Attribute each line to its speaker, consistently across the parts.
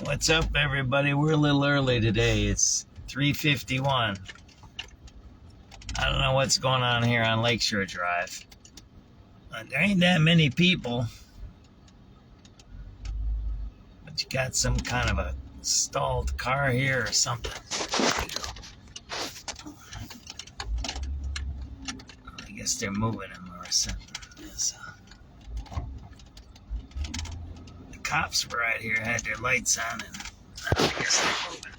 Speaker 1: What's up, everybody? We're a little early today. It's 3:51. I don't know what's going on here on Lakeshore Drive. There ain't that many people. But you got some kind of a stalled car here or something. I guess they're moving him or something. The cops were right here, had their lights on, and I guess they're moving.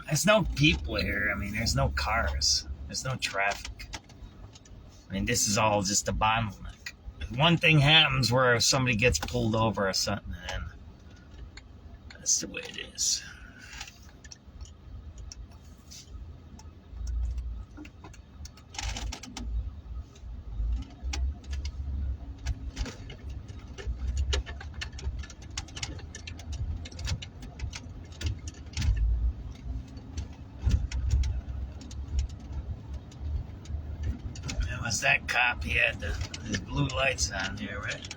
Speaker 1: There's no people here. I mean, there's no cars. There's no traffic. I mean, this is all just a bottleneck. One thing happens where somebody gets pulled over or something, and that's the way it is. Was that cop? He had his blue lights on there, right?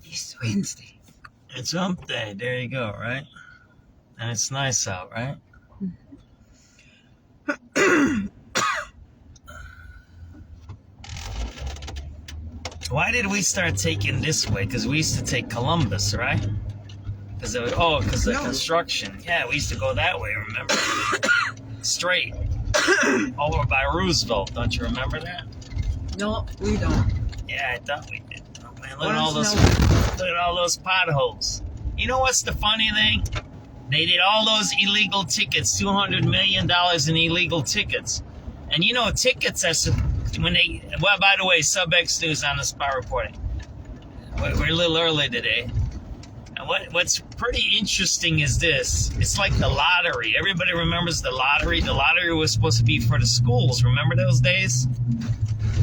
Speaker 2: It's Wednesday.
Speaker 1: It's hump day. There you go, right? And it's nice out, right? Why did we start taking this way? Because we used to take Columbus, right? Because of the construction. Yeah, we used to go that way, remember? Straight. Over by Roosevelt. Don't you remember that?
Speaker 2: No, we don't.
Speaker 1: Yeah, I thought we did. Oh, man, look at all those potholes. You know what's the funny thing? They did all those illegal tickets, $200 million in illegal tickets. And you know, tickets are, well, by the way, SubX.News on the spot reporting. We're a little early today. And what's pretty interesting is this. It's like the lottery. Everybody remembers the lottery. The lottery was supposed to be for the schools. Remember those days?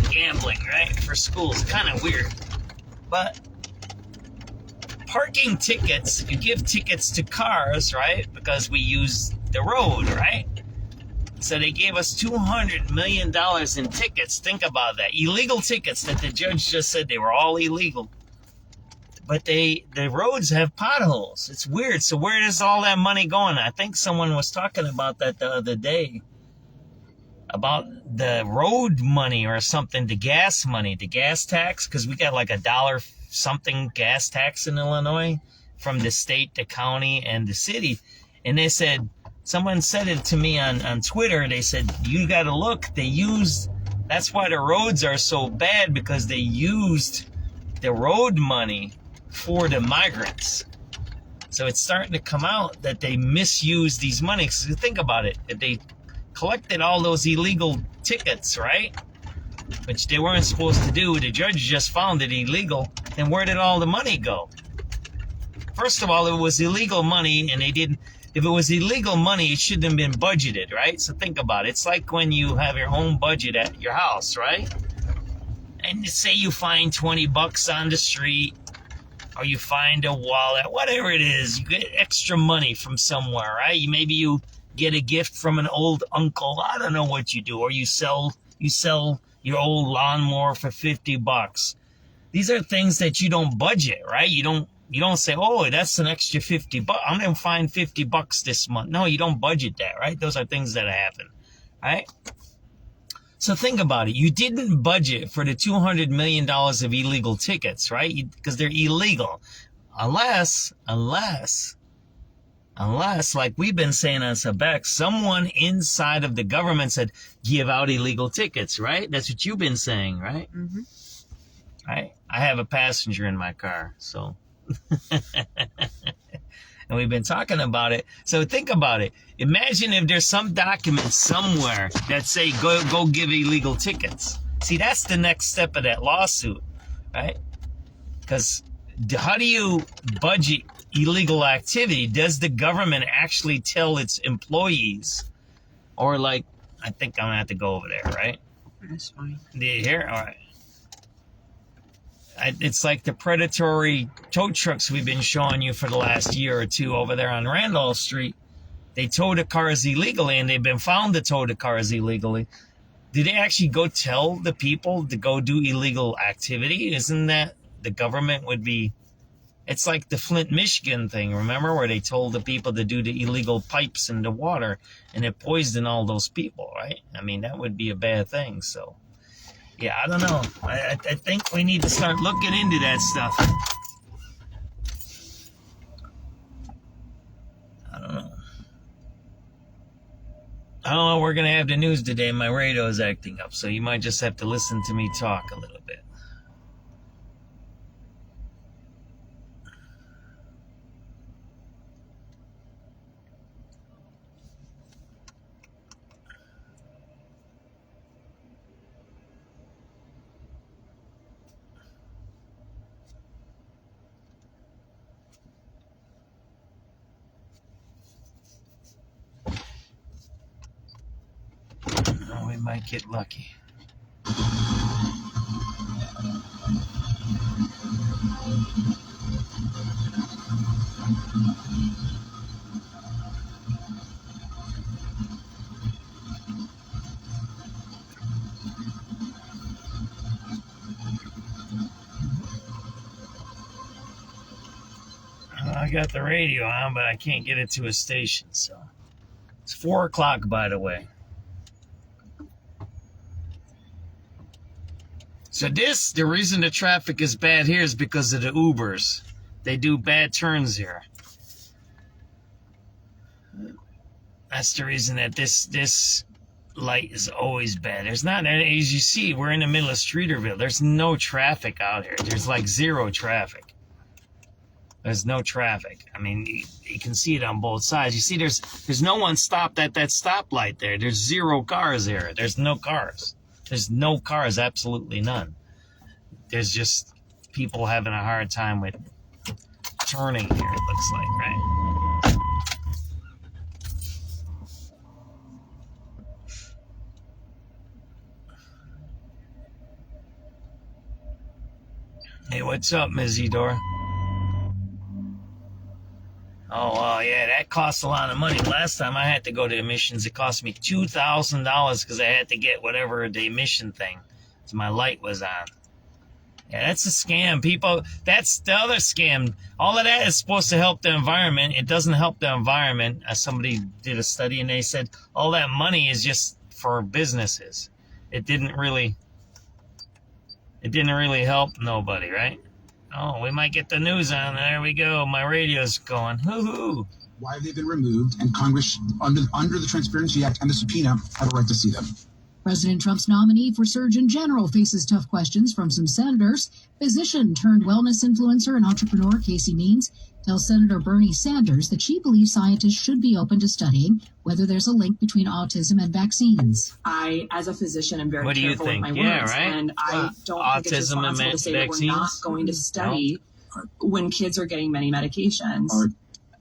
Speaker 1: Gambling, right? For schools. Kind of weird. But parking tickets, you give tickets to cars, right? Because we use the road, right? So they gave us $200 million in tickets. Think about that. Illegal tickets that the judge just said they were all illegal. But the roads have potholes. It's weird. So where is all that money going? I think someone was talking about that the other day. About the road money or something, the gas money, the gas tax, because we got like $1 something gas tax in Illinois from the state, the county, and the city. And they said, someone said it to me on Twitter. They said, you got to look. That's why the roads are so bad, because they used the road money for the migrants. So it's starting to come out that they misuse these monies. So think about it. If they collected all those illegal tickets, right? Which they weren't supposed to do. The judge just found it illegal. Then where did all the money go? First of all, it was illegal money, and they didn't. If it was illegal money, it shouldn't have been budgeted, right? So think about it. It's like when you have your own budget at your house, right? And say you find $20 on the street, or you find a wallet, whatever it is, you get extra money from somewhere, right? Maybe you get a gift from an old uncle. I don't know what you do, or you sell your old lawnmower for $50. These are things that you don't budget, right? You don't say, oh, that's an extra $50. I'm going to find $50 this month. No, you don't budget that, right? Those are things that happen, right? So think about it. You didn't budget for the $200 million of illegal tickets, right? Because they're illegal. Unless, like we've been saying on SubX, someone inside of the government said, give out illegal tickets, right? That's what you've been saying, right?
Speaker 2: Mm-hmm.
Speaker 1: Right? I have a passenger in my car, so... And we've been talking about it. So think about it. Imagine if there's some document somewhere that say go give illegal tickets. See, that's the next step of that lawsuit, right? Because how do you budget illegal activity? Does the government actually tell its employees? Or like, I think I'm gonna have to go over there, right?
Speaker 2: That's fine.
Speaker 1: Do you hear? All right. It's like the predatory tow trucks we've been showing you for the last year or two over there on Randolph Street. They tow the cars illegally, and they've been found to tow the cars illegally. Do they actually go tell the people to go do illegal activity? Isn't that the government would be... It's like the Flint, Michigan thing, remember, where they told the people to do the illegal pipes in the water, and it poisoned all those people, right? I mean, that would be a bad thing, so... Yeah, I don't know. I think we need to start looking into that stuff. I don't know. We're going to have the news today. My radio is acting up, so you might just have to listen to me talk a little bit. We might get lucky. I got the radio on, but I can't get it to a station, so. It's 4 o'clock, by the way. So the reason the traffic is bad here is because of the Ubers. They do bad turns here. That's the reason that this light is always bad. There's not, as you see, we're in the middle of Streeterville. There's no traffic out here. There's like zero traffic. There's no traffic. I mean, you can see it on both sides. You see, there's no one stopped at that stoplight there. There's 0 cars there. There's no cars. There's no cars, absolutely none. There's just people having a hard time with turning here, it looks like, right? Hey, what's up, Ms. Edor? Oh, yeah, that costs a lot of money. Last time I had to go to emissions, it cost me $2,000 because I had to get whatever the emission thing. So my light was on. Yeah, that's a scam. People, that's the other scam. All of that is supposed to help the environment. It doesn't help the environment. Somebody did a study and they said all that money is just for businesses. It didn't really help nobody, right? Oh, we might get the news on. There we go. My radio's going. Hoo-hoo.
Speaker 3: Why they've been removed, and Congress, under the Transparency Act and the subpoena, have a right to see them. President Trump's nominee for Surgeon General faces tough questions from some senators. Physician turned wellness influencer and entrepreneur Casey Means tells Senator Bernie Sanders that she believes scientists should be open to studying whether there's a link between autism and vaccines.
Speaker 4: I, as a physician, am very
Speaker 1: What do you
Speaker 4: careful with
Speaker 1: think?
Speaker 4: my
Speaker 1: Yeah,
Speaker 4: words,
Speaker 1: right?
Speaker 4: and I don't think it's
Speaker 1: Autism and
Speaker 4: responsible to say that we're not
Speaker 1: vaccines?
Speaker 4: going to study when kids are getting many medications.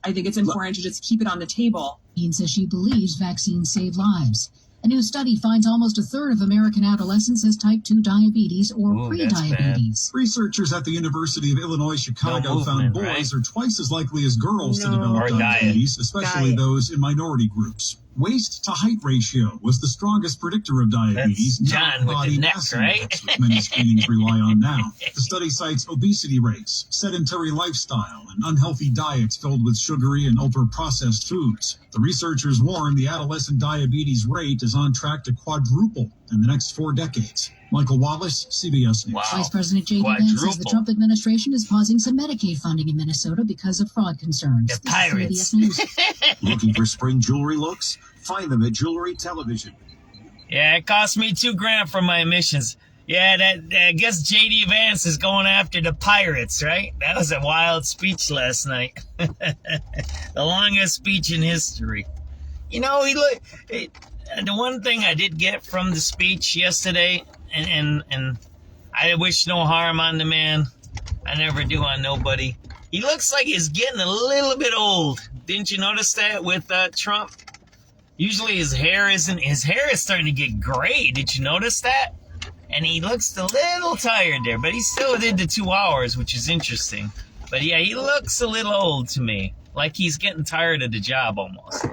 Speaker 4: I think it's important to just keep it on the table.
Speaker 3: Means says she believes vaccines save lives. A new study finds almost a third of American adolescents has type 2 diabetes or prediabetes.
Speaker 5: Researchers at the University of Illinois Chicago found boys
Speaker 1: right?
Speaker 5: are twice as likely as girls to
Speaker 1: Or
Speaker 5: develop diabetes,
Speaker 1: diet.
Speaker 5: especially those in minority groups. Waist to height ratio was the strongest predictor of diabetes,
Speaker 1: That's
Speaker 5: not
Speaker 1: John with
Speaker 5: body
Speaker 1: the neck,
Speaker 5: mass
Speaker 1: right?
Speaker 5: index, which many screenings rely on now. The study cites obesity rates, sedentary lifestyle, and unhealthy diets filled with sugary and ultra-processed foods. The researchers warn the adolescent diabetes rate is on track to quadruple in the next 4 decades. Michael Wallace, CBS News.
Speaker 1: Wow.
Speaker 3: Vice President J.D. Vance says the
Speaker 1: Quadruple.
Speaker 3: Trump administration is pausing some Medicaid funding in Minnesota because of fraud concerns.
Speaker 1: The
Speaker 3: This is
Speaker 1: pirates.
Speaker 3: CBS News.
Speaker 6: Looking for spring jewelry looks? Find them at Jewelry Television.
Speaker 1: Yeah, it cost me $2,000 for my emissions. Yeah, I guess J.D. Vance is going after the pirates, right? That was a wild speech last night. The longest speech in history. You know, the one thing I did get from the speech yesterday, and I wish no harm on the man. I never do on nobody. He looks like he's getting a little bit old. Didn't you notice that with Trump? Usually his hair is starting to get gray. Did you notice that? And he looks a little tired there, but he still did the 2 hours, which is interesting. But yeah, he looks a little old to me. Like he's getting tired of the job almost.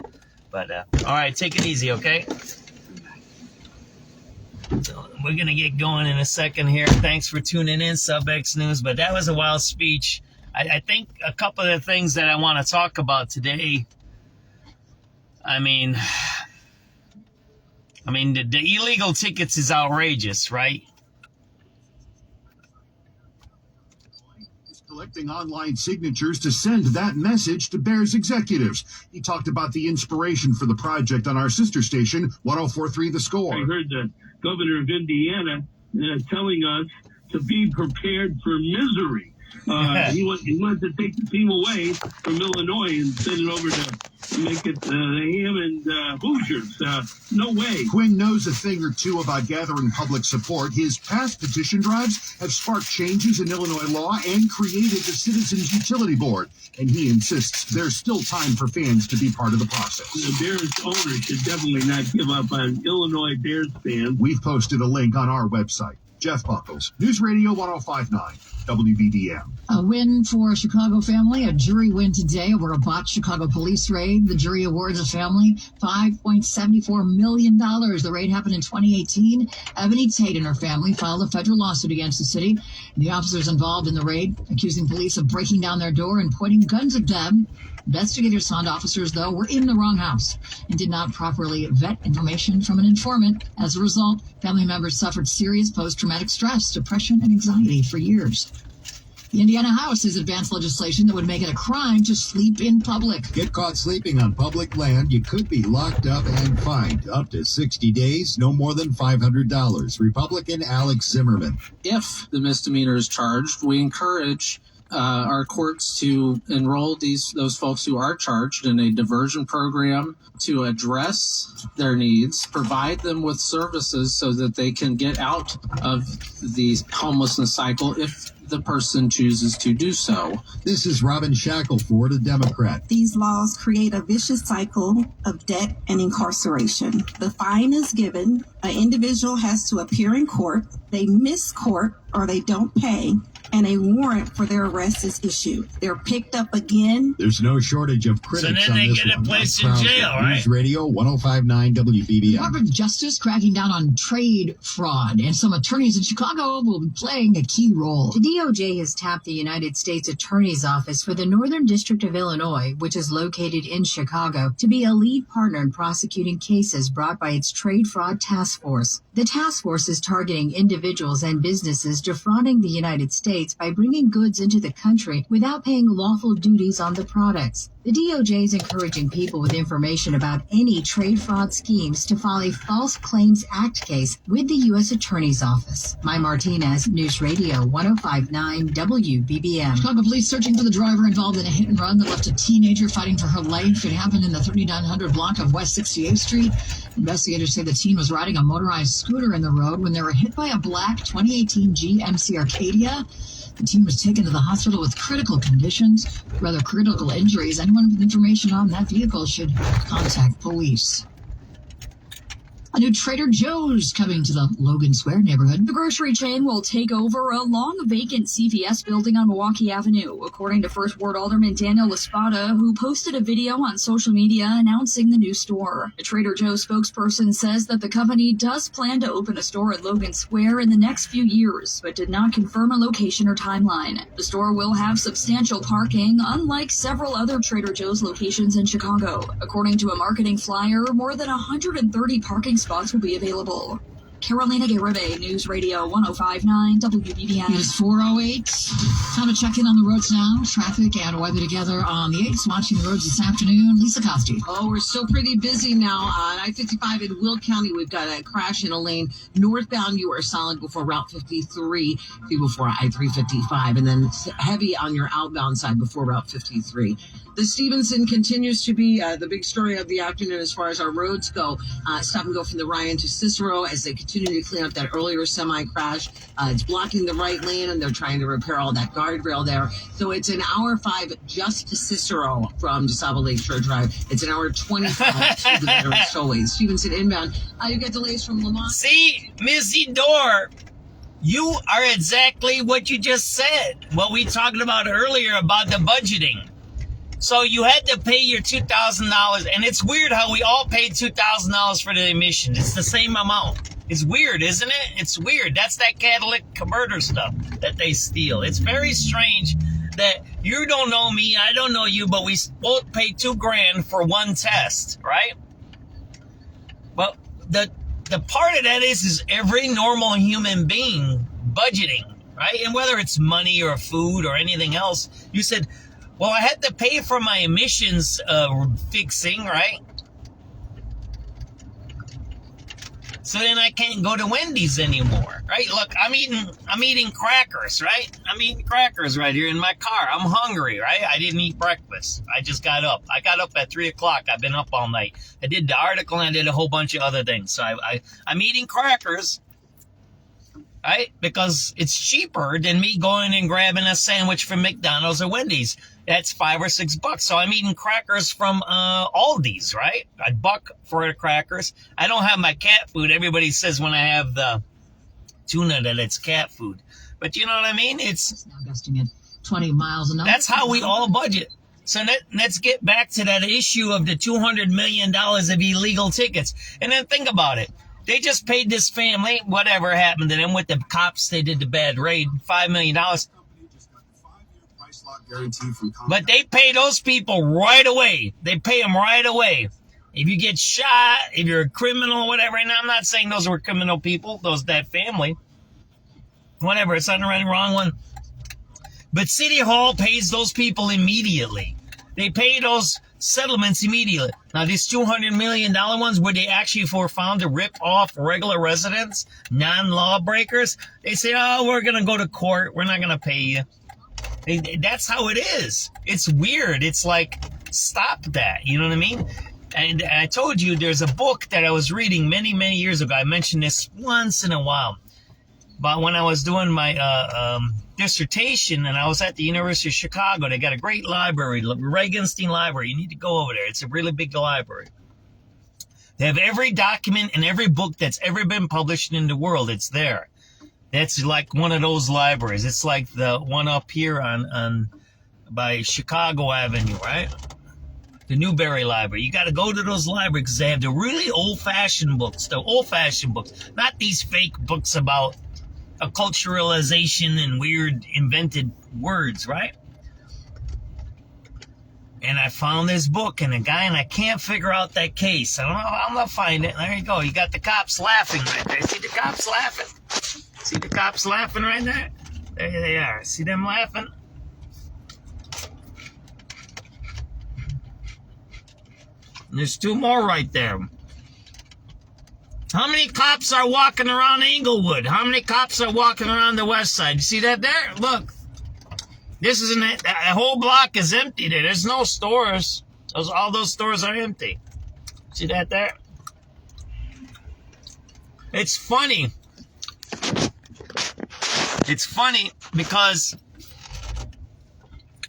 Speaker 1: But, all right, take it easy, okay? So we're going to get going in a second here. Thanks for tuning in, SubX.News. But that was a wild speech. I think a couple of the things that I want to talk about today, I mean, the illegal tickets is outrageous, right?
Speaker 7: Collecting online signatures to send that message to Bears executives. He talked about the inspiration for the project on our sister station, 104.3 The Score.
Speaker 8: I heard the governor of Indiana telling us to be prepared for misery. He wanted to take the team away from Illinois and send it over to make it him and Hoosiers. No way.
Speaker 7: Quinn knows a thing or two about gathering public support. His past petition drives have sparked changes in Illinois law and created the Citizens Utility Board. And he insists there's still time for fans to be part of the process.
Speaker 8: The Bears owners should definitely not give up on Illinois Bears fans.
Speaker 7: We've posted a link on our website. Jeff Buckles, News Radio 105.9, WBDM.
Speaker 3: A win for a Chicago family, a jury win today over a botched Chicago police raid. The jury awards the family $5.74 million. The raid happened in 2018. Ebony Tate and her family filed a federal lawsuit against the city. The officers involved in the raid accusing police of breaking down their door and pointing guns at them. Investigators found officers, though, were in the wrong house and did not properly vet information from an informant. As a result, family members suffered serious post-traumatic stress, depression, and anxiety for years. The Indiana House has advanced legislation that would make it a crime to sleep in public.
Speaker 9: Get caught sleeping on public land, you could be locked up and fined up to 60 days, no more than $500. Republican Alex Zimmerman.
Speaker 10: If the misdemeanor is charged, we encourage our courts to enroll those folks who are charged in a diversion program to address their needs, provide them with services so that they can get out of the homelessness cycle if the person chooses to do so.
Speaker 9: This is Robin Shackelford, a Democrat.
Speaker 11: These laws create a vicious cycle of debt and incarceration. The fine is given, an individual has to appear in court, they miss court or they don't pay, and a warrant for their arrest is issued. They're picked up again.
Speaker 9: There's no shortage of critics
Speaker 1: then
Speaker 9: on
Speaker 1: they
Speaker 9: this
Speaker 1: get a
Speaker 9: one.
Speaker 1: place
Speaker 9: Mike
Speaker 1: in
Speaker 9: Krause,
Speaker 1: jail, right?
Speaker 9: News Radio 105.9 WBBM.
Speaker 3: Department of Justice cracking down on trade fraud, and some attorneys in Chicago will be playing a key role.
Speaker 12: The DOJ has tapped the United States Attorney's Office for the Northern District of Illinois, which is located in Chicago, to be a lead partner in prosecuting cases brought by its Trade Fraud Task Force. The task force is targeting individuals and businesses defrauding the United States by bringing goods into the country without paying lawful duties on the products. The DOJ is encouraging people with information about any trade fraud schemes to file a False Claims Act case with the U.S. Attorney's Office. Maya Martinez, News Radio 105.9 WBBM.
Speaker 3: Chicago police searching for the driver involved in a hit and run that left a teenager fighting for her life. It happened in the 3900 block of West 68th Street. Investigators say the teen was riding a motorized scooter in the road when they were hit by a black 2018 GMC Arcadia. The teen was taken to the hospital with critical injuries. Anyone with information on that vehicle should contact police. A new Trader Joe's coming to the Logan Square neighborhood.
Speaker 13: The grocery chain will take over a long vacant CVS building on Milwaukee Avenue, according to First Ward Alderman Daniel Espada, who posted a video on social media announcing the new store. A Trader Joe's spokesperson says that the company does plan to open a store at Logan Square in the next few years, but did not confirm a location or timeline. The store will have substantial parking, unlike several other Trader Joe's locations in Chicago. According to a marketing flyer, more than 130 parking spots will be available. Carolina Garibay, News Radio 105.9 WBBM.
Speaker 3: It is 4:08. Time to check in on the roads now. Traffic and weather together on the 8th. Watching the roads this afternoon. Lisa Costi.
Speaker 2: Oh, we're still pretty busy now on I-55 in Will County. We've got a crash in a lane. Northbound, you are solid before Route 53, before I-355, and then heavy on your outbound side before Route 53. The Stevenson continues to be the big story of the afternoon as far as our roads go. Stop and go from the Ryan to Cicero as they continue to clean up that earlier semi-crash. It's blocking the right lane, and they're trying to repair all that guardrail there. So it's an hour 5 just to Cicero from DeSable Lakeshore Drive. It's an hour 25 to the Veterans Tollway. Stevenson inbound. You get delays from Lamont.
Speaker 1: See, Ms. Idor, you are exactly what you just said. What we talked about earlier about the budgeting. So you had to pay your $2,000, and it's weird how we all paid $2,000 for the emission. It's the same amount. It's weird, isn't it? It's weird. That's that catalytic converter stuff that they steal. It's very strange that you don't know me, I don't know you, but we both paid $2,000 for one test, right? But the part of that is every normal human being budgeting, right? And whether it's money or food or anything else, you said, well, I had to pay for my emissions fixing, right? So then I can't go to Wendy's anymore, right? Look, I'm eating crackers, right? I'm eating crackers right here in my car. I'm hungry, right? I didn't eat breakfast. I just got up. I got up at 3 o'clock. I've been up all night. I did the article and I did a whole bunch of other things. So I'm eating crackers, right? Because it's cheaper than me going and grabbing a sandwich from McDonald's or Wendy's. That's $5 or $6. So I'm eating crackers from Aldi's, right? $1 for the crackers. I don't have my cat food. Everybody says when I have the tuna that it's cat food. But you know what I mean? It's
Speaker 3: now gusting at 20 miles an hour.
Speaker 1: That's how we all budget. So let's get back to that issue of the $200 million of illegal tickets. And then think about it. They just paid this family, whatever happened to them with the cops, they did the bad raid, $5 million. But they pay those people right away. They pay them right away. If you get shot, if you're a criminal, whatever, and I'm not saying those were criminal people, that family, whatever, it's not the right, wrong one. But City Hall pays those people immediately. They pay those settlements immediately. Now, these $200 million ones, where they actually found to rip off regular residents, non-lawbreakers, they say, oh, we're going to go to court. We're not going to pay you. That's how it is. It's weird. It's like, stop that. You know what I mean? And I told you there's a book that I was reading many, many years ago. I mentioned this once in a while. But when I was doing my dissertation and I was at the University of Chicago, they got a great library, Regenstein Library. You need to go over there. It's a really big library. They have every document and every book that's ever been published in the world. It's there. That's like one of those libraries. It's like the one up here on by Chicago Avenue, right? The Newberry Library. You got to go to those libraries because they have the really old-fashioned books. Not these fake books about acculturalization and weird invented words, right? And I found this book and I can't figure out that case. I don't know. I'm going to find it. There you go. You got the cops laughing right there. See the cops laughing? See the cops laughing right there? There they are. See them laughing? There's 2 more right there. How many cops are walking around Inglewood? How many cops are walking around the west side? You see that there? Look. This isn't it. That whole block is empty there. There's no stores. All those stores are empty. See that there? It's funny. It's funny because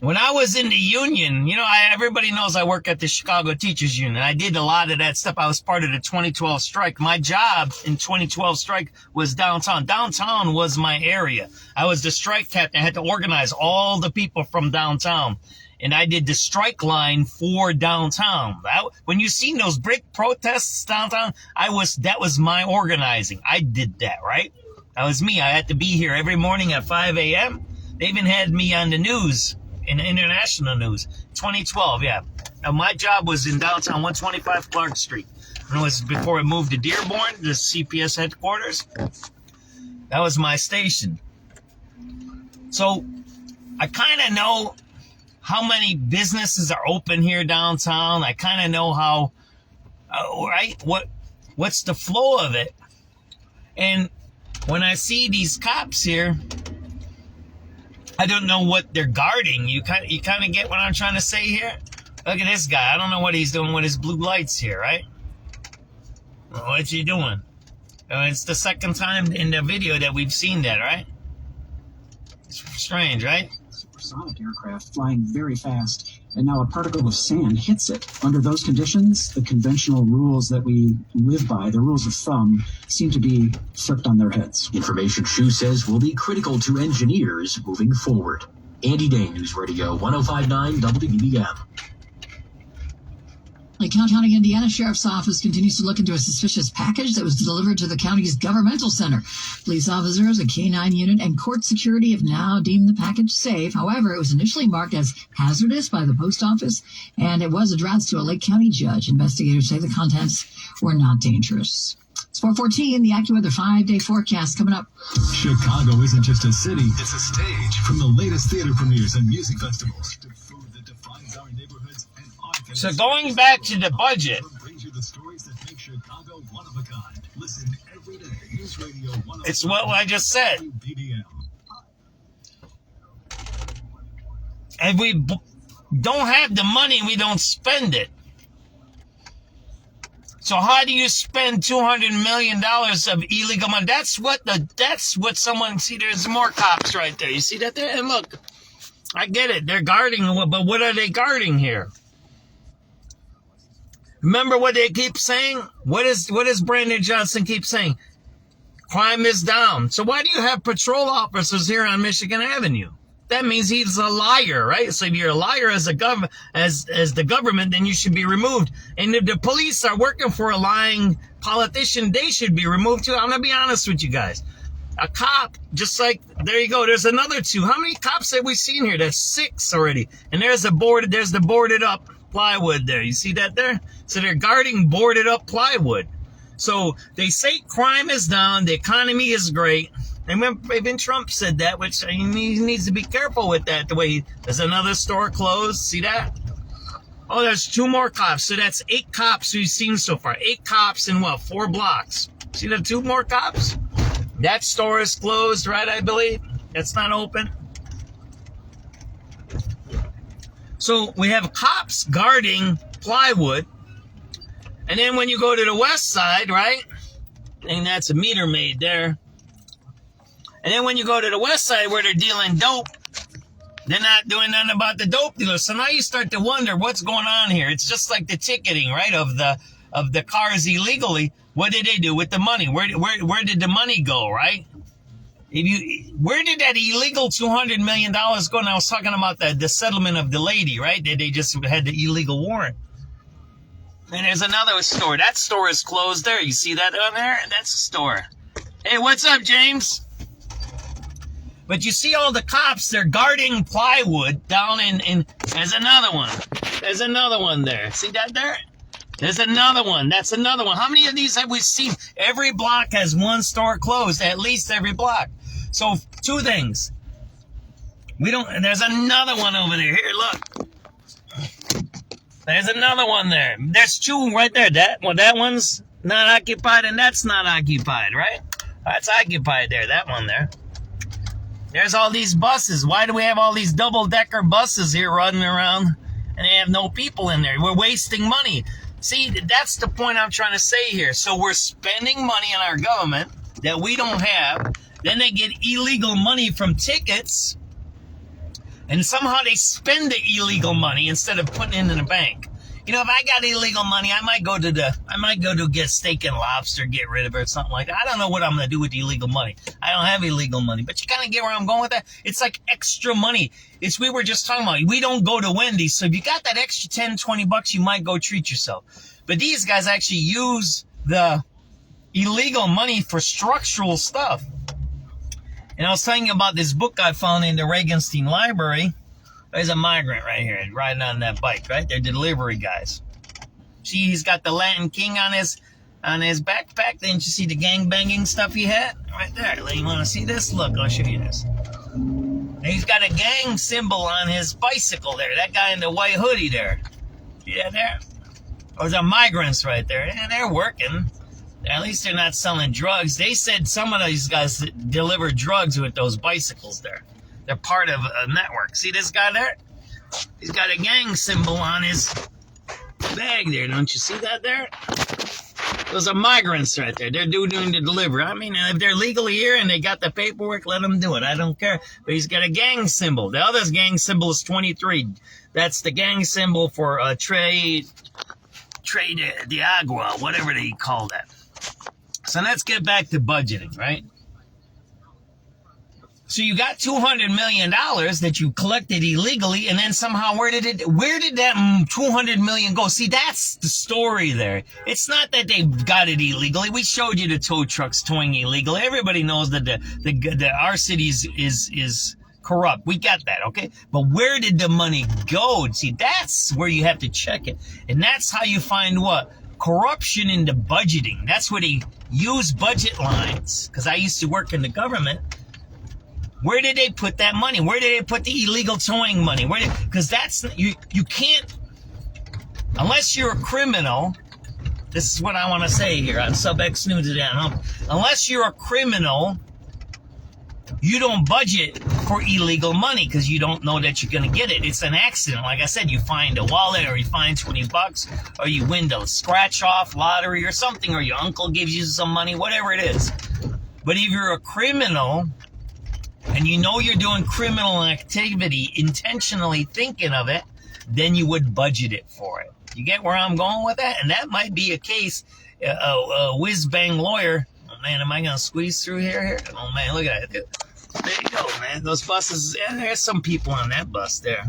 Speaker 1: when I was in the union, you know, everybody knows I work at the Chicago Teachers Union. I did a lot of that stuff. I was part of the 2012 strike. My job in 2012 strike was downtown. Downtown was my area. I was the strike captain. I had to organize all the people from downtown. And I did the strike line for downtown. When you seen those big protests downtown, that was my organizing. I did that, right? That was me. I had to be here every morning at 5 a.m. They even had me on the news. In international news, 2012, yeah. Now, my job was in downtown 125 Clark Street. And it was before it moved to Dearborn, the CPS headquarters. That was my station. So I kind of know how many businesses are open here downtown. I kind of know how, right? What's the flow of it? And when I see these cops here, I don't know what they're guarding. You kind of get what I'm trying to say here? Look at this guy. I don't know what he's doing with his blue lights here, right? What's he doing? It's the second time in the video that we've seen that, right? It's strange, right?
Speaker 14: Supersonic aircraft flying very fast, and now a particle of sand hits it. Under those conditions, the conventional rules that we live by, the rules of thumb, seem to be flipped on their heads.
Speaker 15: Information Shu says will be critical to engineers moving forward. Andy Day, News Radio 105.9 WBBM.
Speaker 3: Lake County, Indiana Sheriff's Office continues to look into a suspicious package that was delivered to the county's governmental center. Police officers, a K-9 unit, and court security have now deemed the package safe. However, it was initially marked as hazardous by the post office, and it was addressed to a Lake County judge. Investigators say the contents were not dangerous. It's 4:14, the AccuWeather 5-day forecast coming up.
Speaker 5: Chicago isn't just a city, it's a stage. From the latest theater premieres and music festivals to food that defines our neighborhoods and art.
Speaker 1: So going back to the budget.
Speaker 5: Brings you the stories that make Chicago one of a kind. Listen every day. News Radio 105.
Speaker 1: It's what I just said. If we don't have the money, we don't spend it. So how do you spend $200 million of illegal money? That's what someone, see, there's more cops right there. You see that there? And look, I get it. They're guarding, but what are they guarding here? Remember what they keep saying? What does Brandon Johnson keep saying? Crime is down. So why do you have patrol officers here on Michigan Avenue? That means he's a liar, right? So if you're a liar as the government, then you should be removed. And if the police are working for a lying politician, they should be removed too. I'm gonna be honest with you guys. A cop, just like, there you go. There's another 2. How many cops have we seen here? That's 6 already. And there's the boarded up plywood there. You see that there? So they're guarding boarded up plywood. So they say crime is down, the economy is great. And even Trump said that, which he needs to be careful with that. The way there's another store closed. See that? Oh, there's 2 more cops. So that's 8 cops we've seen so far. 8 cops in 4 blocks. See the 2 more cops? That store is closed, right? I believe it's not open. So we have cops guarding plywood. And then when you go to the west side, right? And that's a meter maid there. And then when you go to the west side where they're dealing dope, they're not doing nothing about the dope dealers. So now you start to wonder what's going on here. It's just like the ticketing, right, of the cars illegally. What did they do with the money? Where did the money go, right? Where did that illegal $200 million go? And I was talking about the settlement of the lady, right? They just had the illegal warrant. And there's another store. That store is closed there. You see that on there? That's a store. Hey, what's up, James? But you see all the cops, they're guarding plywood down in there's another one. There's another one there. See that there? There's another one. That's another one. How many of these have we seen? Every block has 1 store closed, at least every block. So 2 things. There's another one over there. Here, look. There's another one there. There's two right there. That one's not occupied, and that's not occupied, right? That's occupied there. That one there. There's all these buses. Why do we have all these double-decker buses here running around, and they have no people in there? We're wasting money. See, that's the point I'm trying to say here. So we're spending money in our government that we don't have. Then they get illegal money from tickets, and somehow they spend the illegal money instead of putting it in the bank. You know, if I got illegal money, I might go to get steak and lobster, get rid of it or something like that. I don't know what I'm going to do with the illegal money. I don't have illegal money, but you kind of get where I'm going with that. It's like extra money. We were just talking about, we don't go to Wendy's. So if you got that extra 10, 20 bucks, you might go treat yourself. But these guys actually use the illegal money for structural stuff. And I was telling you about this book I found in the Regenstein Library. There's a migrant right here riding on that bike, right? They're delivery guys. See, he's got the Latin King on his backpack. Didn't you see the gang-banging stuff he had? Right there. You want to see this? Look, I'll show you this. And he's got a gang symbol on his bicycle there. That guy in the white hoodie there. See that there? Those are migrants right there. And they're working. At least they're not selling drugs. They said some of these guys deliver drugs with those bicycles there. They're part of a network. See this guy there? He's got a gang symbol on his bag there. Don't you see that there? Those are migrants right there. They're doing the delivery. I mean, if they're legally here and they got the paperwork, let them do it. I don't care. But he's got a gang symbol. The other gang symbol is 23. That's the gang symbol for Trade de Agua, whatever they call that. So let's get back to budgeting, right? So you got $200 million that you collected illegally, and then somehow where did that $200 million go? See, that's the story there. It's not that they got it illegally. We showed you the tow trucks towing illegally. Everybody knows that our city is corrupt. We got that, okay? But where did the money go? See, that's where you have to check it. And that's how you find what? Corruption in the budgeting. That's where they use budget lines. Because I used to work in the government. Where did they put that money? Where did they put the illegal towing money? Because that's, you can't, unless you're a criminal, this is what I want to say here on SubX.News today. Unless you're a criminal, you don't budget for illegal money because you don't know that you're going to get it. It's an accident. Like I said, you find a wallet or you find 20 bucks or you win the scratch off lottery or something, or your uncle gives you some money, whatever it is. But if you're a criminal, and you know you're doing criminal activity, intentionally thinking of it, then you would budget it for it. You get where I'm going with that? And that might be a case, a whiz-bang lawyer. Oh, man, am I going to squeeze through here? Oh, man, look at it. There you go, man. Those buses, there's some people on that bus there.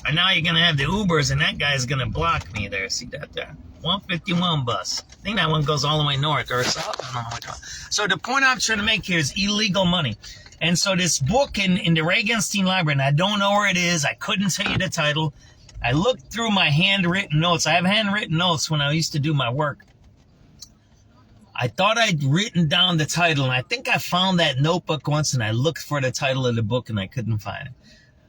Speaker 1: And now you're going to have the Ubers, and that guy's going to block me there. See that there? 151 bus. I think that one goes all the way north or south. I don't know which one. So the point I'm trying to make here is illegal money. And so this book in the Regenstein Library, and I don't know where it is. I couldn't tell you the title. I looked through my handwritten notes. I have handwritten notes when I used to do my work. I thought I'd written down the title, and I think I found that notebook once, and I looked for the title of the book, and I couldn't find it.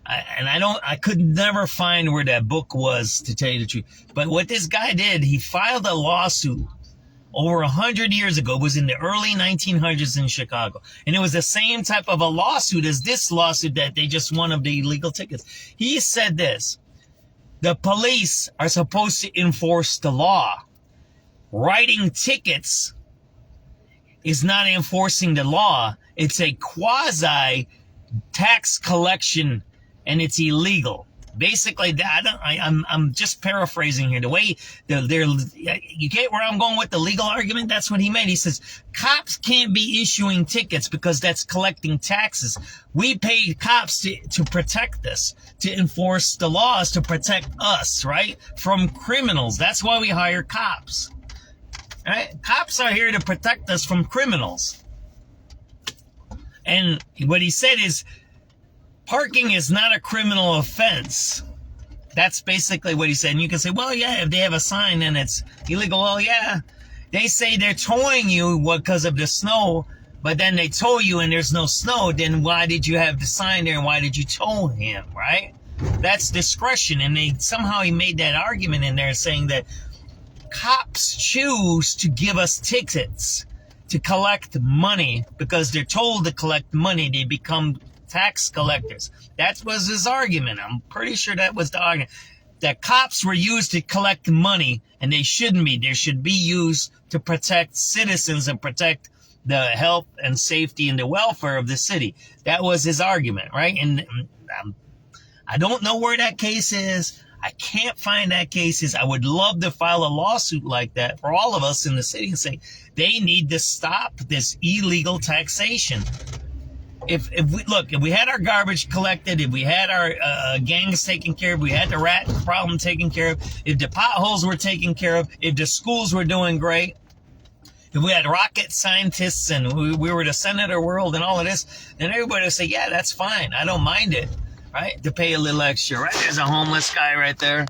Speaker 1: I could never find where that book was, to tell you the truth. But what this guy did, he filed a lawsuit over 100 years ago. It was in the early 1900s in Chicago. And it was the same type of a lawsuit as this lawsuit that they just won of the illegal tickets. He said this: the police are supposed to enforce the law. Writing tickets is not enforcing the law. It's a quasi tax collection, and it's illegal. Basically, I'm just paraphrasing here. The way you get where I'm going with the legal argument? That's what he meant. He says, cops can't be issuing tickets because that's collecting taxes. We pay cops to protect us, to enforce the laws, to protect us, right? From criminals. That's why we hire cops. Right? Cops are here to protect us from criminals. And what he said is, parking is not a criminal offense. That's basically what he said. And you can say, well, yeah, if they have a sign, then it's illegal. Well, yeah. They say they're towing you because of the snow, but then they tow you and there's no snow. Then why did you have the sign there and why did you tow him, right? That's discretion. And he made that argument in there saying that cops choose to give us tickets to collect money because they're told to collect money. They become tax collectors. That was his argument. I'm pretty sure that was the argument. That cops were used to collect money, and they shouldn't be. They should be used to protect citizens and protect the health and safety and the welfare of the city. That was his argument, right? And I don't know where that case is. I can't find that case. I would love to file a lawsuit like that for all of us in the city and say they need to stop this illegal taxation. If we had our garbage collected, if we had our gangs taken care of, we had the rat problem taken care of, if the potholes were taken care of, if the schools were doing great, if we had rocket scientists and we were the center world and all of this, then everybody would say, yeah, that's fine. I don't mind it, right? To pay a little extra, right? There's a homeless guy right there.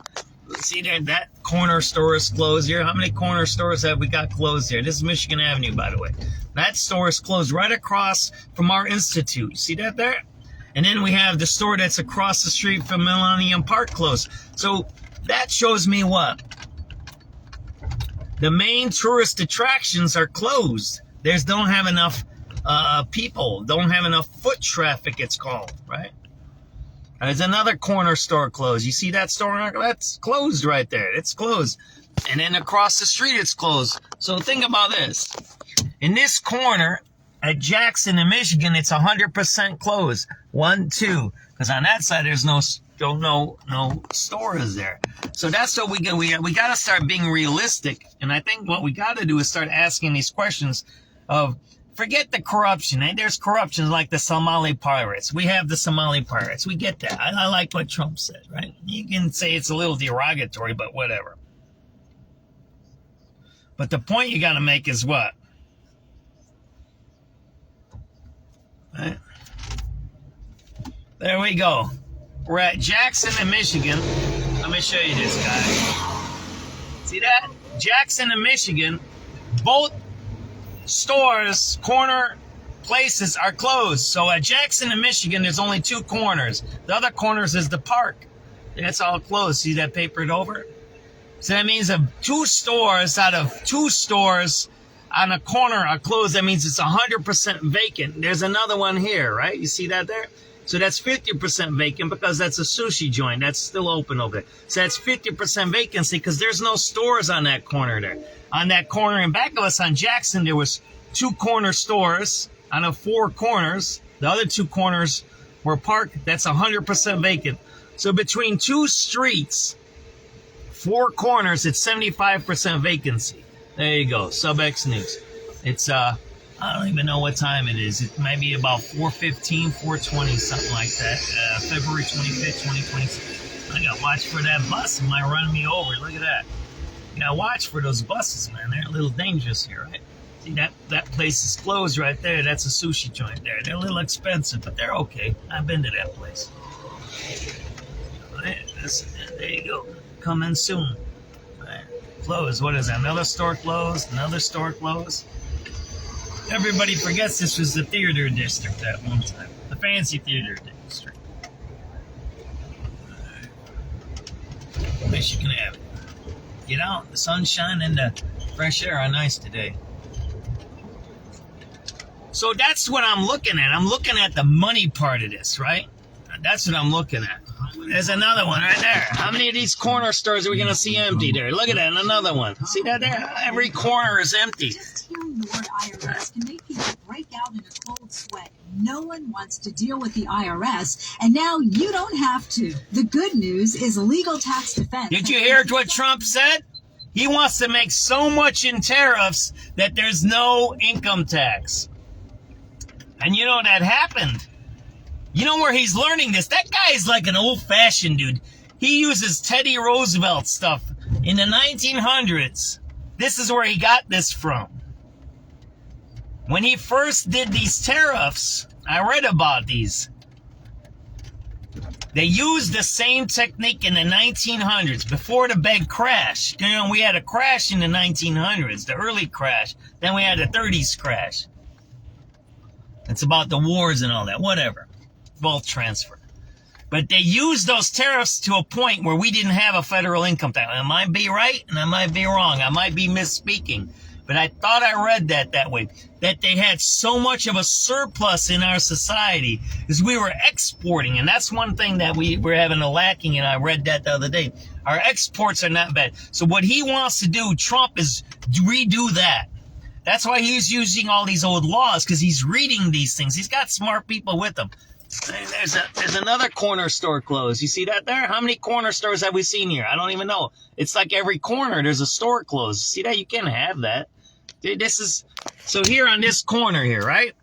Speaker 1: See there, that corner store is closed here. How many corner stores have we got closed here? This is Michigan Avenue, by the way. That store is closed right across from our institute. See that there? And then we have the store that's across the street from Millennium Park closed. So that shows me what? The main tourist attractions are closed. Don't have enough people. Don't have enough foot traffic, it's called, right? There's another corner store closed. You see that store? That's closed right there. It's closed. And then across the street, it's closed. So think about this. In this corner at Jackson in Michigan, it's 100% closed. 1, 2. Because on that side, there's no stores there. So that's what we got to start being realistic. And I think what we got to do is start asking these questions of, forget the corruption. There's corruption like the Somali pirates. We have the Somali pirates. We get that. I like what Trump said, right? You can say it's a little derogatory, but whatever. But the point you got to make is what? Right? There we go. We're at Jackson in Michigan. Let me show you this, guys. See that? Jackson in Michigan. Both stores, corner places are closed. So at Jackson in Michigan, there's only 2 corners. The other corners is the park. That's all closed. See that papered over? So that means 2 stores out of 2 stores on a corner are closed. That means it's 100% vacant. There's another one here, right? You see that there? So that's 50% vacant because that's a sushi joint. That's still open over there. So that's 50% vacancy because there's no stores on that corner there. On that corner in back of us on Jackson, there was 2 corner stores out of 4 corners. The other 2 corners were parked. That's 100% vacant. So between 2 streets, 4 corners, it's 75% vacancy. There you go. SubX.News. It's, I don't even know what time it is. It might be about 4:15, 4:20, something like that. February 25th, 2026. I got to watch for that bus. It might run me over. Look at that. You got to watch for those buses, man. They're a little dangerous here, right? See, that place is closed right there. That's a sushi joint there. They're a little expensive, but they're okay. I've been to that place. There you go. Coming soon. Closed. What is that? Another store closed. Another store closed. Everybody forgets this was the theater district at one time. The fancy theater district. Michigan Avenue. Get out. The sunshine and the fresh air are nice today. So that's what I'm looking at. I'm looking at the money part of this, right? That's what I'm looking at. There's another one right there. How many of these corner stores are we going to see empty there? Look at that, another one. See that there? Every corner is empty.
Speaker 16: Just hearing the word IRS can make people break out in a cold sweat. No one wants to deal with the IRS, and now you don't have to. The good news is legal tax defense.
Speaker 1: Did you hear what Trump said? He wants to make so much in tariffs that there's no income tax. And you know that happened. You know where he's learning this? That guy is like an old-fashioned dude. He uses Teddy Roosevelt stuff in the 1900s. This is where he got this from. When he first did these tariffs, I read about these. They used the same technique in the 1900s, before the big crash. You know, we had a crash in the 1900s, the early crash. Then we had the 30s crash. It's about the wars and all that, whatever. Wealth transfer. But they used those tariffs to a point where we didn't have a federal income tax. I might be right and I might be wrong. I might be misspeaking. But I thought I read that way. That they had so much of a surplus in our society is we were exporting. And that's one thing that we're having a lacking. And I read that the other day. Our exports are not bad. So what he wants to do, Trump, is redo that. That's why he's using all these old laws, because he's reading these things. He's got smart people with him. There's another corner store closed. You see that there? How many corner stores have we seen here? I don't even know. It's like every corner there's a store closed. See that? You can't have that. This is so here on this corner here, right?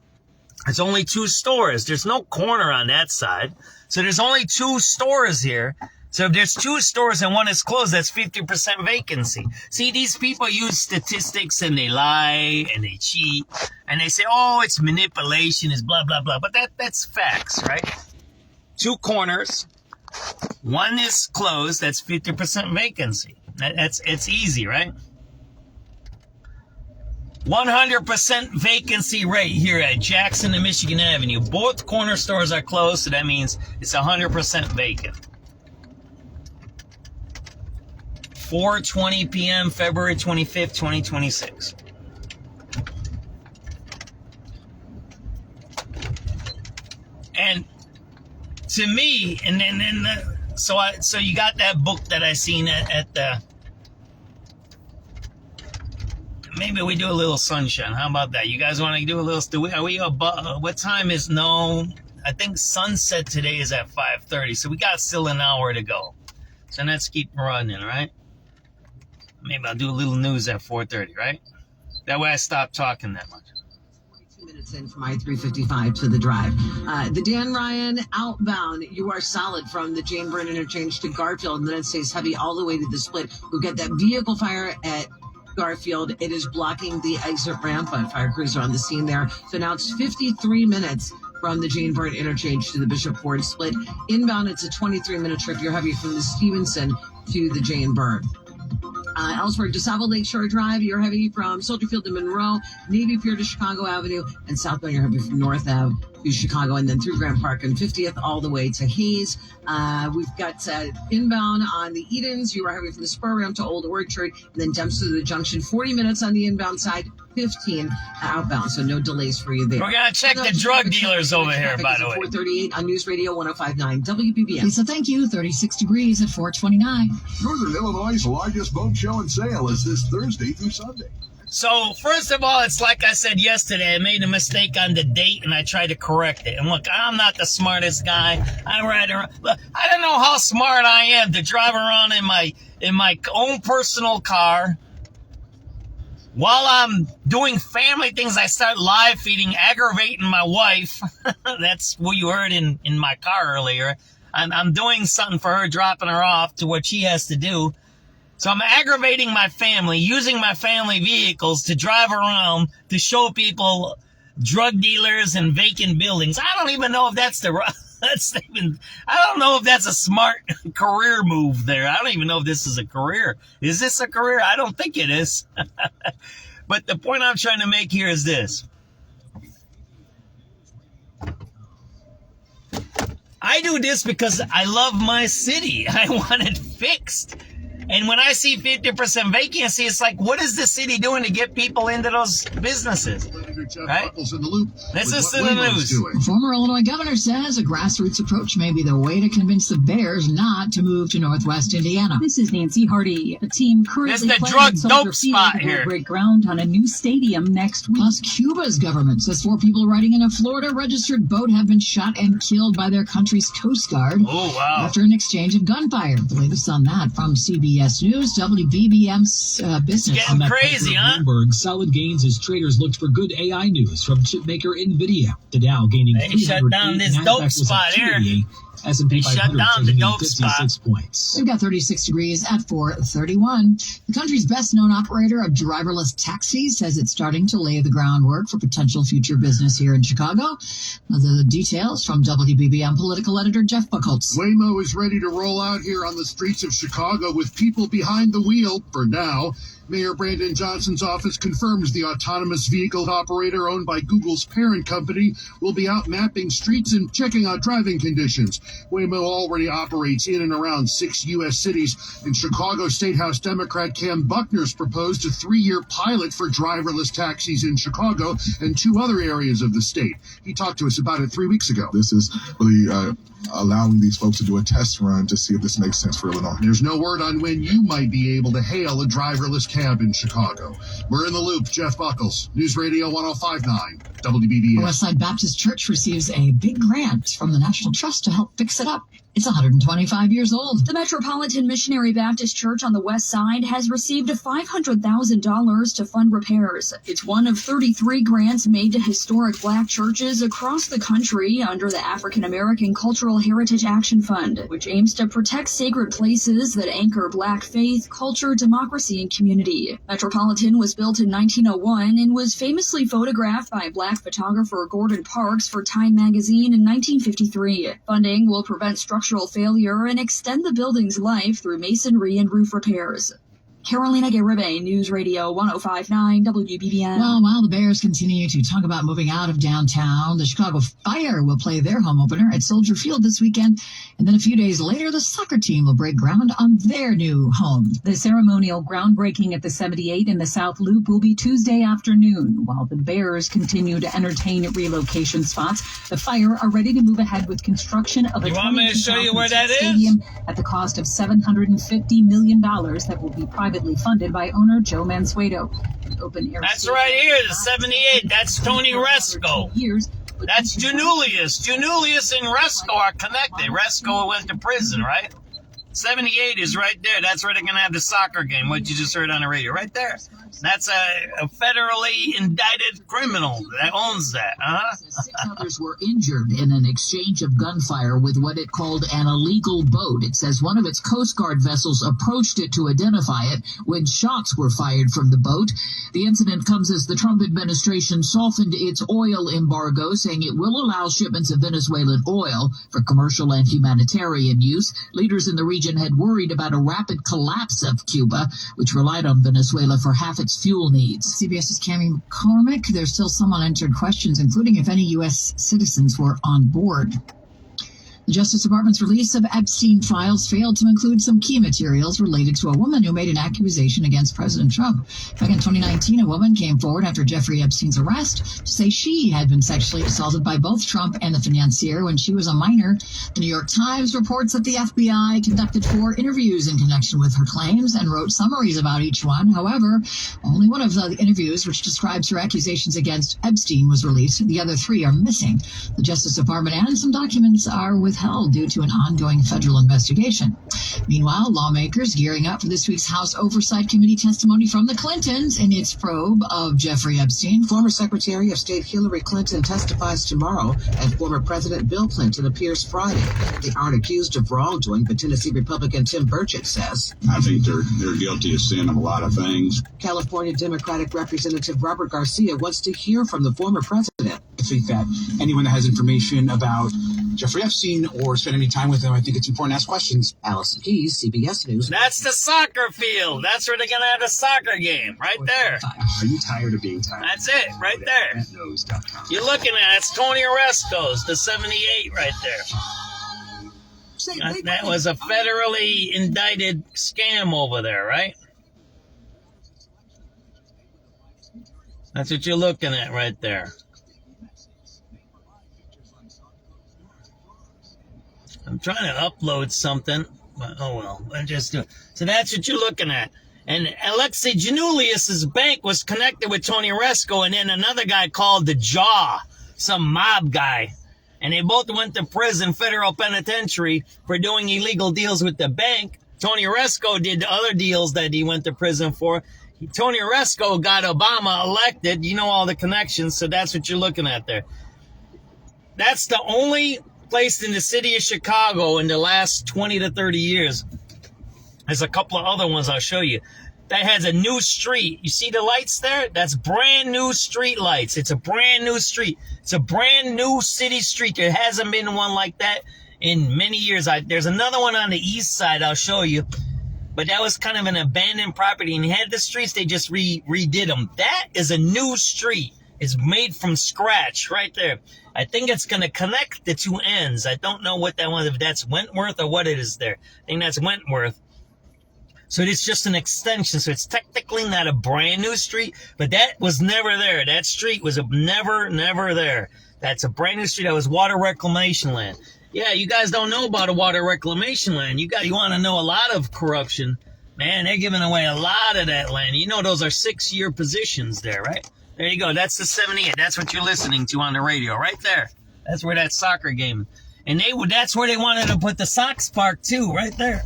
Speaker 1: There's only 2 stores. There's no corner on that side. So there's only 2 stores here. So if there's 2 stores and one is closed, that's 50% vacancy. See, these people use statistics and they lie and they cheat and they say, oh, it's manipulation, it's blah, blah, blah. But that's facts, right? 2 corners, 1 is closed, that's 50% vacancy. It's easy, right? 100% vacancy rate here at Jackson and Michigan Avenue. Both corner stores are closed, so that means it's 100% vacant. 4:20 p.m. February 25th, 2026. And to me, and then so you got that book that I seen at the. Maybe we do a little sunshine. How about that? You guys want to do a little? Are we above? What time is? No, I think sunset today is at 5:30. So we got still an hour to go. So let's keep running, right? Maybe I'll do a little news at 4:30, right? That way I stop talking that much.
Speaker 2: 42 minutes in from I-355 to the drive. The Dan Ryan outbound, you are solid from the Jane Byrne interchange to Garfield, and then it stays heavy all the way to the split. We'll get that vehicle fire at Garfield. It is blocking the exit ramp, but fire crews are on the scene there. So now it's 53 minutes from the Jane Byrne interchange to the Bishop Ward split. Inbound, it's a 23-minute trip. You're heavy from the Stevenson to the Jane Byrne. Elsewhere, DeSavo Lakeshore Drive, you're heavy from Soldier Field to Monroe, Navy Pier to Chicago Avenue, and southbound you're heavy from North Ave to Chicago, and then through Grant Park and 50th all the way to Hayes. We've got inbound on the Edens, you are heavy from the Spur Ramp to Old Orchard, and then Dempster to the Junction, 40 minutes on the inbound side, 15 outbound, so no delays for you there.
Speaker 1: We're going to check the drug dealers over here, by the way.
Speaker 2: 438 on News Radio 105.9 WBBM.
Speaker 3: Lisa, thank you. 36 degrees at 429.
Speaker 7: Northern Illinois' largest boat show and sale is this Thursday through Sunday.
Speaker 1: So, first of all, it's like I said yesterday, I made a mistake on the date and I tried to correct it. And look, I'm not the smartest guy. Look, I don't know how smart I am to drive around in my own personal car. While I'm doing family things, I start live feeding, aggravating my wife. That's what you heard in my car earlier. I'm doing something for her, dropping her off to what she has to do. So I'm aggravating my family, using my family vehicles to drive around to show people drug dealers and vacant buildings. I don't even know if that's I don't know if that's a smart career move there. I don't even know if this is a career. Is this a career? I don't think it is. But the point I'm trying to make here is this. I do this because I love my city. I want it fixed. And when I see 50% vacancy, it's like, what is the city doing to get people into those businesses? Right? This is in the news.
Speaker 3: The former Illinois governor says a grassroots approach may be the way to convince the Bears not to move to Northwest Indiana.
Speaker 17: This is Nancy Hardy. A team currently
Speaker 1: the drug dope spot here.
Speaker 17: Break ground on a new stadium next week.
Speaker 3: Plus, Cuba's government says 4 people riding in a Florida-registered boat have been shot and killed by their country's Coast Guard.
Speaker 1: Oh, wow.
Speaker 3: After an exchange of gunfire. The latest on that from CBS News, WBBM's business.
Speaker 1: It's getting crazy, huh?
Speaker 18: Bloomberg, solid gains as traders looked for good AI news from chipmaker NVIDIA. The Dow gaining 308,
Speaker 1: shut down this dope spot here.
Speaker 18: S&P 500 taking 56 points.
Speaker 3: We've got 36 degrees at 431. The country's best-known operator of driverless taxis says it's starting to lay the groundwork for potential future business here in Chicago. The details from WBBM political editor Jeff Buchholz.
Speaker 7: Waymo is ready to roll out here on the streets of Chicago with people behind the wheel for now. Mayor Brandon Johnson's office confirms the autonomous vehicle operator owned by Google's parent company will be out mapping streets and checking out driving conditions. Waymo already operates in and around 6 U.S. cities, and Chicago State House Democrat Cam Buckner's proposed a 3-year pilot for driverless taxis in Chicago and 2 other areas of the state. He talked to us about it 3 weeks ago.
Speaker 19: This is really allowing these folks to do a test run to see if this makes sense for Illinois.
Speaker 7: There's no word on when you might be able to hail a driverless cab in Chicago. We're in the loop. Jeff Buckles, News Radio 105.9, WBBM.
Speaker 3: Westside Baptist Church receives a big grant from the National Trust to help fix it up. It's 125 years old.
Speaker 13: The Metropolitan Missionary Baptist Church on the west side has received $500,000 to fund repairs. It's one of 33 grants made to historic black churches across the country under the African American Cultural Heritage Action Fund, which aims to protect sacred places that anchor black faith, culture, democracy, and community. Metropolitan was built in 1901 and was famously photographed by black photographer Gordon Parks for Time magazine in 1953. Funding will prevent structural failure and extend the building's life through masonry and roof repairs. Carolina Garibay, News Radio 105.9 WBBM.
Speaker 3: Well, while the Bears continue to talk about moving out of downtown, the Chicago Fire will play their home opener at Soldier Field this weekend. And then a few days later, the soccer team will break ground on their new home.
Speaker 17: The ceremonial groundbreaking at the 78 in the South Loop will be Tuesday afternoon. While the Bears continue to entertain relocation spots, the Fire are ready to move ahead with construction of a
Speaker 1: You want me to show you where that
Speaker 17: stadium at the cost of $750 million that will be privately funded by owner Joe Mansueto. An open air.
Speaker 1: That's right here, the 78. That's Tony Resco. That's Janulius. Janulius and Resco are connected. Resco went to prison, right? 78 is right there. That's where they're going to have the soccer game, what you just heard on the radio. Right there. That's a federally indicted criminal that owns that.
Speaker 20: 6 others were injured in an exchange of gunfire with what it called an illegal boat. It says one of its Coast Guard vessels approached it to identify it when shots were fired from the boat. The incident comes as the Trump administration softened its oil embargo, saying it will allow shipments of Venezuelan oil for commercial and humanitarian use. Leaders in the region had worried about a rapid collapse of Cuba, which relied on Venezuela for half its fuel needs.
Speaker 3: CBS's Cammie McCormick. There's still some unanswered questions, including if any U.S. citizens were on board. The Justice Department's release of Epstein files failed to include some key materials related to a woman who made an accusation against President Trump. Back in 2019, a woman came forward after Jeffrey Epstein's arrest to say she had been sexually assaulted by both Trump and the financier when she was a minor. The New York Times reports that the FBI conducted 4 interviews in connection with her claims and wrote summaries about each one. However, only one of the interviews, which describes her accusations against Epstein, was released. The other 3 are missing. The Justice Department and some documents are withheld due to an ongoing federal investigation. Meanwhile, lawmakers gearing up for this week's House Oversight Committee testimony from the Clintons in its probe of Jeffrey Epstein.
Speaker 21: Former Secretary of State Hillary Clinton testifies tomorrow, and former President Bill Clinton appears Friday. They aren't accused of wrongdoing, but Tennessee Republican Tim Burchett says.
Speaker 22: I think they're guilty of sin of a lot of things.
Speaker 21: California Democratic Representative Robert Garcia wants to hear from the former president.
Speaker 23: I think that anyone that has information about Jeffrey Epstein or spend any time with him, I think it's important to ask questions.
Speaker 21: Allison Keyes, CBS News.
Speaker 1: That's the soccer field. That's where they're going to have the soccer game, right there.
Speaker 23: Are you tired of being tired?
Speaker 1: That's it, right there. You're looking at it. It's Tony Oresco's, the 78 right there. That was a federally indicted scam over there, right? That's what you're looking at right there. I'm trying to upload something, but oh well, I just do it. So that's what you're looking at. And Alexei Janulius's bank was connected with Tony Resco, and then another guy called the Jaw, some mob guy. And they both went to prison, federal penitentiary, for doing illegal deals with the bank. Tony Resco did the other deals that he went to prison for. Tony Resco got Obama elected. You know all the connections, so that's what you're looking at there. That's the only place in the city of Chicago in the last 20 to 30 years. There's a couple of other ones I'll show you. That has a new street. You see the lights there? That's brand new street lights. It's a brand new street. It's a brand new city street. There hasn't been one like that in many years. There's another one on the east side I'll show you. but that was kind of an abandoned property, and had the streets, they just redid them. That is a new street. It's made from scratch right there. I think it's going to connect the two ends. I don't know what that one, if that's Wentworth or what it is there. I think that's Wentworth. So it's just an extension. So it's technically not a brand new street, but that was never there. That street was never there. That's a brand new street. That was water reclamation land. Yeah, you guys don't know about a water reclamation land. You want to know a lot of corruption. Man, they're giving away a lot of that land. You know those are 6-year positions there, right? There you go. That's the 78. That's what you're listening to on the radio right there. That's where that soccer game. And that's where they wanted to put the Sox Park too, right there.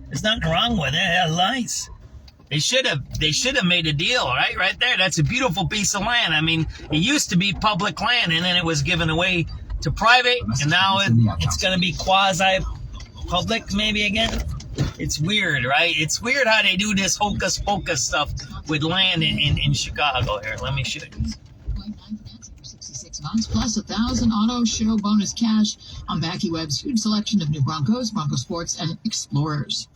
Speaker 1: There's nothing wrong with it. It has lights. They should have made a deal, right there. That's a beautiful piece of land. I mean, it used to be public land, and then it was given away to private, and now it's going to be quasi-public maybe again. It's weird, right? It's weird how they do this hocus pocus stuff with land in Chicago here. Let me show you.
Speaker 20: 66 months plus 1,000 auto show bonus cash on Backy Webb's huge selection of new Broncos, Bronco Sports, and Explorers.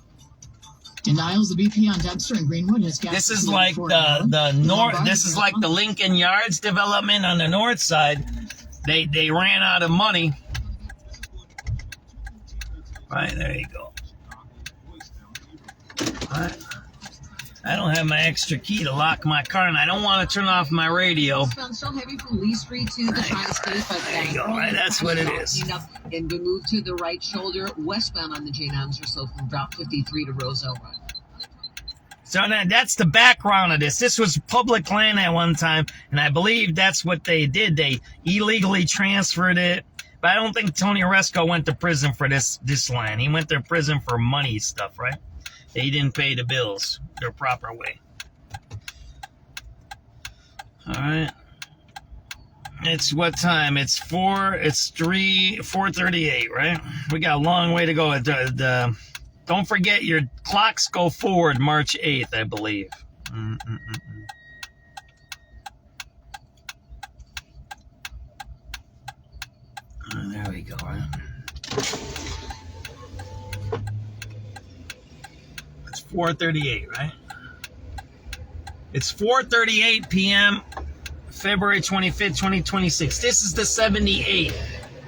Speaker 20: In Niles, the BP on Debster and Greenwood has gas.
Speaker 1: This is like the north. This is like the Lincoln Yards development on the north side. They ran out of money. Right, there you go. Right. I don't have my extra key to lock my car, and I don't want to turn off my radio.
Speaker 2: It's found so heavy from Lee Street to the Tri-State, but
Speaker 1: there you go. Right, that's what it is.
Speaker 2: And we move to the right shoulder, westbound on the Jane Adams or so from Route 53 to Roselle Road.
Speaker 1: So that's the background of this. This was public land at one time, and I believe that's what they did. They illegally transferred it. But I don't think Tony Oresco went to prison for this land. He went to prison for money stuff, right? They didn't pay the bills their proper way. All right. It's what time? It's 4:38, right? We got a long way to go. Don't forget your clocks go forward March 8th, I believe. Oh, there we go, right? It's 4:38, right? It's 4:38 p.m. February 25th, 2026. This is the 78.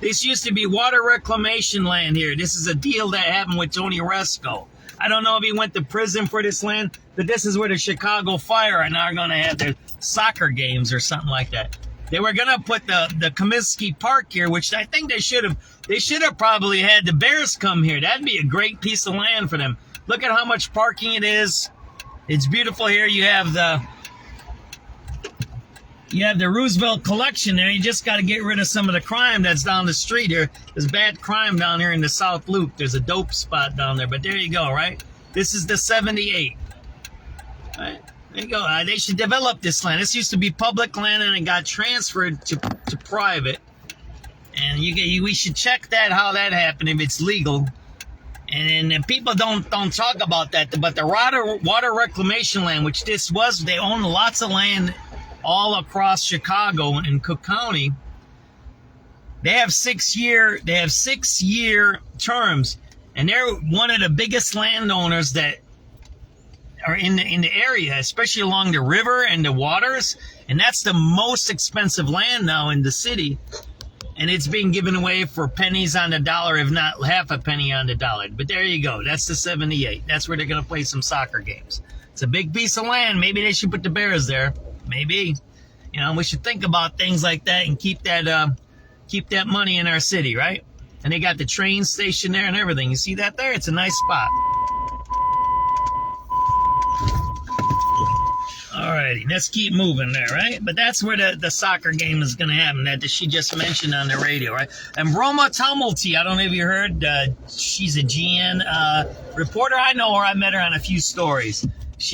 Speaker 1: This used to be water reclamation land here. This is a deal that happened with Tony Oresco. I don't know if he went to prison for this land, but this is where the Chicago Fire are now going to have their soccer games or something like that. They were going to put the Comiskey Park here, which I think they should have probably had the Bears come here. That'd be a great piece of land for them. Look at how much parking it is. It's beautiful here. You have the Roosevelt collection there. You just got to get rid of some of the crime that's down the street here. There's bad crime down here in the South Loop. There's a dope spot down there, but there you go, right? This is the 78. Right? There you go. They should develop this land. This used to be public land and it got transferred to private. And we should check that, how that happened, if it's legal. And people don't talk about that. But the water reclamation land, which this was, they own lots of land all across Chicago and Cook County. They have 6-year terms, and they're one of the biggest landowners that are in the area, especially along the river and the waters. And that's the most expensive land now in the city. And it's being given away for pennies on the dollar, if not half a penny on the dollar. But there you go. That's the 78. That's where they're going to play some soccer games. It's a big piece of land. Maybe they should put the Bears there. Maybe. We should think about things like that and keep that money in our city, right? And they got the train station there and everything. You see that there? It's a nice spot. Alrighty, let's keep moving there, right? But that's where the soccer game is going to happen, that she just mentioned on the radio, right? And Roma Tumulty, I don't know if you heard, she's a GN reporter. I know her. I met her on a few stories.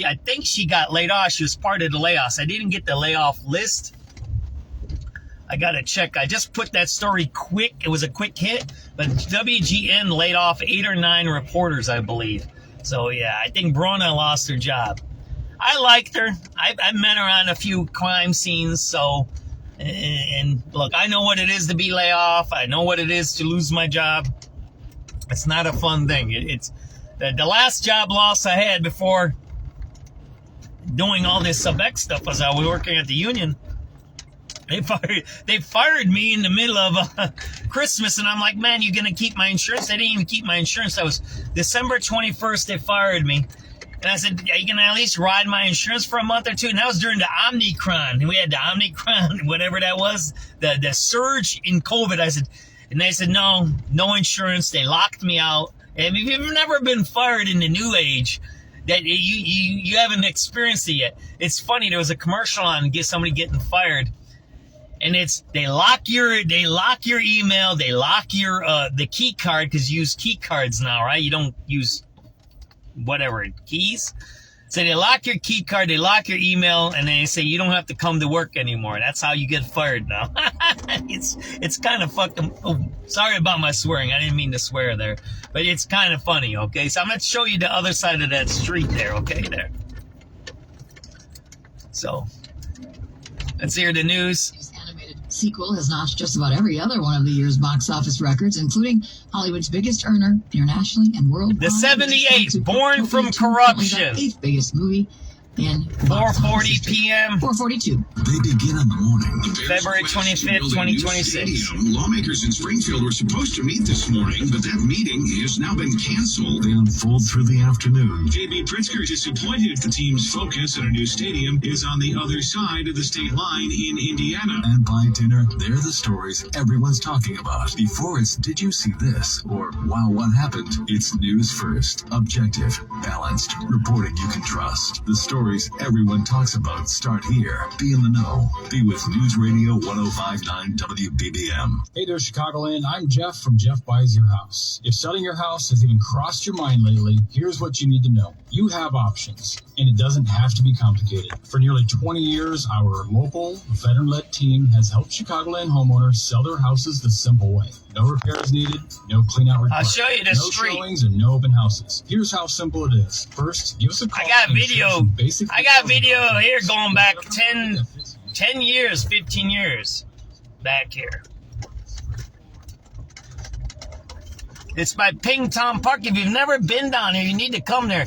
Speaker 1: I think she got laid off. She was part of the layoffs. I didn't get the layoff list. I got to check. I just put that story quick. It was a quick hit. But WGN laid off 8 or 9 reporters, I believe. So, yeah, I think Brona lost her job. I liked her. I met her on a few crime scenes. So, and look, I know what it is to be laid off. I know what it is to lose my job. It's not a fun thing. The last job loss I had before doing all this SubX stuff was I was working at the union. They fired me in the middle of Christmas, and I'm like, man, you gonna keep my insurance? They didn't even keep my insurance. That was December 21st. They fired me, and I said, are you gonna at least ride my insurance for a month or two? And that was during the Omicron. We had the Omicron, whatever that was, the surge in COVID. I said, and they said, no insurance. They locked me out. And if you've never been fired in the new age, that you haven't experienced it yet. It's funny. There was a commercial on somebody getting fired. And they lock your email, they lock your the key card, because you use key cards now, right? You don't use whatever keys. So they lock your key card, they lock your email, and they say you don't have to come to work anymore. That's how you get fired now. It's kind of fucking. Oh, sorry about my swearing. I didn't mean to swear there, but it's kind of funny. Okay, so I'm gonna show you the other side of that street there. Okay, there. So let's hear the news.
Speaker 3: Sequel has notched just about every other one of the year's box office records, including Hollywood's biggest earner internationally and worldwide.
Speaker 1: The 78, Born from Corruption.
Speaker 3: The 8th biggest movie in
Speaker 1: 4:40 p.m.
Speaker 3: 4:42.
Speaker 4: They begin in the morning.
Speaker 1: February 25th, 2026.
Speaker 4: Lawmakers in Springfield were supposed to meet this morning, but that meeting has now been canceled.
Speaker 5: They unfold through the afternoon.
Speaker 4: J.B. Pritzker is disappointed the team's focus at a new stadium is on the other side of the state line in Indiana.
Speaker 5: And by dinner, they're the stories everyone's talking about. Before it's "Did you see this?" or "Wow, what happened?" It's news first, objective, balanced, reporting you can trust. The stories everyone talks about start here. Be in the know. Be with News Radio 105.9 WBBM.
Speaker 18: Hey there, Chicagoland. I'm Jeff from Jeff Buys Your House. If selling your house has even crossed your mind lately, here's what you need to know. You have options, and it doesn't have to be complicated. For nearly 20 years, our local, veteran-led team has helped Chicagoland homeowners sell their houses the simple way. No repairs needed, no clean-out required.
Speaker 1: I'll show you the
Speaker 18: no
Speaker 1: street.
Speaker 18: showings and no open houses. Here's how simple it is. First, give us a call.
Speaker 1: I got video here going back 10 years, 15 years back here. It's by Ping Tom Park. If you've never been down here, you need to come there.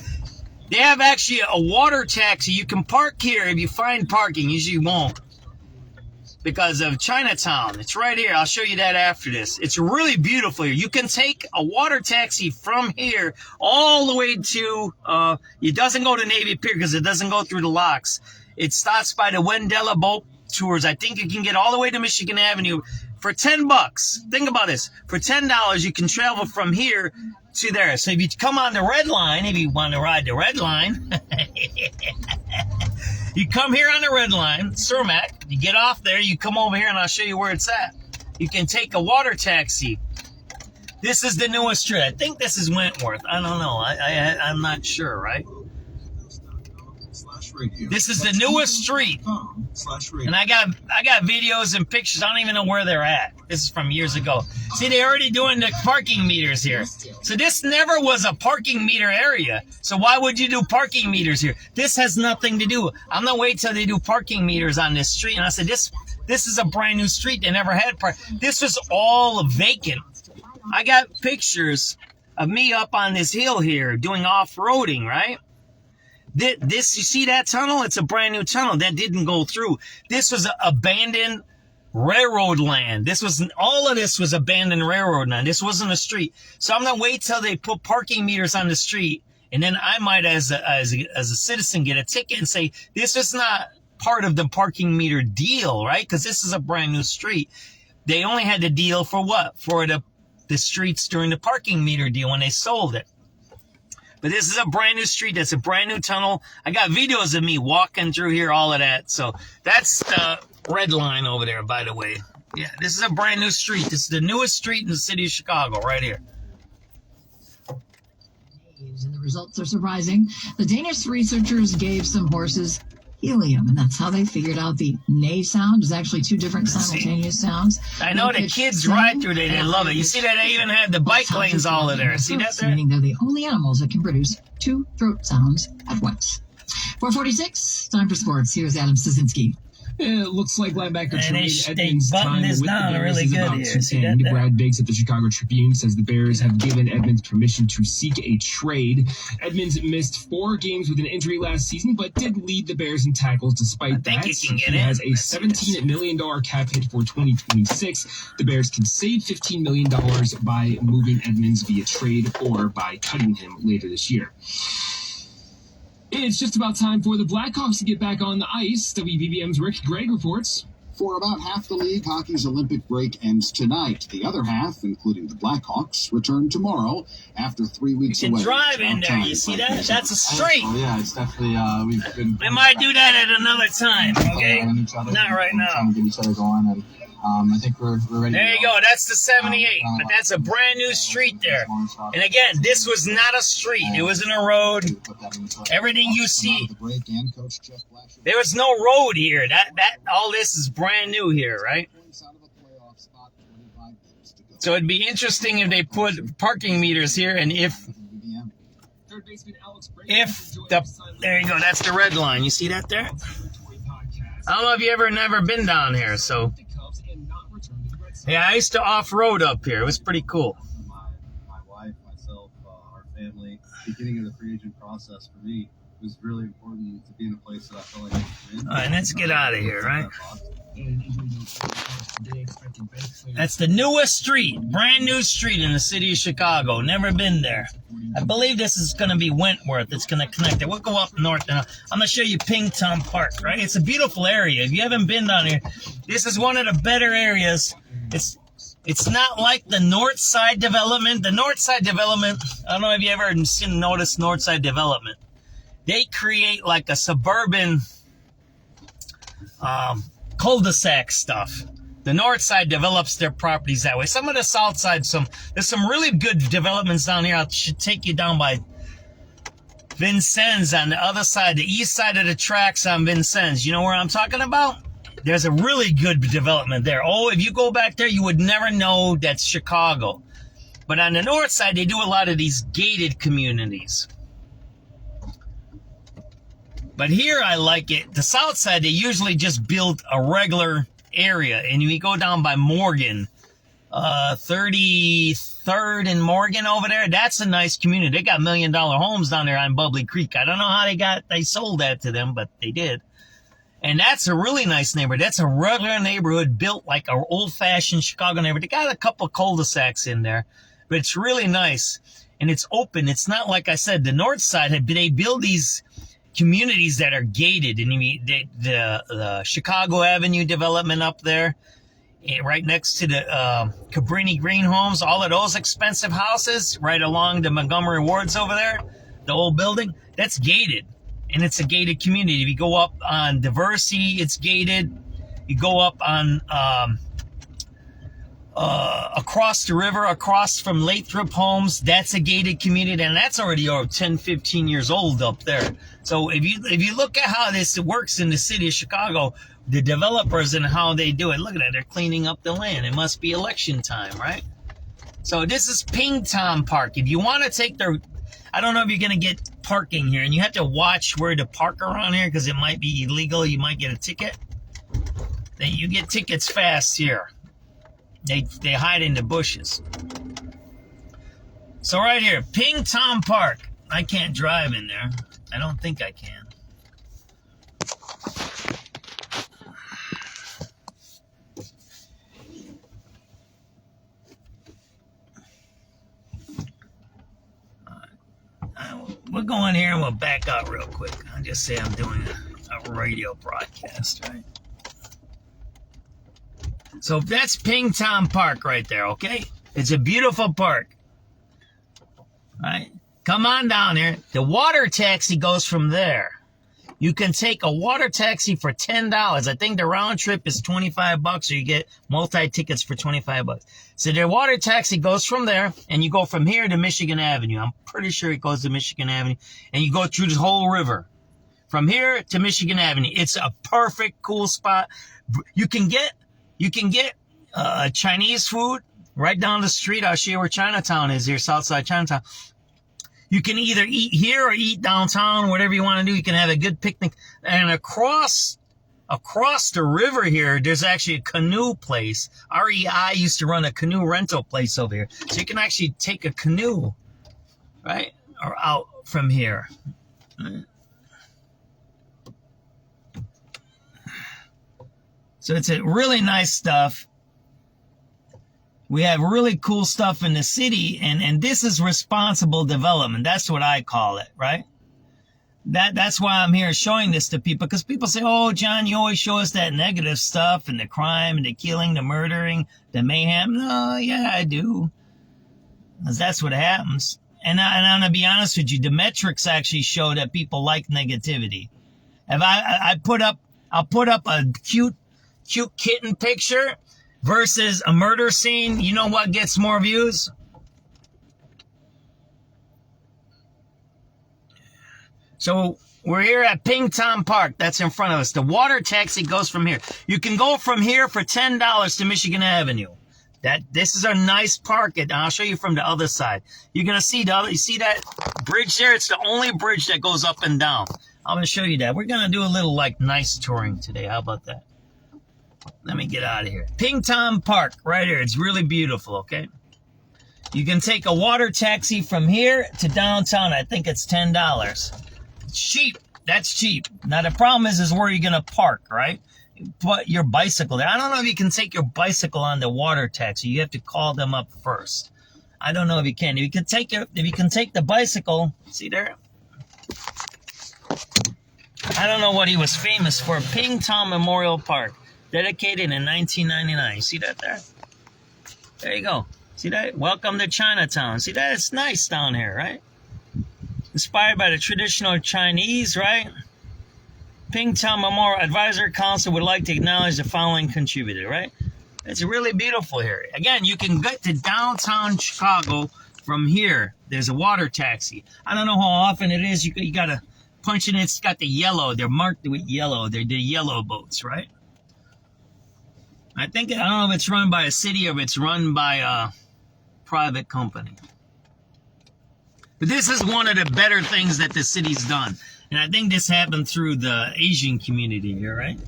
Speaker 1: They have actually a water taxi. You can park here if you find parking. Usually you won't, because of Chinatown. It's right here. I'll show you that after this. It's really beautiful here. You can take a water taxi from here all the way to, it doesn't go to Navy Pier because it doesn't go through the locks. It stops by the Wendella Boat Tours. I think you can get all the way to Michigan Avenue for $10. Think about this. For $10, you can travel from here to there. So if you come on the red line, if you want to ride the red line, you come here on the red line, Cermak, you get off there, you come over here, and I'll show you where it's at. You can take a water taxi. This is the newest street. I think this is Wentworth. I don't know. I'm not sure, right? This is the newest street. And I got videos and pictures. I don't even know where they're at. This is from years ago. See, they're already doing the parking meters here. So this never was a parking meter area. So why would you do parking meters here? This has nothing to do. I'm going to wait till they do parking meters on this street. And I said, this is a brand new street. They never had This was all vacant. I got pictures of me up on this hill here doing off-roading, right? This, you see that tunnel? It's a brand new tunnel that didn't go through. This was abandoned railroad land. All of this was abandoned railroad land. This wasn't a street. So I'm going to wait till they put parking meters on the street. And then I might, as a citizen, get a ticket and say, this is not part of the parking meter deal, right? Because this is a brand new street. They only had the deal for what? For the streets during the parking meter deal when they sold it. But this is a brand new street. That's a brand new tunnel. I got videos of me walking through here, all of that. So that's the red line over there, by the way. Yeah, this is a brand new street. This is the newest street in the city of Chicago, right here.
Speaker 3: And the results are surprising. The Danish researchers gave some horses helium, and that's how they figured out the neigh sound is actually two different simultaneous sounds.
Speaker 1: I know the kids ride through there. They love it. You see that? They even have the bike lanes all in there. See that there?
Speaker 3: Meaning they're the only animals that can produce two throat sounds at once. 4:46, time for sports. Here's Adam Szynski.
Speaker 18: It looks like linebacker
Speaker 1: And
Speaker 18: Tremaine
Speaker 1: they
Speaker 18: Edmonds'
Speaker 1: button
Speaker 18: time
Speaker 1: this
Speaker 18: with the
Speaker 1: down
Speaker 18: Bears
Speaker 1: really
Speaker 18: is
Speaker 1: good
Speaker 18: about
Speaker 1: here.
Speaker 18: to
Speaker 1: See that
Speaker 18: end.
Speaker 1: there?
Speaker 18: Brad Biggs at the Chicago Tribune says the Bears have given Edmonds permission to seek a trade. Edmonds missed 4 games with an injury last season, but did lead the Bears in tackles despite that. He has a $17 million cap hit for 2026. The Bears can save $15 million by moving Edmonds via trade or by cutting him later this year. It's just about time for the Blackhawks to get back on the ice. WBBM's Rick Gregg reports.
Speaker 7: For about half the league, hockey's Olympic break ends tonight. The other half, including the Blackhawks, return tomorrow after 3 weeks away.
Speaker 1: You can drive in there. You see that? That's a street.
Speaker 6: Oh, yeah, it's definitely, we've been...
Speaker 1: We might do that at another time, okay? Not right now.
Speaker 6: Trying to get each other going, and I think we're ready.
Speaker 1: There you go. That's the 78. But that's a brand new street there. And again, this was not a street. It wasn't a road. Everything you see. There was no road here. That all this is brand new here, right? So it'd be interesting if they put parking meters here, and if there you go. That's the red line. You see that there? I don't know if you never been down here, so. Yeah, I used to off-road up here. It was pretty cool.
Speaker 6: My wife, myself, our family, beginning of the free agent process for me, it was really important to be in a place that I felt like I could win.
Speaker 1: All right, let's get out of here, right? That's the newest street, brand new street in the city of Chicago. Never been there. I believe this is going to be Wentworth. It's going to connect it. We'll go up north. And I'm going to show you Pingtown Park, right? It's a beautiful area. If you haven't been down here, this is one of the better areas. It's not like the North Side development. The North Side development, I don't know if you ever noticed North Side development. They create like a suburban cul-de-sac stuff. The North Side develops their properties that way. Some of the South Side, there's some really good developments down here. I should take you down by Vincennes on the other side, the east side of the tracks on Vincennes. You know where I'm talking about? There's a really good development there. Oh, if you go back there, you would never know that's Chicago. But on the north side, they do a lot of these gated communities. But here, I like it. The south side, they usually just build a regular area. And you go down by Morgan, 33rd and Morgan over there. That's a nice community. They got $1 million homes down there on Bubbly Creek. I don't know how they sold that to them, but they did. And that's a really nice neighborhood. That's a regular neighborhood built like an old-fashioned Chicago neighborhood. They got a couple of cul-de-sacs in there, but it's really nice. And it's open. It's not like I said, the north side, they build these communities that are gated. And the Chicago Avenue development up there, right next to the Cabrini Green Homes, all of those expensive houses right along the Montgomery Wards over there, the old building, that's gated. And it's a gated community. If you go up on Diversey, it's gated. You go up on across the river, across from Lathrop Homes, that's a gated community, and that's already 10, 15 years old up there. So if you look at how this works in the city of Chicago, the developers and how they do it, look at that, they're cleaning up the land. It must be election time, right? So this is Pingtown Park. If you want to take I don't know if you're going to get parking here, and you have to watch where to park around here because it might be illegal. You might get a ticket. You get tickets fast here. They hide in the bushes. So right here, Pingtown Park. I can't drive in there. I don't think I can. We'll go in here and we'll back out real quick. I'll just say I'm doing a radio broadcast, right? So that's Pingtown Park right there, okay? It's a beautiful park. All right? Come on down here. The water taxi goes from there. You can take a water taxi for $10. I think the round trip is $25, or you get multi-tickets for $25. So the water taxi goes from there, and you go from here to Michigan Avenue. I'm pretty sure it goes to Michigan Avenue, and you go through the whole river. From here to Michigan Avenue. It's a perfect, cool spot. You can get Chinese food right down the street. I'll show you where Chinatown is here, Southside Chinatown. You can either eat here or eat downtown, whatever you want to do. You can have a good picnic. And across across the river here, there's actually a canoe place. REI used to run a canoe rental place over here. So you can actually take a canoe, right? Or out from here. So it's a really nice stuff. We have really cool stuff in the city, and this is responsible development. That's what I call it, right? That's why I'm here showing this to people, because people say, oh, John, you always show us that negative stuff and the crime and the killing, the murdering, the mayhem. No, yeah, I do. Because that's what happens. And I'm going to be honest with you, the metrics actually show that people like negativity. If I'll put up a cute kitten picture versus a murder scene, you know what gets more views? So we're here at Ping Tom Park. That's in front of us. The water taxi goes from here. You can go from here for $10 to Michigan Avenue. This is a nice park. And I'll show you from the other side. You're going to see you see that bridge there? It's the only bridge that goes up and down. I'm going to show you that. We're going to do a little nice touring today. How about that? Let me get out of here. Ping Tom Park right here. It's really beautiful, okay? You can take a water taxi from here to downtown. I think it's $10. Cheap. That's cheap. Now the problem is where you're gonna park, right? Put your bicycle there. I don't know if you can take your bicycle on the water taxi. You have to call them up first. I don't know if you can. If you can take the bicycle, see there? I don't know what he was famous for. Ping Tom Memorial Park, dedicated in 1999. See that there? There you go. See that? Welcome to Chinatown. See that? It's nice down here, right? Inspired by the traditional Chinese, right? Ping Tom Memorial Advisory Council would like to acknowledge the following contributor, right? It's really beautiful here. Again, you can get to downtown Chicago from here. There's a water taxi. I don't know how often it is. You got to punch in. It's got the yellow. They're marked with yellow. They're the yellow boats, right? I don't know if it's run by a city or if it's run by a private company. But this is one of the better things that the city's done. And I think this happened through the Asian community here, right?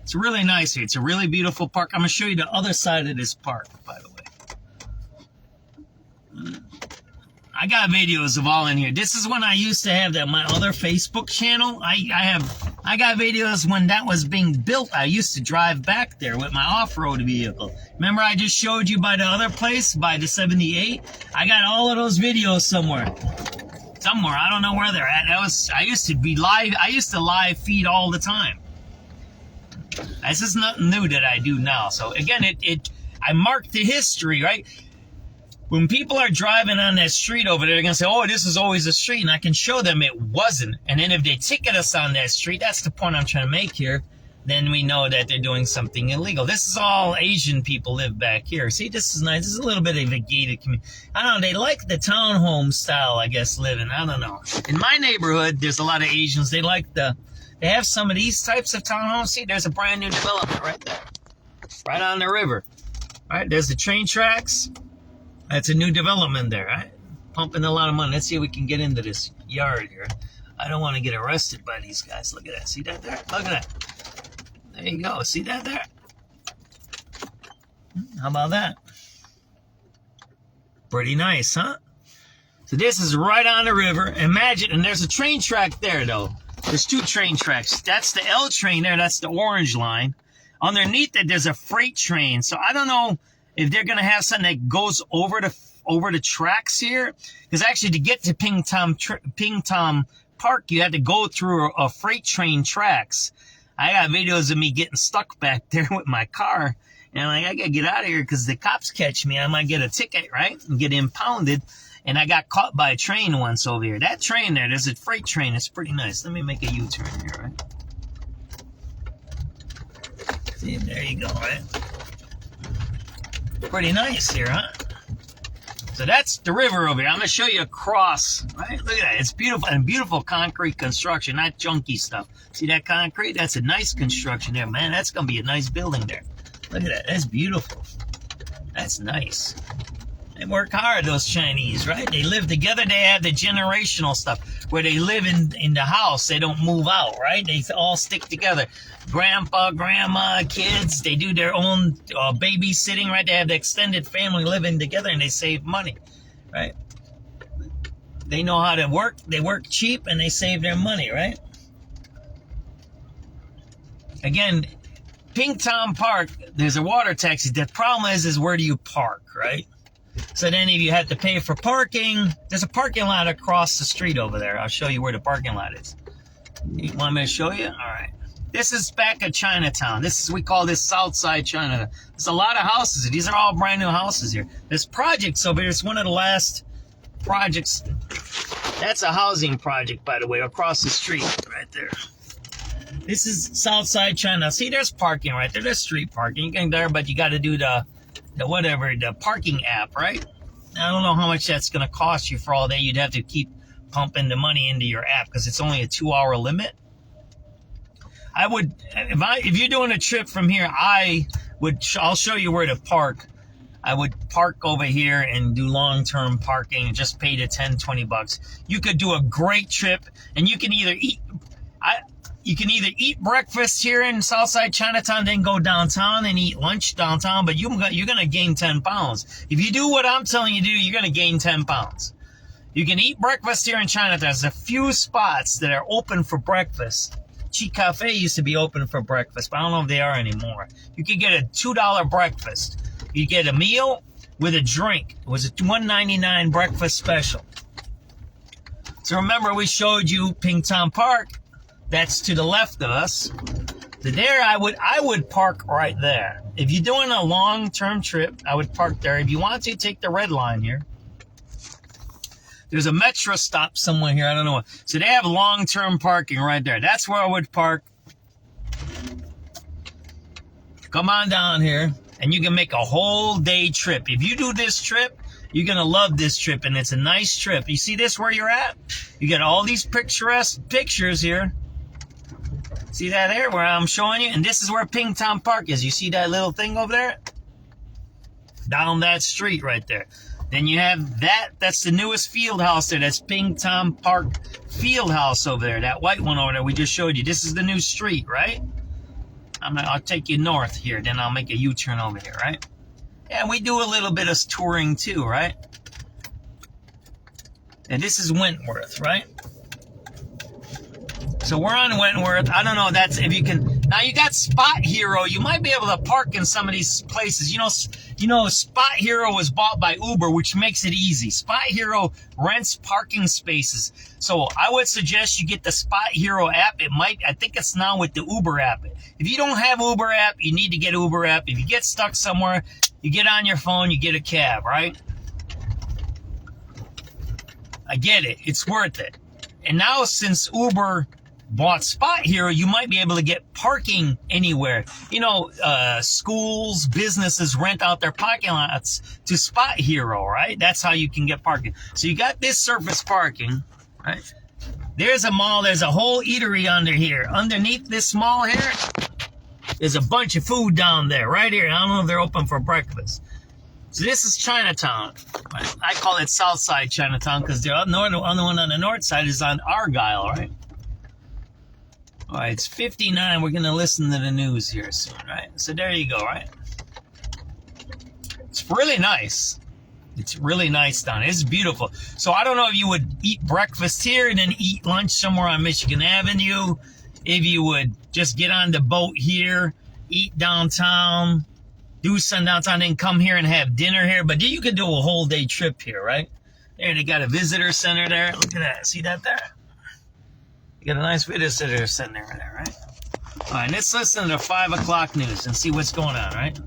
Speaker 1: It's really nice here. It's a really beautiful park. I'm going to show you the other side of this park, by the way. I got videos of all in here. This is when I used to have my other Facebook channel. I got videos when that was being built. I used to drive back there with my off-road vehicle. Remember I just showed you by the other place, by the 78? I got all of those videos somewhere. I don't know where they're at. I used to live feed all the time. This is nothing new that I do now. So again, I marked the history, right? When people are driving on that street over there, they're going to say, oh, this is always a street. And I can show them it wasn't. And then if they ticket us on that street, that's the point I'm trying to make here, then we know that they're doing something illegal. This is all Asian people live back here. See, this is nice. This is a little bit of a gated community. I don't know. They like the townhome style, I guess, living. I don't know. In my neighborhood, there's a lot of Asians. They have some of these types of townhomes. See, there's a brand new development right there. Right on the river. All right, there's the train tracks. That's a new development there, right? Pumping a lot of money. Let's see if we can get into this yard here. I don't want to get arrested by these guys. Look at that. See that there? Look at that. There you go. See that there? How about that? Pretty nice, huh? So this is right on the river. Imagine, and there's a train track there, though. There's two train tracks. That's the L train there. That's the orange line. Underneath it, there's a freight train. So I don't know if they're going to have something that goes over the tracks here. Because actually, to get to Ping Tom Park, you had to go through a freight train tracks. I got videos of me getting stuck back there with my car. And I'm like, I got to get out of here because the cops catch me. I might get a ticket, right? And get impounded. And I got caught by a train once over here. That train there's a freight train. It's pretty nice. Let me make a U-turn here, right? See, there you go, right? Pretty nice here, huh? So that's the river over here. I'm going to show you across, right? Look at that. It's beautiful, and beautiful concrete construction, not junky stuff. See that concrete? That's a nice construction there, man. That's going to be a nice building there. Look at that. That's beautiful. That's nice. They work hard, those Chinese, right? They live together. They have the generational stuff where they live in the house. They don't move out, right? They all stick together. Grandpa, grandma, kids, they do their own babysitting, right? They have the extended family living together and they save money, right? They know how to work. They work cheap and they save their money, right? Again, Pink Tom Park, there's a water taxi. The problem is where do you park, right? So then if you have to pay for parking, there's a parking lot across the street over there. I'll show you where the parking lot is. You want me to show you? All right. This is back at Chinatown. We call this Southside Chinatown. There's a lot of houses. These are all brand new houses here. There's projects over here. It's one of the last projects. That's a housing project, by the way, across the street right there. This is Southside China. See, there's parking right there. There's street parking. You can there, but you got to do the parking app, right? I don't know how much that's going to cost you for all day. You'd have to keep pumping the money into your app because it's only a 2-hour limit. I would, if you're doing a trip from here, I'll show you where to park. I would park over here and do long-term parking and just pay the $10-20. You could do a great trip, and you can either eat breakfast here in Southside Chinatown, then go downtown and eat lunch downtown, but you're going to gain 10 pounds. If you do what I'm telling you to do, you're going to gain 10 pounds. You can eat breakfast here in Chinatown. There's a few spots that are open for breakfast. Chi Cafe used to be open for breakfast, but I don't know if they are anymore. You could get a $2 breakfast. You get a meal with a drink. It was a $1.99 breakfast special. So remember, we showed you Pink Tom Park. That's to the left of us. So there, I would park right there. If you're doing a long-term trip, I would park there. If you want to, take the red line here. There's a metro stop somewhere here. I don't know. So they have long-term parking right there. That's where I would park. Come on down here, and you can make a whole day trip. If you do this trip, you're going to love this trip, and it's a nice trip. You see this where you're at? You get all these picturesque pictures here. See that there where I'm showing you? And this is where Pink Tom Park is. You see that little thing over there? Down that street right there. Then you have that's the newest field house there. That's Pink Tom Park Field House over there. That white one over there we just showed you. This is the new street, right? I'll take you north here. Then I'll make a U-turn over here, right? Yeah, we do a little bit of touring too, right? And this is Wentworth, right? So we're on Wentworth. I don't know. That's if you can. Now you got Spot Hero. You might be able to park in some of these places. You know, Spot Hero was bought by Uber, which makes it easy. Spot Hero rents parking spaces. So I would suggest you get the Spot Hero app. I think it's now with the Uber app. If you don't have Uber app, you need to get Uber app. If you get stuck somewhere, you get on your phone, you get a cab, right? I get it. It's worth it. And now since Uber bought Spot Hero, you might be able to get parking anywhere. You know, schools, businesses rent out their parking lots to Spot Hero, right? That's how you can get parking. So you got this surface parking, right? There's a mall. There's a whole eatery under here. Underneath this mall here, there's a bunch of food down there, right here. I don't know if they're open for breakfast. So this is Chinatown. I call it Southside Chinatown because the other one on the north side is on Argyle, right? All right, it's 59. We're going to listen to the news here soon, right? So there you go, right? It's really nice. It's really nice down here. It's beautiful. So I don't know if you would eat breakfast here and then eat lunch somewhere on Michigan Avenue. If you would just get on the boat here, eat downtown, do some downtown, then come here and have dinner here. But you could do a whole day trip here, right? There, they got a visitor center there. Look at that. See that there? You got a nice visitor center there, right? All right, let's listen to the 5 o'clock news and see what's going on, right?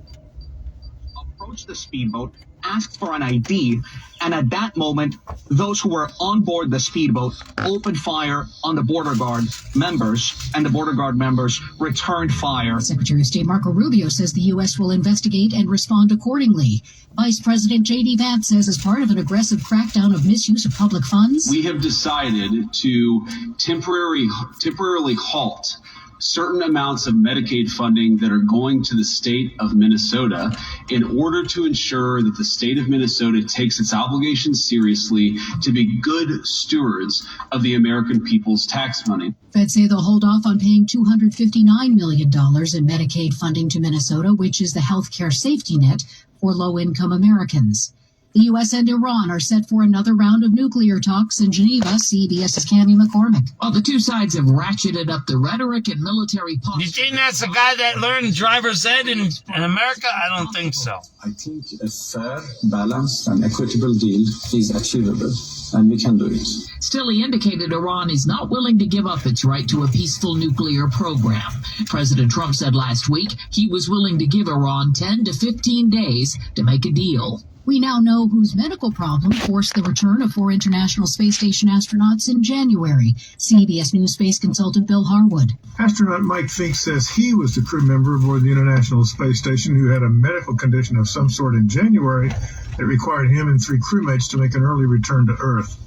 Speaker 8: Approached the speedboat, asked for an ID, and at that moment, those who were on board the speedboat opened fire on the border guard members, and the border guard members returned fire.
Speaker 3: Secretary of State Marco Rubio says the U.S. will investigate and respond accordingly. Vice President J.D. Vance says as part of an aggressive crackdown of misuse of public funds,
Speaker 10: we have decided to temporarily halt
Speaker 9: certain amounts of Medicaid funding that are going to the state of Minnesota in order to ensure that the state of Minnesota takes its obligations seriously to be good stewards of the American people's tax money.
Speaker 12: Feds say they'll hold off on paying $259 million in Medicaid funding to Minnesota, which is the healthcare safety net for low-income Americans. The U.S. and Iran are set for another round of nuclear talks in Geneva. CBS's Cammie McCormick.
Speaker 20: Well, the two sides have ratcheted up the rhetoric and military posture.
Speaker 1: You think that's the guy that learned driver's ed in America? I don't think so.
Speaker 10: I think a fair, balanced, and equitable deal is achievable, and we can do it.
Speaker 20: Still, he indicated Iran is not willing to give up its right to a peaceful nuclear program. President Trump said last week he was willing to give Iran 10 to 15 days to make a deal.
Speaker 12: We now know whose medical problem forced the return of 4 International Space Station astronauts in January. CBS News space consultant Bill Harwood.
Speaker 11: Astronaut Mike Fink says he was the crew member aboard the International Space Station who had a medical condition of some sort in January that required him and 3 crewmates to make an early return to Earth.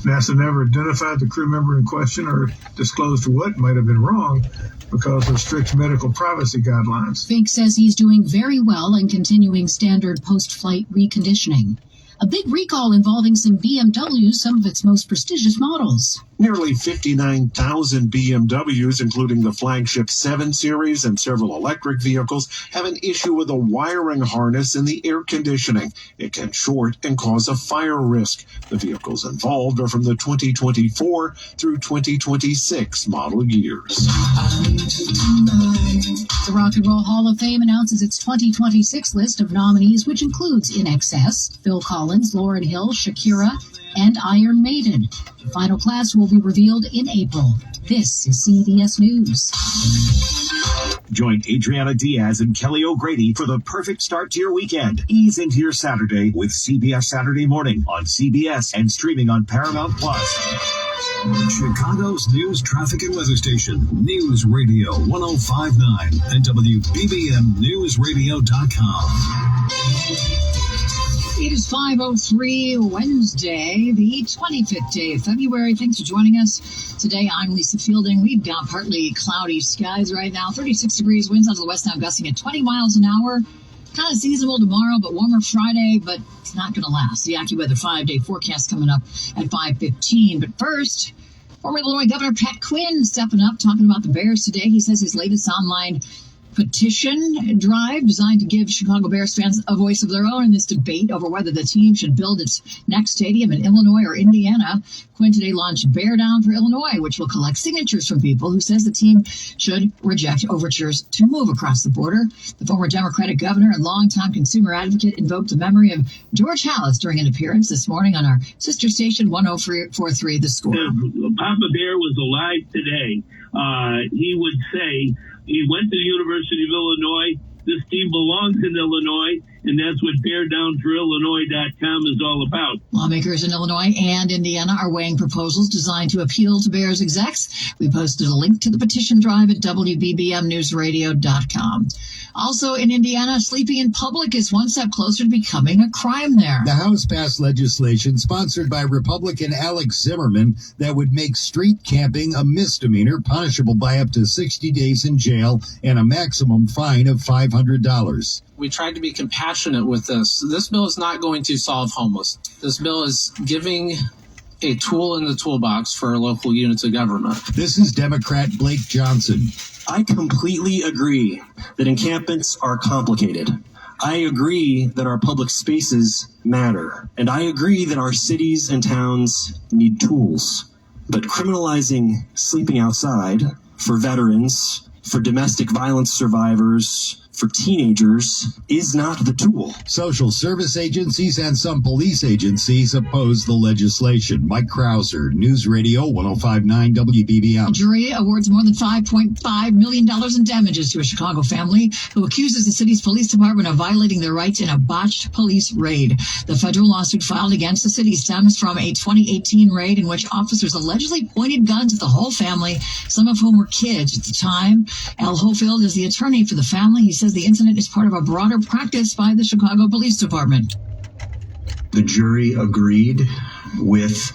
Speaker 11: NASA never identified the crew member in question or disclosed what might have been wrong because of strict medical privacy guidelines.
Speaker 12: Fink says he's doing very well and continuing standard post-flight reconditioning. A big recall involving some BMWs, some of its most prestigious models.
Speaker 24: Nearly 59,000 BMWs, including the flagship 7 Series and several electric vehicles, have an issue with a wiring harness in the air conditioning. It can short and cause a fire risk. The vehicles involved are from the 2024 through 2026 model years.
Speaker 12: The Rock and Roll Hall of Fame announces its 2026 list of nominees, which includes In Excess, Phil Collins, Lauryn Hill, Shakira, and Iron Maiden. The final class will be revealed in April. This is CBS News.
Speaker 25: Join Adriana Diaz and Kelly O'Grady for the perfect start to your weekend. Ease into your Saturday with CBS Saturday Morning on CBS and streaming on Paramount Plus.
Speaker 4: Chicago's news, traffic, and weather station, News Radio 105.9 and WBBMNewsRadio.com.
Speaker 3: It is 5:03 Wednesday, the 25th day of February. Thanks for joining us. Today, I'm Lisa Fielding. We've got partly cloudy skies right now. 36 degrees, winds out of the west now gusting at 20 miles an hour. Kind of seasonable tomorrow, but warmer Friday, but it's not going to last. The AccuWeather 5-day forecast coming up at 5:15. But first, former Illinois Governor Pat Quinn stepping up, talking about the Bears today. He says his latest online petition drive designed to give Chicago Bears fans a voice of their own in this debate over whether the team should build its next stadium in Illinois or Indiana. Quinn today launched Bear Down for Illinois, which will collect signatures from people who says the team should reject overtures to move across the border. The former Democratic governor and longtime consumer advocate invoked the memory of George Halas during an appearance this morning on our sister station 104.3 The Score.
Speaker 26: If Papa Bear was alive today, he would say, he went to the University of Illinois. This team belongs in Illinois, and that's what BearDownForIllinois.com is all about.
Speaker 3: Lawmakers in Illinois and Indiana are weighing proposals designed to appeal to Bears execs. We posted a link to the petition drive at WBBMNewsRadio.com. Also in Indiana, sleeping in public is one step closer to becoming a crime there.
Speaker 27: The House passed legislation sponsored by Republican Alex Zimmerman that would make street camping a misdemeanor, punishable by up to 60 days in jail and a maximum fine of $500.
Speaker 28: We tried to be compassionate with this. This bill is not going to solve homelessness. This bill is giving a tool in the toolbox for local units of government.
Speaker 27: This is Democrat Blake Johnson.
Speaker 29: I completely agree that encampments are complicated. I agree that our public spaces matter. And I agree that our cities and towns need tools. But criminalizing sleeping outside for veterans, for domestic violence survivors, for teenagers is not the tool.
Speaker 27: Social service agencies and some police agencies oppose the legislation. Mike Krauser, News Radio 105.9 WBBM.
Speaker 3: A jury awards more than $5.5 million in damages to a Chicago family who accuses the city's police department of violating their rights in a botched police raid. The federal lawsuit filed against the city stems from a 2018 raid in which officers allegedly pointed guns at the whole family, some of whom were kids at the time. Al Hofield is the attorney for the family. He says the incident is part of a broader practice by the Chicago Police Department.
Speaker 30: The jury agreed
Speaker 13: with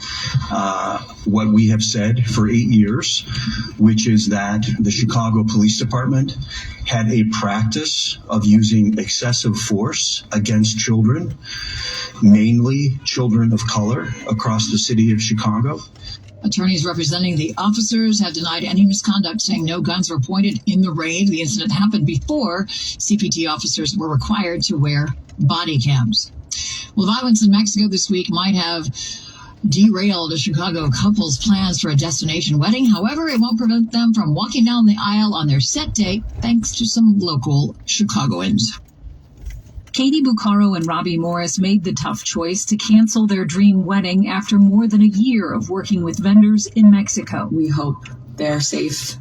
Speaker 13: what we have said for 8 years, which is that the Chicago Police Department had a practice of using excessive force against children, mainly children of color, across the city of Chicago.
Speaker 3: Attorneys representing the officers have denied any misconduct, saying no guns were pointed in the raid. The incident happened before CPT officers were required to wear body cams. Well, violence in Mexico this week might have derailed a Chicago couple's plans for a destination wedding. However, it won't prevent them from walking down the aisle on their set date, thanks to some local Chicagoans.
Speaker 14: Katie Bucaro and Robbie Morris made the tough choice to cancel their dream wedding after more than a year of working with vendors in Mexico.
Speaker 15: We hope they're safe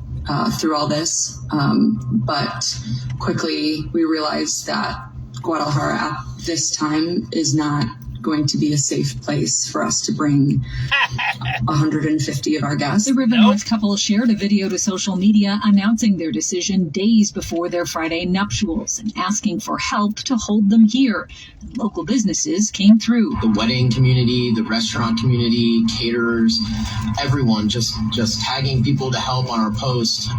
Speaker 15: through all this, but quickly we realized that Guadalajara at this time is not going to be a safe place for us to bring 150 of our guests.
Speaker 14: The Ribbon Woods couple shared a video to social media announcing their decision days before their Friday nuptials and asking for help to hold them here. And local businesses came through.
Speaker 16: The wedding community, the restaurant community, caterers, everyone just tagging people to help on our post.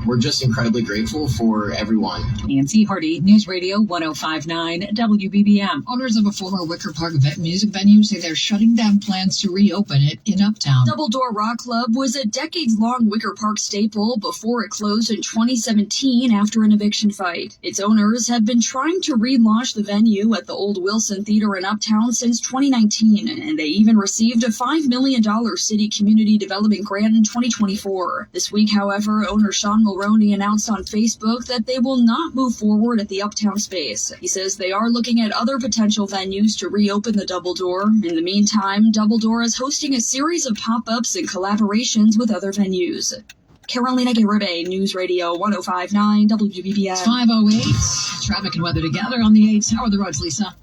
Speaker 16: We're just incredibly grateful for everyone.
Speaker 14: Nancy Hardy, News Radio 105.9 WBBM.
Speaker 3: Owners of a former Wicker Park music venue say they're shutting down plans to reopen it in Uptown.
Speaker 17: Double Door Rock Club was a decades-long Wicker Park staple before it closed in 2017 after an eviction fight. Its owners have been trying to relaunch the venue at the Old Wilson Theater in Uptown since 2019, and they even received a $5 million city community development grant in 2024. This week, however, owner Sean Mulroney announced on Facebook that they will not move forward at the Uptown space. He says they are looking at other potential venues to reopen the Double Door. In the meantime, Double Door is hosting a series of pop-ups and collaborations with other venues. Carolina Garibay, News Radio 105.9 WBBM.
Speaker 3: It's 5:08. Traffic and weather together on the 8s. How are the roads, Lisa?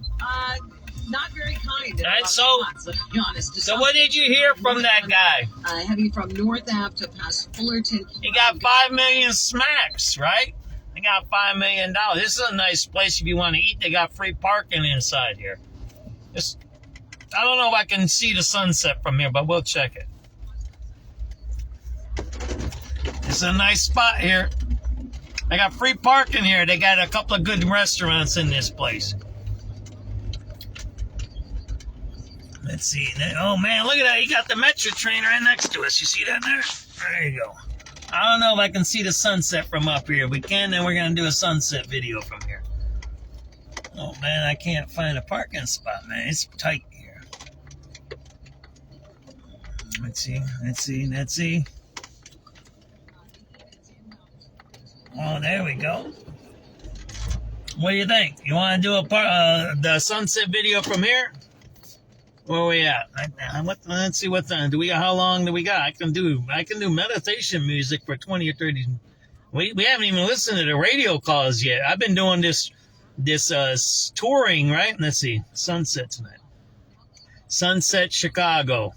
Speaker 2: Not very kind.
Speaker 1: All right, so
Speaker 2: to be honest.
Speaker 1: So what did you hear from that guy?
Speaker 2: Heavy from North Ave to past Fullerton.
Speaker 1: He got 5 million smacks, right? They got $5 million. This is a nice place if you want to eat. They got free parking inside here. I don't know if I can see the sunset from here, but we'll check it. It's a nice spot here. They got free parking here. They got a couple of good restaurants in this place. Let's see. Oh, man, look at that. He got the Metro train right next to us. You see that there? There you go. I don't know if I can see the sunset from up here. If we can, then we're going to do a sunset video from here. Oh, man, I can't find a parking spot, man. It's tight here. Let's see. Oh, there we go. What do you think? You want to do the sunset video from here? Where are we at? Let's see what time. How long do we got? I can do meditation music for 20 or 30. We haven't even listened to the radio calls yet. I've been doing this touring, right? Let's see. Sunset tonight. Sunset Chicago.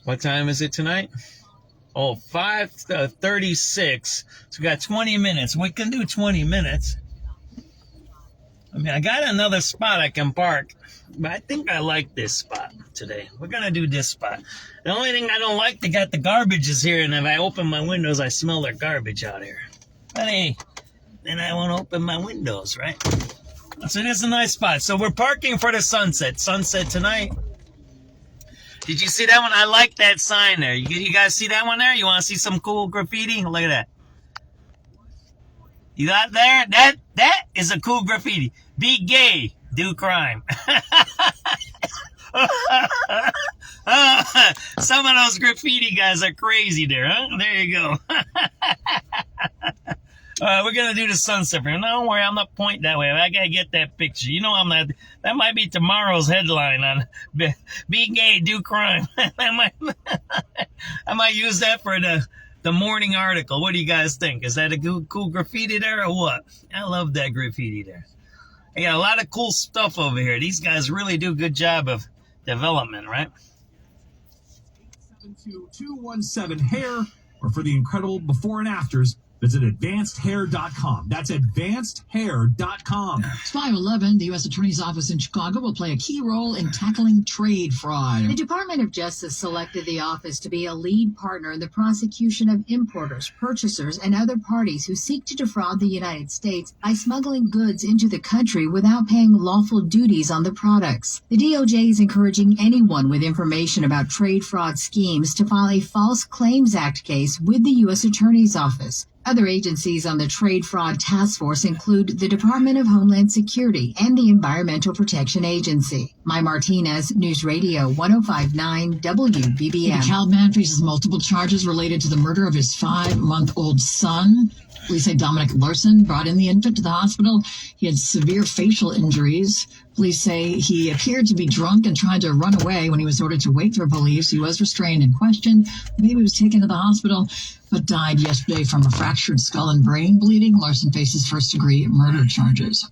Speaker 1: What time is it tonight? Oh, 5:36. So we got 20 minutes. We can do 20 minutes. I mean, I got another spot I can park, but I think I like this spot today. We're going to do this spot. The only thing I don't like, they got the garbage is here, and if I open my windows, I smell their garbage out here. But hey, then I won't open my windows, right? So this is a nice spot. So we're parking for the sunset. Sunset tonight. Did you see that one? I like that sign there. You guys see that one there? You want to see some cool graffiti? Look at that. You got there? That is a cool graffiti. Be gay, do crime. Some of those graffiti guys are crazy there, huh? There you go. We're going to do the sunset. Don't worry, I'm not pointing that way. I got to get that picture. You know I'm not. That might be tomorrow's headline on Be Gay, Do Crime. I might use that for the morning article. What do you guys think? Is that a cool graffiti there or what? I love that graffiti there. I got a lot of cool stuff over here. These guys really do a good job of development, right?
Speaker 19: 72217 hair, or for the incredible before and afters,
Speaker 5: Visit advancedhair.com. That's advancedhair.com.
Speaker 3: It's 5/11. The U.S. Attorney's Office in Chicago will play a key role in tackling trade fraud.
Speaker 12: The Department of Justice selected the office to be a lead partner in the prosecution of importers, purchasers, and other parties who seek to defraud the United States by smuggling goods into the country without paying lawful duties on the products. The DOJ is encouraging anyone with information about trade fraud schemes to file a False Claims Act case with the U.S. Attorney's Office. Other agencies on the Trade Fraud Task Force include the Department of Homeland Security and the Environmental Protection Agency. Mai Martinez, News Radio 105.9 WBBM.
Speaker 3: The DeKalb man faces multiple charges related to the murder of his 5-month-old son. Police say Dominic Larson brought in the infant to the hospital. He had severe facial injuries. Police say he appeared to be drunk and tried to run away when he was ordered to wait for police. He was restrained and questioned. Maybe he was taken to the hospital, but died yesterday from a fractured skull and brain bleeding. Larson faces first-degree murder charges.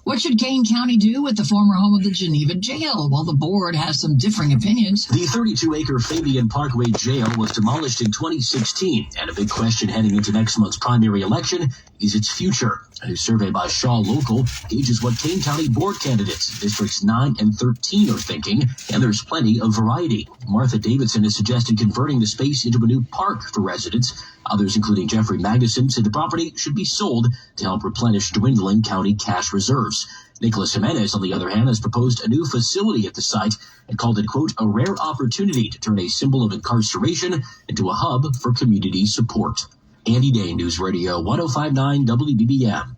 Speaker 3: What should Kane County do with the former home of the Geneva Jail? Well, the board has some differing opinions.
Speaker 6: The 32-acre Fabian Parkway Jail was demolished in 2016, and a big question heading into next month's primary election is its future. A new survey by Shaw Local gauges what Kane County board candidates, Districts 9 and 13, are thinking, and there's plenty of variety. Martha Davidson has suggested converting the space into a new park for residents. Others, including Jeffrey Magnuson, said the property should be sold to help replenish dwindling county cash reserves. Nicholas Jimenez, on the other hand, has proposed a new facility at the site and called it, quote, a rare opportunity to turn a symbol of incarceration into a hub for community support. Andy Day, News Radio 105.9 WBBM.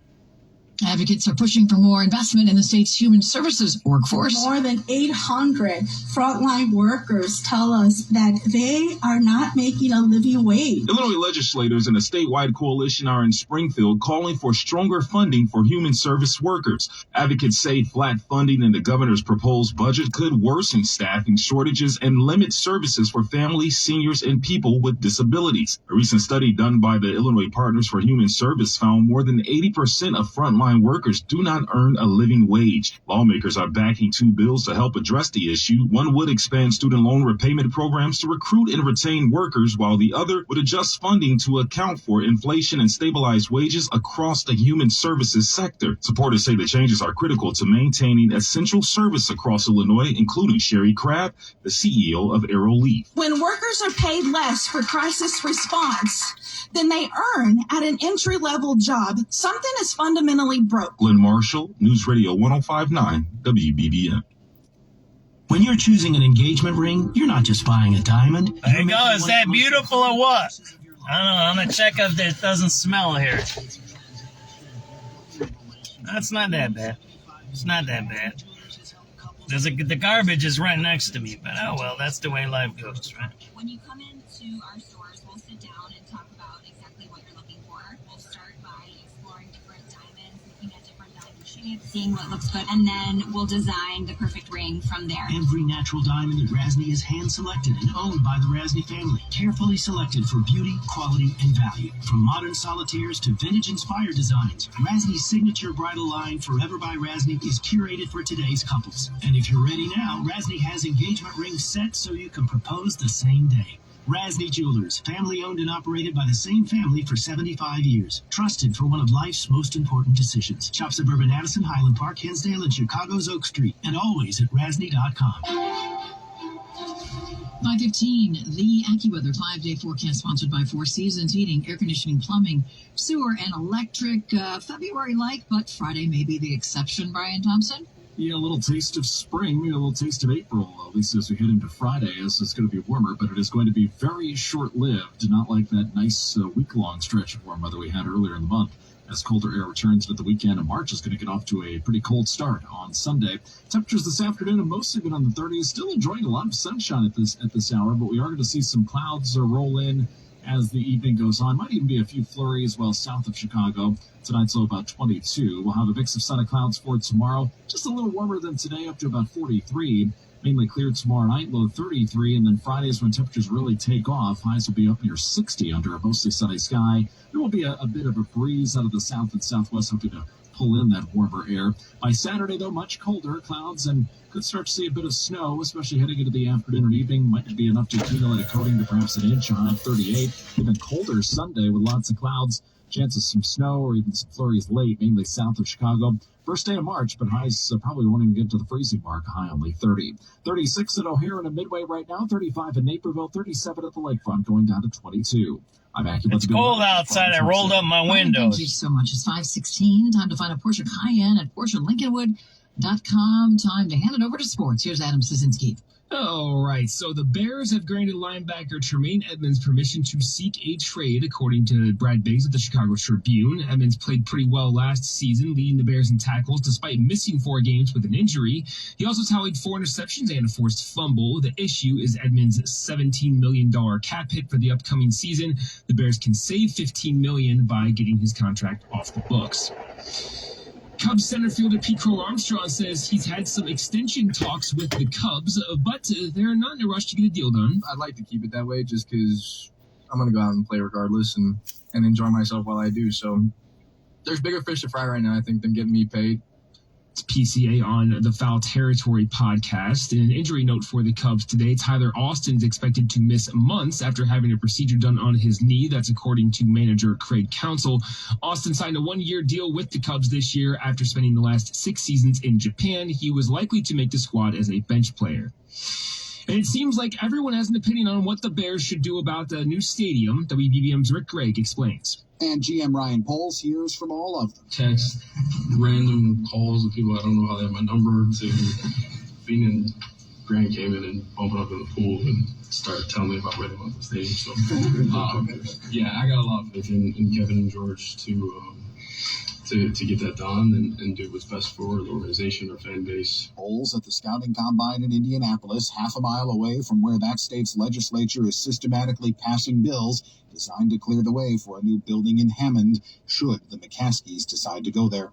Speaker 3: Advocates are pushing for more investment in the state's human services workforce.
Speaker 7: More than 800 frontline workers tell us that they are not making a living wage.
Speaker 8: Illinois legislators and a statewide coalition are in Springfield calling for stronger funding for human service workers. Advocates say flat funding in the governor's proposed budget could worsen staffing shortages and limit services for families, seniors, and people with disabilities. A recent study done by the Illinois Partners for Human Service found more than 80% of frontline workers do not earn a living wage. Lawmakers are backing two bills to help address the issue. One would expand student loan repayment programs to recruit and retain workers, while the other would adjust funding to account for inflation and stabilize wages across the human services sector. Supporters say the changes are critical to maintaining essential service across Illinois, including Sherry Crabb, the CEO of AeroLeaf.
Speaker 7: When workers are paid less for crisis response than they earn at an entry-level job, something is fundamentally broke.
Speaker 8: Glenn Marshall, News Radio 105.9 WBBM.
Speaker 5: When you're choosing an engagement ring, you're not just buying a diamond.
Speaker 1: There you go. Is that beautiful or what? I don't know. I'm going to check if it doesn't smell here. That's not that bad. It's not that bad. The garbage is right next to me, but oh well, that's the way life goes, right?
Speaker 18: When you come into our stores, we'll sit down and talk about exactly what you're looking for. We'll start by exploring different diamonds, looking at different diamond shapes, seeing what looks good, and then we'll design the perfect ring from there.
Speaker 5: Every natural diamond at Rasny is hand-selected and owned by the Rasny family. Carefully selected for beauty, quality, and value. From modern solitaires to vintage-inspired designs, Rasny's signature bridal line, Forever by Rasny, is curated for today's couples. And if you're ready now, Rasny has engagement rings set so you can propose the same day. Rasny Jewelers, family-owned and operated by the same family for 75 years. Trusted for one of life's most important decisions. Shop suburban Addison, Highland Park, Hinsdale, and Chicago's Oak Street. And always at Rasny.com.
Speaker 3: 5:15, the AccuWeather 5-day forecast sponsored by Four Seasons Heating, Air Conditioning, Plumbing, Sewer, and Electric. February-like, but Friday may be the exception, Brian Thompson.
Speaker 24: Yeah, a little taste of spring, maybe a little taste of April, at least as we head into Friday, as it's going to be warmer, but it is going to be very short-lived, not like that nice week-long stretch of warm weather we had earlier in the month. As colder air returns into the weekend, and March is going to get off to a pretty cold start on Sunday. Temperatures this afternoon have mostly been on the 30s, still enjoying a lot of sunshine at this hour, but we are going to see some clouds roll in as the evening goes on. Might even be a few flurries well south of Chicago. Tonight's low about 22. We'll have a mix of sun and clouds for tomorrow. Just a little warmer than today, up to about 43. Mainly cleared tomorrow night, low 33. And then Fridays when temperatures really take off, highs will be up near 60 under a mostly sunny sky. There will be a bit of a breeze out of the south and southwest, hoping to pull in that warmer air. By Saturday, though, much colder, clouds, and could start to see a bit of snow, especially heading into the afternoon and evening. Might be enough to accumulate a coating to perhaps an inch, a high of 38. Even colder Sunday with lots of clouds. Chances some snow or even some flurries late, mainly south of Chicago. First day of March, but highs probably won't even get to the freezing mark, a high only 30. 36 at O'Hare and Midway right now, 35 in Naperville, 37 at the lakefront, going down to 22. I'm Acura.
Speaker 1: It's cold outside. I rolled up my windows.
Speaker 3: Thank you so much. It's 5:16. Time to find a Porsche Cayenne at PorscheLincolnwood.com. Time to hand it over to sports. Here's Adam Szynski.
Speaker 9: All right, so the Bears have granted linebacker Tremaine Edmonds permission to seek a trade, according to Brad Biggs of the Chicago Tribune. Edmonds played pretty well last season, leading the Bears in tackles despite missing 4 games with an injury. He also tallied 4 interceptions and a forced fumble. The issue is Edmonds' $17 million cap hit for the upcoming season. The Bears can save $15 million by getting his contract off the books. Cubs center fielder Pete Crow Armstrong says he's had some extension talks with the Cubs, but they're not in a rush to get a deal done.
Speaker 10: I'd like to keep it that way just because I'm going to go out and play regardless and enjoy myself while I do. So there's bigger fish to fry right now, I think, than getting me paid.
Speaker 9: It's PCA on the Foul Territory podcast. In an injury note for the Cubs today, Tyler Austin's expected to miss months after having a procedure done on his knee. That's according to manager Craig Counsell. Austin signed a 1-year deal with the Cubs this year after spending the last 6 seasons in Japan. He was likely to make the squad as a bench player. And it seems like everyone has an opinion on what the Bears should do about the new stadium. WBBM's Rick Gregg explains.
Speaker 11: And GM Ryan Poles hears from all of them.
Speaker 19: Text, random calls of people I don't know how they have my number, to being in Grand Cayman and bumping up in the pool and start telling me about where they want the stadium. So, yeah, I got a lot of faith in Kevin and George to get that done and do what's best for the organization, our fan base.
Speaker 11: Polls at the scouting combine in Indianapolis, half a mile away from where that state's legislature is systematically passing bills designed to clear the way for a new building in Hammond, should the McCaskies decide to go there.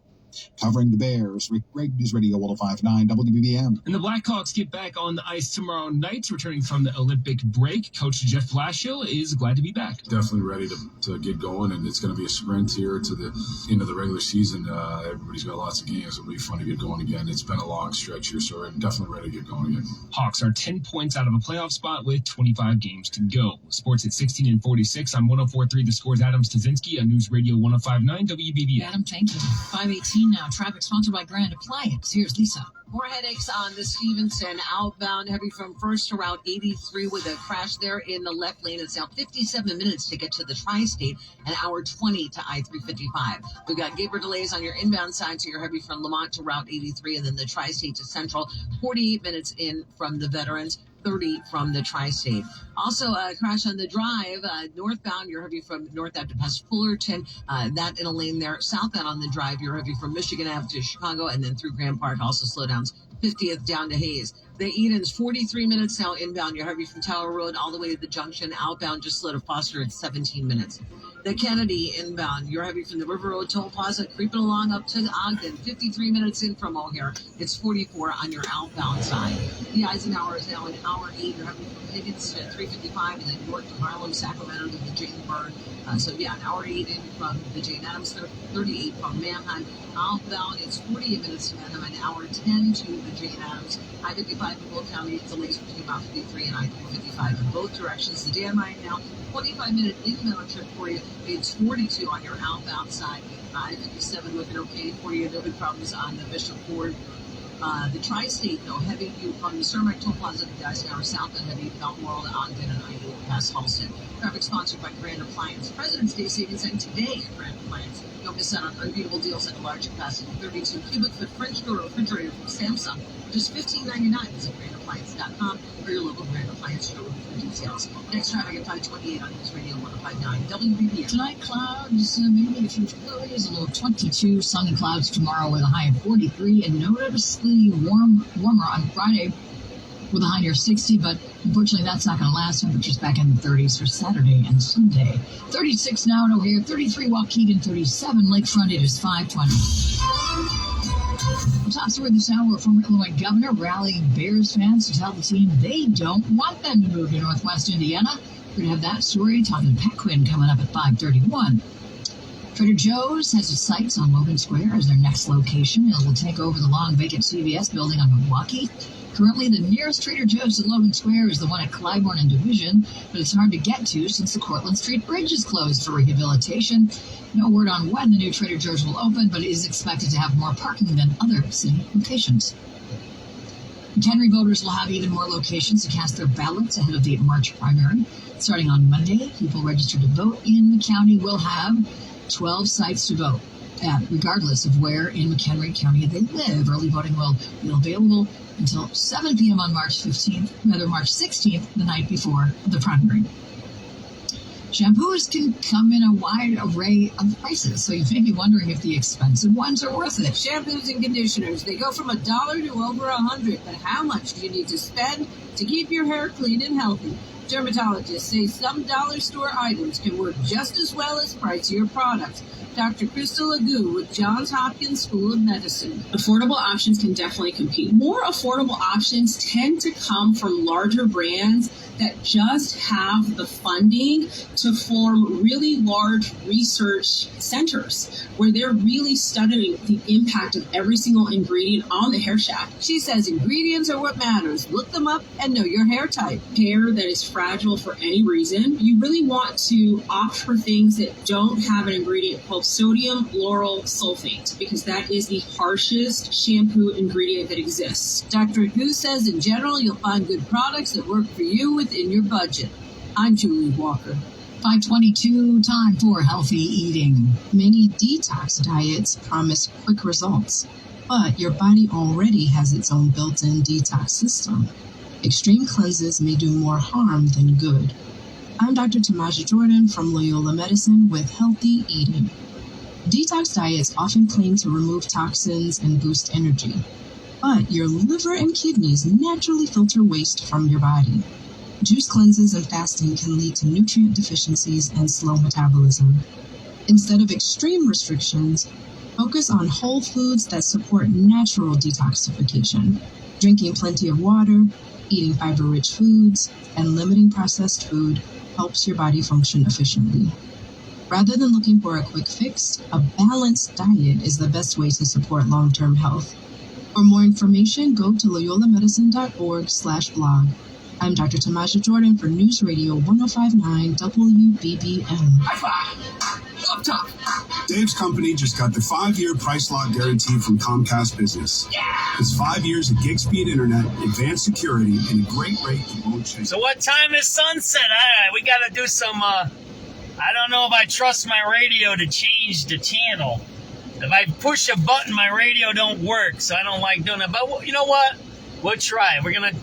Speaker 11: Covering the Bears, Rick Gregg, News Radio 105.9 WBBM.
Speaker 9: And the Blackhawks get back on the ice tomorrow night, returning from the Olympic break. Coach Jeff Blashill is glad to be back.
Speaker 8: Definitely ready to get going, and it's going to be a sprint here to the end of the regular season. Everybody's got lots of games. It'll be fun to get going again. It's been a long stretch here, so we're definitely ready to get going again.
Speaker 9: Hawks are 10 points out of a playoff spot with 25 games to go. Sports at 16 and 46. I'm 104.3 The Score's Adam Szynski on News Radio 105.9 WBBM.
Speaker 3: Adam, thank you. 5:18 now. Traffic sponsored by Grand Appliance. Here's Lisa.
Speaker 2: More headaches on the Stevenson outbound, heavy from First to Route 83 with a crash there in the left lane. It's now 57 minutes to get to the Tri-State, an hour 20 to I-355. We've got gable delays on your inbound side, so you're heavy from Lamont to Route 83 and then the Tri-State to Central. 48 minutes in from the Veterans. 30 from the Tri-State. Also, a crash on the drive. Northbound, you're heavy from North Ave to past Fullerton. That in a lane there. Southbound on the drive, you're heavy from Michigan Ave to Chicago and then through Grand Park. Also slowdowns 50th down to Hayes. The Edens, 43 minutes now inbound. You're heavy from Tower Road all the way to the junction. Outbound, just slow to Foster at 17 minutes. The Kennedy inbound, you're heavy from the River Road Toll Plaza, creeping along up to Ogden. 53 minutes in from O'Hare. It's 44 on your outbound side. The Eisenhower is now an hour 8. You're heavy from Higgins at 355, and then York to Harlem, Sacramento to the Jane Byrne. An hour 8 in from the Jane Addams, 38 from Manheim. Outbound, it's 48 minutes to Manheim, an hour 10 to the Jane Addams. I-55 in Will County, delays between Route 53 and I-355 in both directions. The Dan right now, 25-minute inbound trip for you. It's 42 on your outbound side. I-57 looking okay for you. No big problems on the Bishop Ford. The Tri-State, though, heavy from the Cermak Toll Plaza to the Eisenhower South and heavy Balmoral to Ogden and I-8 past Halston. Traffic sponsored by Grand Appliance. President's Day savings end today at Grand Appliance. Don't miss out on unbeatable deals at a large capacity 32 cubic foot French door refrigerator from Samsung. Just $15.99. Visit GrandAppliance.com or your local Grand Appliance showroom for details. Next traffic at 528 on News Radio 105.9 WBBM.
Speaker 3: Tonight, clouds, maybe a few flurries, a low of 22. Sunny clouds tomorrow with a high of 43. And noticeably warmer on Friday with a high near 60. But unfortunately, that's not going to last. Temperatures back in the 30s for Saturday and Sunday. 36 now in O'Hare, 33 Waukegan, 37 Lakefront. It is 520. Top story this hour, former Illinois governor rallying Bears fans to tell the team they don't want them to move to Northwest Indiana. We're going to have that story talking to Pat Quinn coming up at 5:31. Trader Joe's has its sights on Logan Square as their next location. It will take over the long vacant CVS building on Milwaukee. Currently, the nearest Trader Joe's to Logan Square is the one at Clybourne and Division, but it's hard to get to since the Cortlandt Street Bridge is closed for rehabilitation. No word on when the new Trader Joe's will open, but it is expected to have more parking than other city locations. McHenry voters will have even more locations to cast their ballots ahead of the March primary. Starting on Monday, people registered to vote in the county will have 12 sites to vote at, regardless of where in McHenry County they live. Early voting will be available until 7 p.m. on March 16th, the night before the primary. Shampoos can come in a wide array of prices, so you may be wondering if the expensive ones are worth it.
Speaker 4: Shampoos and conditioners, they go from $1 to over $100, but how much do you need to spend to keep your hair clean and healthy? Dermatologists say some dollar store items can work just as well as pricier products. Dr. Crystal Agu with Johns Hopkins School of Medicine.
Speaker 15: Affordable options can definitely compete. More affordable options tend to come from larger brands that just have the funding to form really large research centers where they're really studying the impact of every single ingredient on the hair shaft.
Speaker 4: She says ingredients are what matters. Look them up and know your hair type.
Speaker 15: Hair that is fragile for any reason, you really want to opt for things that don't have an ingredient called sodium lauryl sulfate, because that is the harshest shampoo ingredient that exists.
Speaker 4: Dr. Agu says in general, you'll find good products that work for you within your budget. I'm Julie Walker.
Speaker 3: 5:22, time for healthy eating.
Speaker 20: Many detox diets promise quick results, but your body already has its own built-in detox system. Extreme cleanses may do more harm than good. I'm Dr. Tamaja Jordan from Loyola Medicine with Healthy Eating. Detox diets often claim to remove toxins and boost energy, but your liver and kidneys naturally filter waste from your body. Juice cleanses and fasting can lead to nutrient deficiencies and slow metabolism. Instead of extreme restrictions, focus on whole foods that support natural detoxification. Drinking plenty of water, eating fiber-rich foods, and limiting processed food helps your body function efficiently. Rather than looking for a quick fix, a balanced diet is the best way to support long-term health. For more information, go to loyolamedicine.org/blog. I'm Dr. Tamaja Jordan for News Radio 1059 WBBM.
Speaker 21: High five! Up top! Dave's company just got the 5-year price lock guarantee from Comcast Business. Yeah! It's 5 years of gig speed internet, advanced security, and a great rate that won't change.
Speaker 1: So what time is sunset? We got to do some, I don't know if I trust my radio to change the channel. If I push a button, my radio don't work, so I don't like doing it. But you know what? We'll try. I'm going to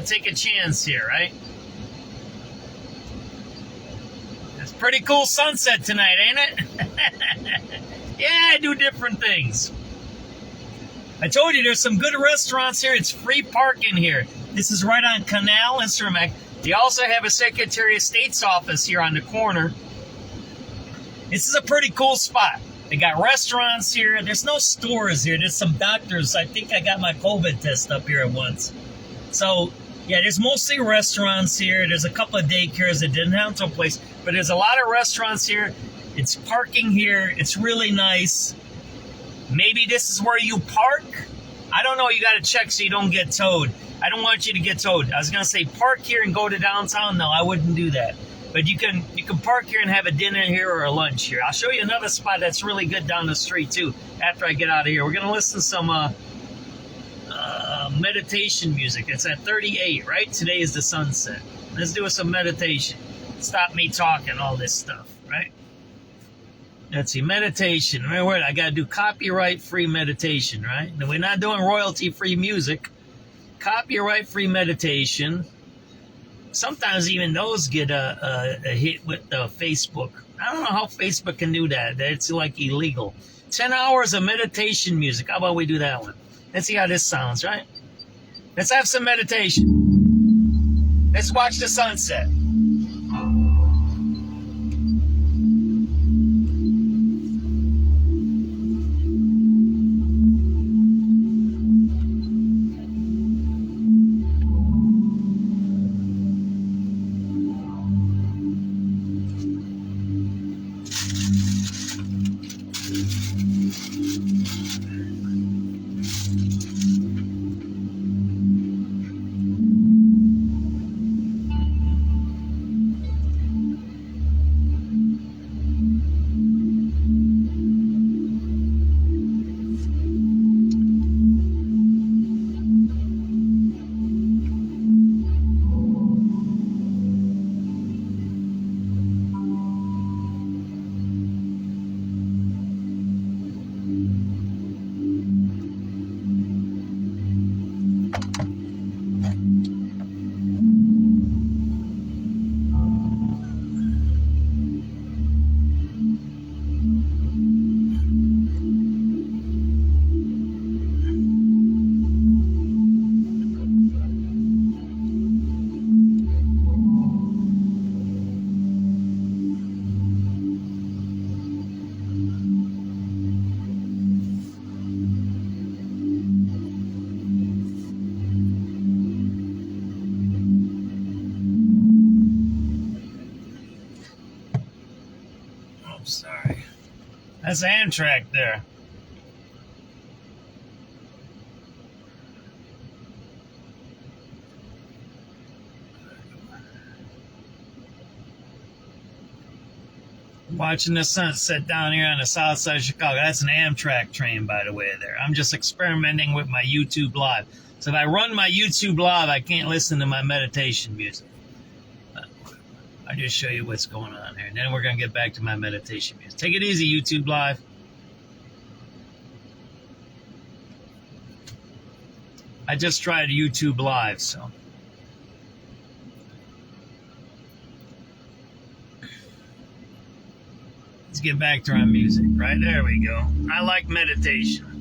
Speaker 1: take a chance here, right? It's pretty cool sunset tonight, ain't it? Yeah, I do different things. I told you there's some good restaurants here. It's free parking here. This is right on Canal and Cermak. They also have a Secretary of State's office here on the corner. This is a pretty cool spot. They got restaurants here. There's no stores here. There's some doctors. I think I got my COVID test up here at once. So, yeah, there's mostly restaurants here. There's a couple of daycares that didn't have no place. But there's a lot of restaurants here. It's parking here. It's really nice. Maybe this is where you park. I don't know. You got to check so you don't get towed. I don't want you to get towed. I was going to say park here and go to downtown. No, I wouldn't do that. But you can park here and have a dinner here or a lunch here. I'll show you another spot that's really good down the street, too, after I get out of here. We're going to listen to some meditation music. It's at 38, right? Today is the sunset. Let's do some meditation. Stop me talking all this stuff, right? Let's see, meditation. Remember, I got to do copyright-free meditation, right? And we're not doing royalty-free music. Copyright-free meditation. Sometimes even those get a hit with Facebook. I don't know how Facebook can do that. It's like illegal. 10 hours of meditation music. How about we do that one? Let's see how this sounds, right? Let's have some meditation. Let's watch the sunset. sorry. That's Amtrak there. Watching the sunset down here on the south side of Chicago. That's an Amtrak train, by the way, there. I'm just experimenting with my YouTube Live. So if I run my YouTube Live, I can't listen to my meditation music. I'll just show you what's going on here. And then we're going to get back to my meditation music. Take it easy, YouTube Live. I just tried YouTube Live, so. Let's get back to our music, right? There we go. I like meditation.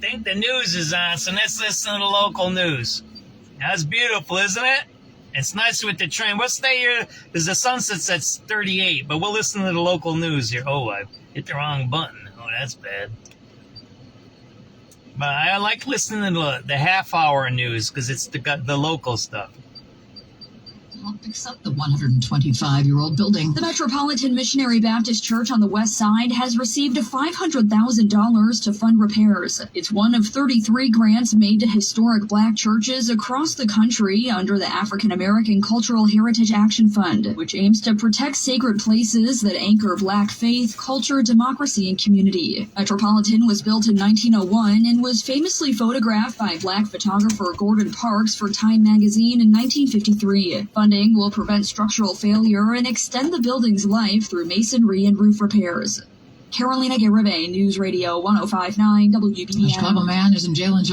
Speaker 1: think the news is on, so let's listen to the local news. That's beautiful, isn't it? It's nice with the train. What's that here? There's the sunset's at 38, but we'll listen to the local news here. Oh, I hit the wrong button. Oh, that's bad. But I like listening to the half-hour news because it's the local stuff.
Speaker 3: Picks up the 125-year-old building.
Speaker 17: The Metropolitan Missionary Baptist Church on the west side has received $500,000 to fund repairs. It's one of 33 grants made to historic black churches across the country under the African American Cultural Heritage Action Fund, which aims to protect sacred places that anchor black faith, culture, democracy, and community. Metropolitan was built in 1901 and was famously photographed by black photographer Gordon Parks for Time magazine in 1953. Funding will prevent structural failure and extend the building's life through masonry and roof repairs. Carolina Garibay, News Radio 105.9 WBBM.
Speaker 3: A Chicago man is in jail in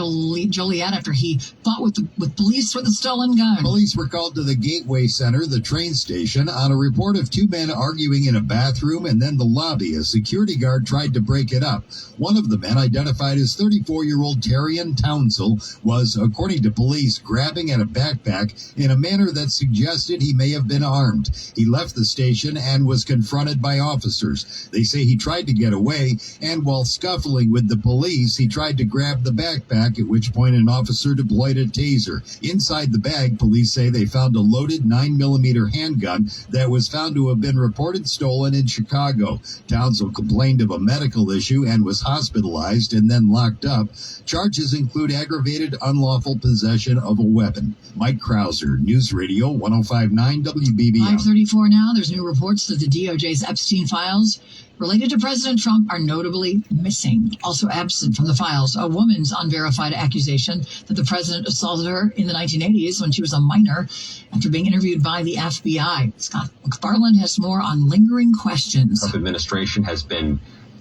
Speaker 3: Joliet after he fought with police with a stolen gun.
Speaker 13: Police were called to the Gateway Center, the train station, on a report of two men arguing in a bathroom and then the lobby. A security guard tried to break it up. One of the men, identified as 34-year-old Terrian Townsell, was, according to police, grabbing at a backpack in a manner that suggested he may have been armed. He left the station and was confronted by officers. They say he tried to get away, and while scuffling with the police, he tried to grab the backpack, at which point an officer deployed a taser. Inside the bag, police say they found a loaded 9mm handgun that was found to have been reported stolen in Chicago. Townsell complained of a medical issue and was hospitalized and then locked up. Charges include aggravated unlawful possession of a weapon. Mike Krauser, News Radio 105.9 WBBM.
Speaker 3: 5:34 now. There's new reports that the DOJ's Epstein files related to President Trump are notably missing. Also absent from the files, a woman's unverified accusation that the president assaulted her in the 1980s when she was a minor after being interviewed by the FBI. Scott McFarland has more on lingering questions.
Speaker 16: The Trump administration has been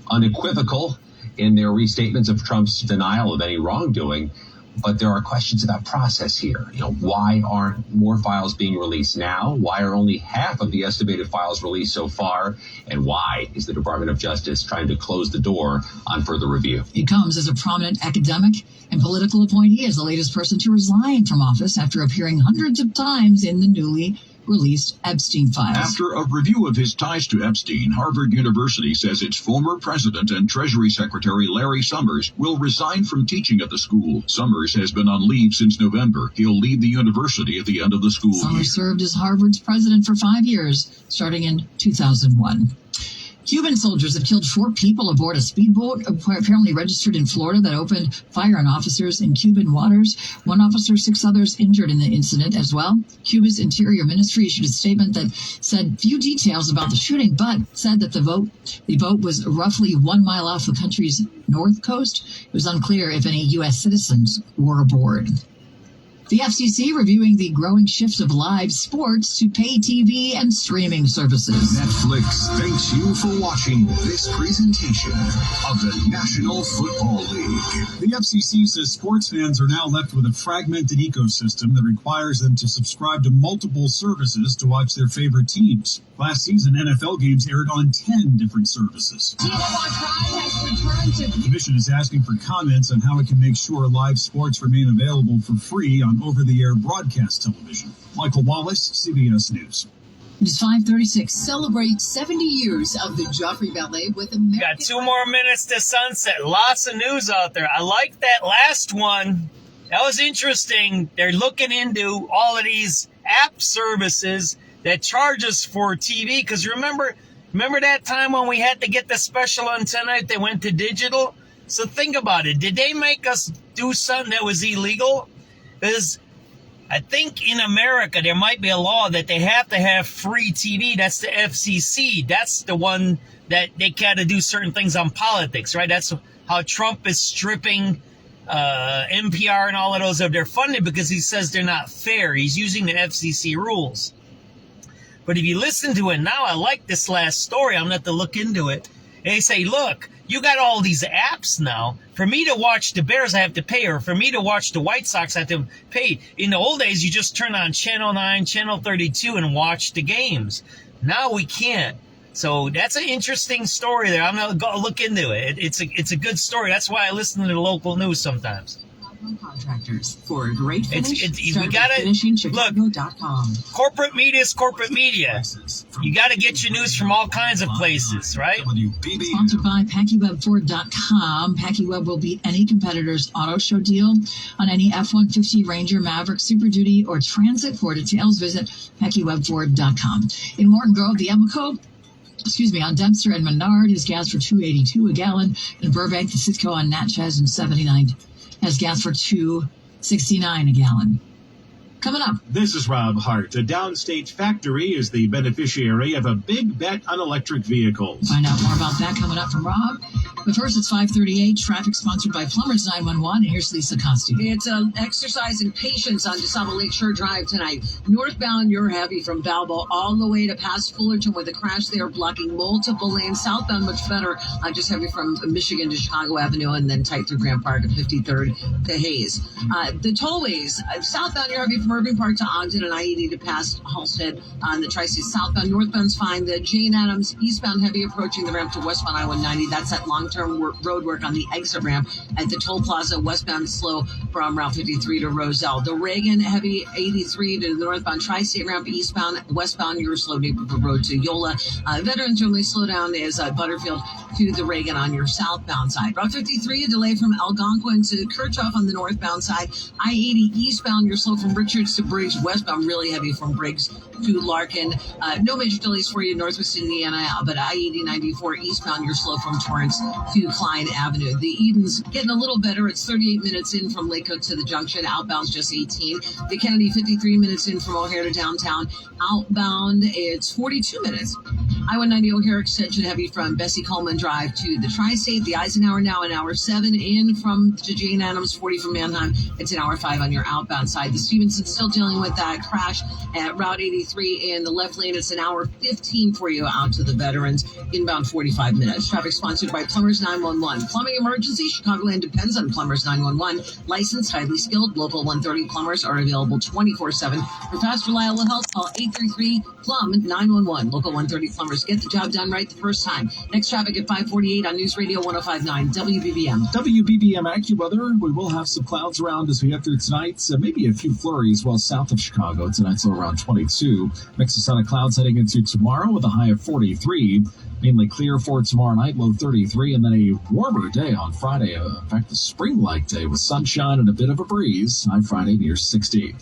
Speaker 16: unequivocal in their restatements of Trump's denial of any wrongdoing. But there are questions about process here. Why aren't more files being released now? Why are only half of the estimated files released so far? And why is the Department of Justice trying to close the door on further review?
Speaker 3: It comes as a prominent academic and political appointee as the latest person to resign from office after appearing hundreds of times in the newly released Epstein files.
Speaker 22: After a review of his ties to Epstein, Harvard University says its former president and Treasury Secretary Larry Summers will resign from teaching at the school. Summers has been on leave since November. He'll leave the university at the end of the school year.
Speaker 3: Summers served as Harvard's president for 5 years, starting in 2001. Cuban soldiers have killed 4 people aboard a speedboat apparently registered in Florida that opened fire on officers in Cuban waters. 1 officer, 6 others injured in the incident as well. Cuba's Interior Ministry issued a statement that said few details about the shooting, but said that the boat was roughly 1 mile off the country's north coast. It was unclear if any U.S. citizens were aboard. The FCC reviewing the growing shift of live sports to pay TV and streaming services.
Speaker 23: Netflix thanks you for watching this presentation of the National Football League.
Speaker 21: The FCC says sports fans are now left with a fragmented ecosystem that requires them to subscribe to multiple services to watch their favorite teams. Last season, NFL games aired on 10 different services. The commission is asking for comments on how it can make sure live sports remain available for free on over-the-air broadcast television. Michael Wallace, CBS News.
Speaker 3: It is 5:36. Celebrate 70 years of the Joffrey Ballet with American...
Speaker 1: Got 2 more minutes to sunset. Lots of news out there. I like that last one. That was interesting. They're looking into all of these app services that charge us for TV. Because remember that time when we had to get the special antenna that went to digital? So think about it. Did they make us do something that was illegal? Because I think in America there might be a law that they have to have free TV. That's the FCC. That's the one that they got to do certain things on politics, right? That's how Trump is stripping NPR and all of those of their funding because he says they're not fair. He's using the FCC rules. But if you listen to it now, I like this last story. I'm going to have to look into it. And they say, look, you got all these apps now. For me to watch the Bears, I have to pay. Or for me to watch the White Sox, I have to pay. In the old days, you just turn on Channel 9, Channel 32, and watch the games. Now we can't. So that's an interesting story there. I'm gonna go look into it. It's a good story. That's why I listen to the local news sometimes.
Speaker 2: Contractors for a great finish.
Speaker 1: We gotta
Speaker 2: finishingchicago.com.
Speaker 1: Corporate media is corporate media. You got to get your news from all kinds of places, right?
Speaker 3: Sponsored by PackyWebFord.com. PackyWeb will beat any competitor's auto show deal on any F-150, Ranger, Maverick, Super Duty, or Transit. For details, visit PackyWebFord.com. In Morton Grove, the Emeco, on Dempster and Menard has gas for $2.82 a gallon. In Burbank, the Citgo on Natchez and 79 has gas for $2.69 a gallon. Coming up.
Speaker 6: This is Rob Hart. A downstate factory is the beneficiary of a big bet on electric vehicles.
Speaker 3: Find out more about that coming up from Rob. But first, it's 5:38. Traffic sponsored by Plumbers 911. And here's Lisa Costi.
Speaker 2: It's an exercise in patience on DeSable Lakeshore Drive tonight. Northbound, you're heavy from Balboa all the way to past Fullerton with a crash there blocking multiple lanes. Southbound, much better. Just heavy from Michigan to Chicago Avenue and then tight through Grant Park at 53rd to Hayes. The tollways, southbound, you're heavy from Irving Park to Ogden and I-80 to past Halstead on the Tri-State. Southbound, northbound's fine. The Jane Addams, eastbound heavy approaching the ramp to westbound I-190. That's at long-term road work on the exit ramp at the toll plaza. Westbound slow from Route 53 to Roselle. The Reagan heavy 83 to the northbound Tri-State ramp. Eastbound, westbound, you're slow neighborhood road to Yola. Veterans only slow down is Butterfield to the Reagan on your southbound side. Route 53, a delay from Algonquin to Kirchhoff on the northbound side. I-80 eastbound, you're slow from Richards to Briggs. Westbound, really heavy from Briggs to Larkin. No major delays for you northwest Indiana, but I-80 94 eastbound, you're slow from Torrance to Klein Avenue. The Eden's getting a little better. It's 38 minutes in from Lake Cook to the junction. Outbound's just 18. The Kennedy, 53 minutes in from O'Hare to downtown. Outbound, it's 42 minutes. I-190 O'Hare extension heavy from Bessie Coleman Drive to the Tri-State. The Eisenhower now an hour 7 in from to Jane Addams, 40 from Manheim. It's an hour 5 on your outbound side. The Stevenson's still dealing with that crash at Route 83 in the left lane. It's an hour 15 for you out to the Veterans. Inbound 45 minutes. Traffic sponsored by Plumbers 911. Plumbing emergency, Chicagoland depends on Plumbers 911. Licensed, highly skilled, local 130 plumbers are available 24/7. For fast, reliable help, call 833-PLUM-911. Local 130 plumbers get the job done right the first time. Next traffic at 5:48 on News Radio 105.9 WBBM.
Speaker 7: WBBM AccuWeather. We will have some clouds around as we head through tonight. Maybe a few flurries well south of Chicago. Tonight's low around 22. Mix of sun and clouds heading into tomorrow with a high of 43. Mainly clear for tomorrow night, low 33, and then a warmer day on Friday. In fact, a spring-like day with sunshine and a bit of a breeze. High Friday near 60.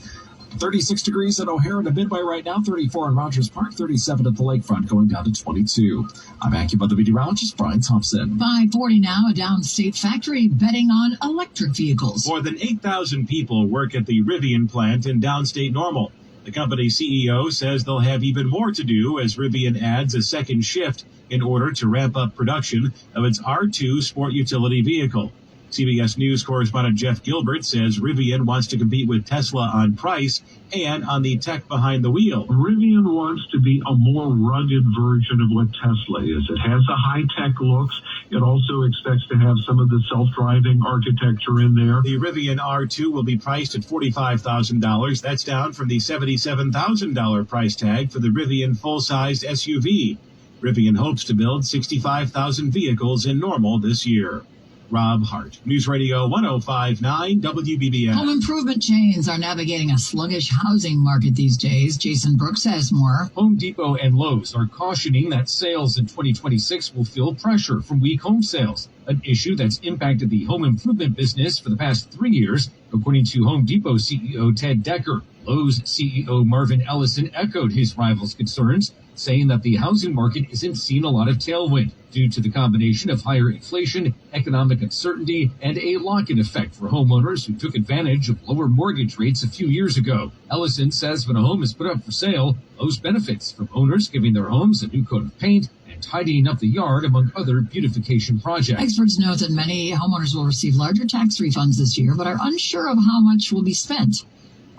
Speaker 7: 36 degrees at O'Hare and a Midway right now, 34 in Rogers Park, 37 at the lakefront, going down to 22. I'm AccuWeather meteorologist Brian Thompson.
Speaker 3: 5:40 now, a downstate factory betting on electric vehicles.
Speaker 6: More than 8,000 people work at the Rivian plant in downstate Normal. The company's CEO says they'll have even more to do as Rivian adds a second shift in order to ramp up production of its R2 sport utility vehicle. CBS News correspondent Jeff Gilbert says Rivian wants to compete with Tesla on price and on the tech behind the wheel.
Speaker 12: Rivian wants to be a more rugged version of what Tesla is. It has the high-tech looks. It also expects to have some of the self-driving architecture in there.
Speaker 6: The Rivian R2 will be priced at $45,000. That's down from the $77,000 price tag for the Rivian full-sized SUV. Rivian hopes to build 65,000 vehicles in Normal this year. Rob Hart, News Radio 105.9 WBBM.
Speaker 3: Home improvement chains are navigating a sluggish housing market these days. Jason Brooks has more.
Speaker 9: Home Depot and Lowe's are cautioning that sales in 2026 will feel pressure from weak home sales, an issue that's impacted the home improvement business for the past 3 years, according to Home Depot CEO Ted Decker. Lowe's CEO Marvin Ellison echoed his rivals' concerns, saying that the housing market isn't seeing a lot of tailwind due to the combination of higher inflation, economic uncertainty, and a lock-in effect for homeowners who took advantage of lower mortgage rates a few years ago. Ellison says when a home is put up for sale, Lowe's benefits from owners giving their homes a new coat of paint and tidying up the yard, among other beautification projects.
Speaker 3: Experts note that many homeowners will receive larger tax refunds this year, but are unsure of how much will be spent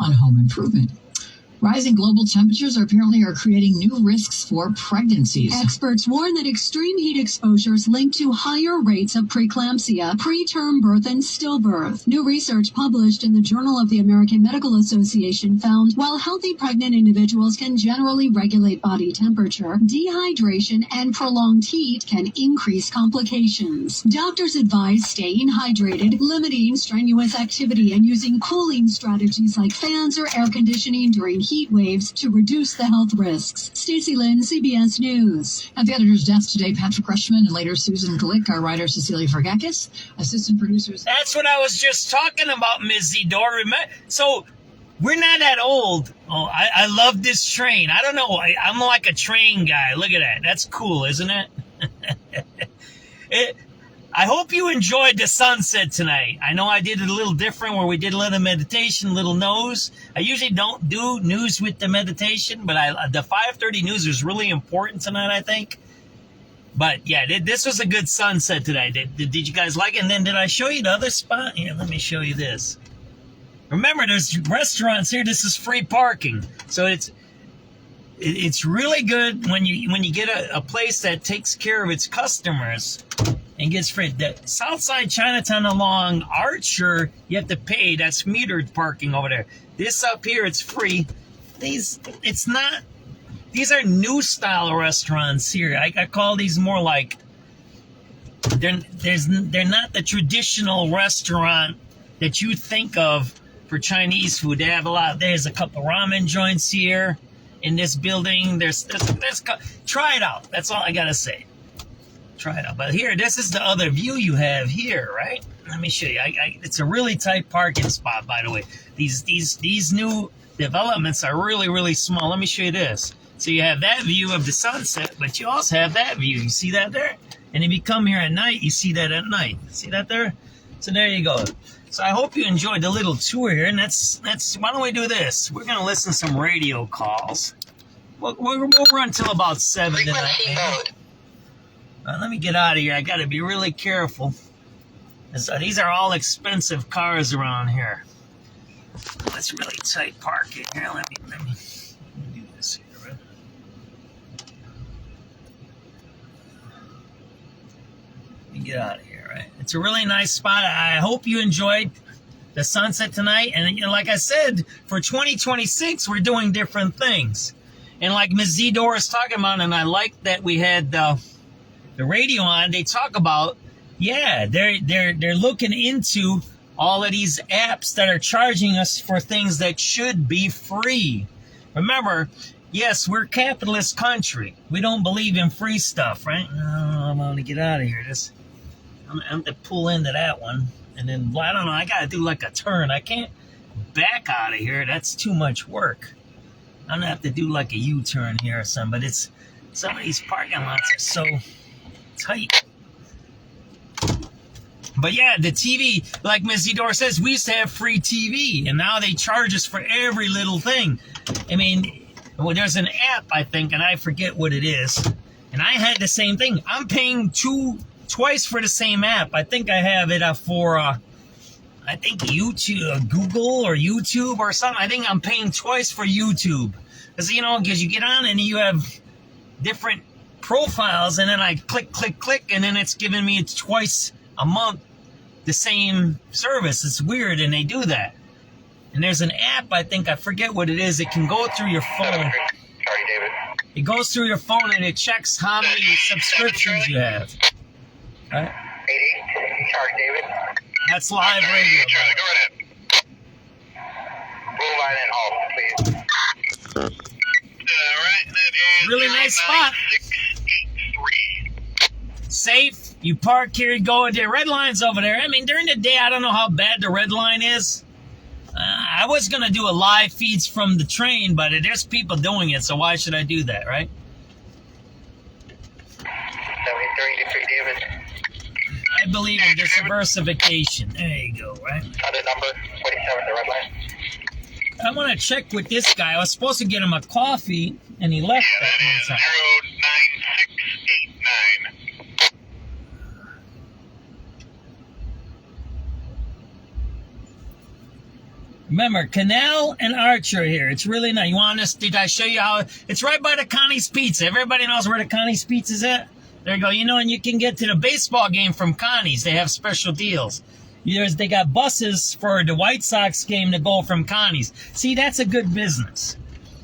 Speaker 3: on home improvement. Rising global temperatures apparently are creating new risks for pregnancies.
Speaker 5: Experts warn that extreme heat exposures link to higher rates of preeclampsia, preterm birth, and stillbirth. New research published in the Journal of the American Medical Association found while healthy pregnant individuals can generally regulate body temperature, dehydration and prolonged heat can increase complications. Doctors advise staying hydrated, limiting strenuous activity, and using cooling strategies like fans or air conditioning during heat waves to reduce the health risks. Stacey Lynn, CBS News.
Speaker 3: At the editor's desk today, Patrick Rushman and later Susan Glick, our writer Cecilia Fergakis, assistant producers.
Speaker 1: That's what I was just talking about, Ms. Zidor. So we're not that old. Oh, I love this train. I don't know. I'm like a train guy. Look at that. That's cool, isn't it? I hope you enjoyed the sunset tonight. I know I did it a little different where we did a little meditation, little nose. I usually don't do news with the meditation, but the 5:30 news was really important tonight, I think. But yeah, this was a good sunset today. Did you guys like it? And then did I show you the other spot? Yeah, let me show you this. Remember, there's restaurants here. This is free parking. So it's really good when you get a place that takes care of its customers and gets free. The Southside Chinatown along Archer, you have to pay. That's metered parking over there. This up here, it's free. These are new style restaurants here. I call these more like they're not the traditional restaurant that you think of for Chinese food. They have there's a couple ramen joints here in this building. Try it out. That's all I gotta say. Try it out. But here, this is the other view you have here, right? Let me show you. It's a really tight parking spot, by the way. These new developments are really, really small. Let me show you this. So you have that view of the sunset, but you also have that view. You see that there? And if you come here at night, you see that at night. See that there? So there you go. So I hope you enjoyed the little tour here. And that's why don't we do this? We're going to listen to some radio calls. We'll run till about 7 tonight. Let me get out of here. I got to be really careful. So these are all expensive cars around here. It's really tight parking here. Let me do this here. Right? Let me get out of here. Right? It's a really nice spot. I hope you enjoyed the sunset tonight. And like I said, for 2026, we're doing different things. And like Ms. Zidor is talking about, and I like that we had the radio on, they talk about, they're looking into all of these apps that are charging us for things that should be free. Remember, yes, we're a capitalist country. We don't believe in free stuff, right? I'm going to get out of here. I'm going to pull into that one. And then, I don't know, I got to do like a turn. I can't back out of here. That's too much work. I'm going to have to do like a U-turn here or something. But some of these parking lots are so tight. But yeah, the TV, like Ms. Zidor says, we used to have free TV, and now they charge us for every little thing. I mean, there's an app, I think, and I forget what it is. And I had the same thing. I'm paying twice for the same app. I think I have it for, I think YouTube, Google or YouTube or something. I think I'm paying twice for YouTube. Because you get on and you have different profiles, and then I click, and then it's giving me twice a month the same service. It's weird, and they do that. And there's an app, I think, I forget what it is. It can go through your phone.
Speaker 14: Sorry, David.
Speaker 1: It goes through your phone, and it checks how many subscriptions you have. Right?
Speaker 14: 88. Sorry, David.
Speaker 1: That's live radio.
Speaker 14: Charlie, go right ahead. Roll line in home, please. All right, that is
Speaker 1: really nice spot.
Speaker 14: 683.
Speaker 1: Safe. You park here, you go. The red line's over there. I mean, during the day, I don't know how bad the red line is. I was going to do a live feeds from the train, but there's people doing it, so why should I do that, right?
Speaker 14: 73, David.
Speaker 1: I believe in diversification. There you go, right?
Speaker 14: Other number, 47, the red line.
Speaker 1: I want to check with this guy. I was supposed to get him a coffee, and he left
Speaker 14: that one time. 09689.
Speaker 1: Remember, Canal and Archer here. It's really nice. You want us? Did I show you how? It's right by the Connie's Pizza. Everybody knows where the Connie's Pizza is at? There you go. You know, and you can get to the baseball game from Connie's. They have special deals. They got buses for the White Sox game to go from Connie's. See, that's a good business.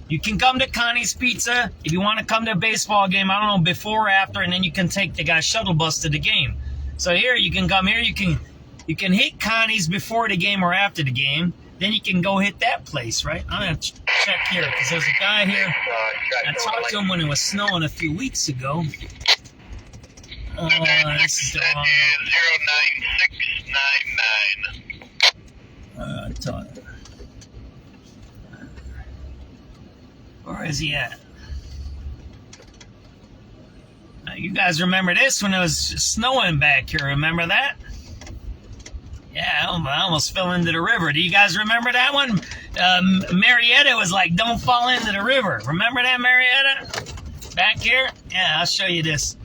Speaker 1: You can come to Connie's Pizza if you want to come to a baseball game, I don't know, before or after, and then you can take the guy's shuttle bus to the game. So here, you can come here. You can hit Connie's before the game or after the game. Then you can go hit that place, right? I'm going to check here because there's a guy here. I talked to him when it was snowing a few weeks ago. This is the wrong 09699. Where is he at? Now, you guys remember this when it was snowing back here. Remember that? Yeah, I almost fell into the river. Do you guys remember that one? Marietta was like, don't fall into the river. Remember that, Marietta? Back here? Yeah, I'll show you this.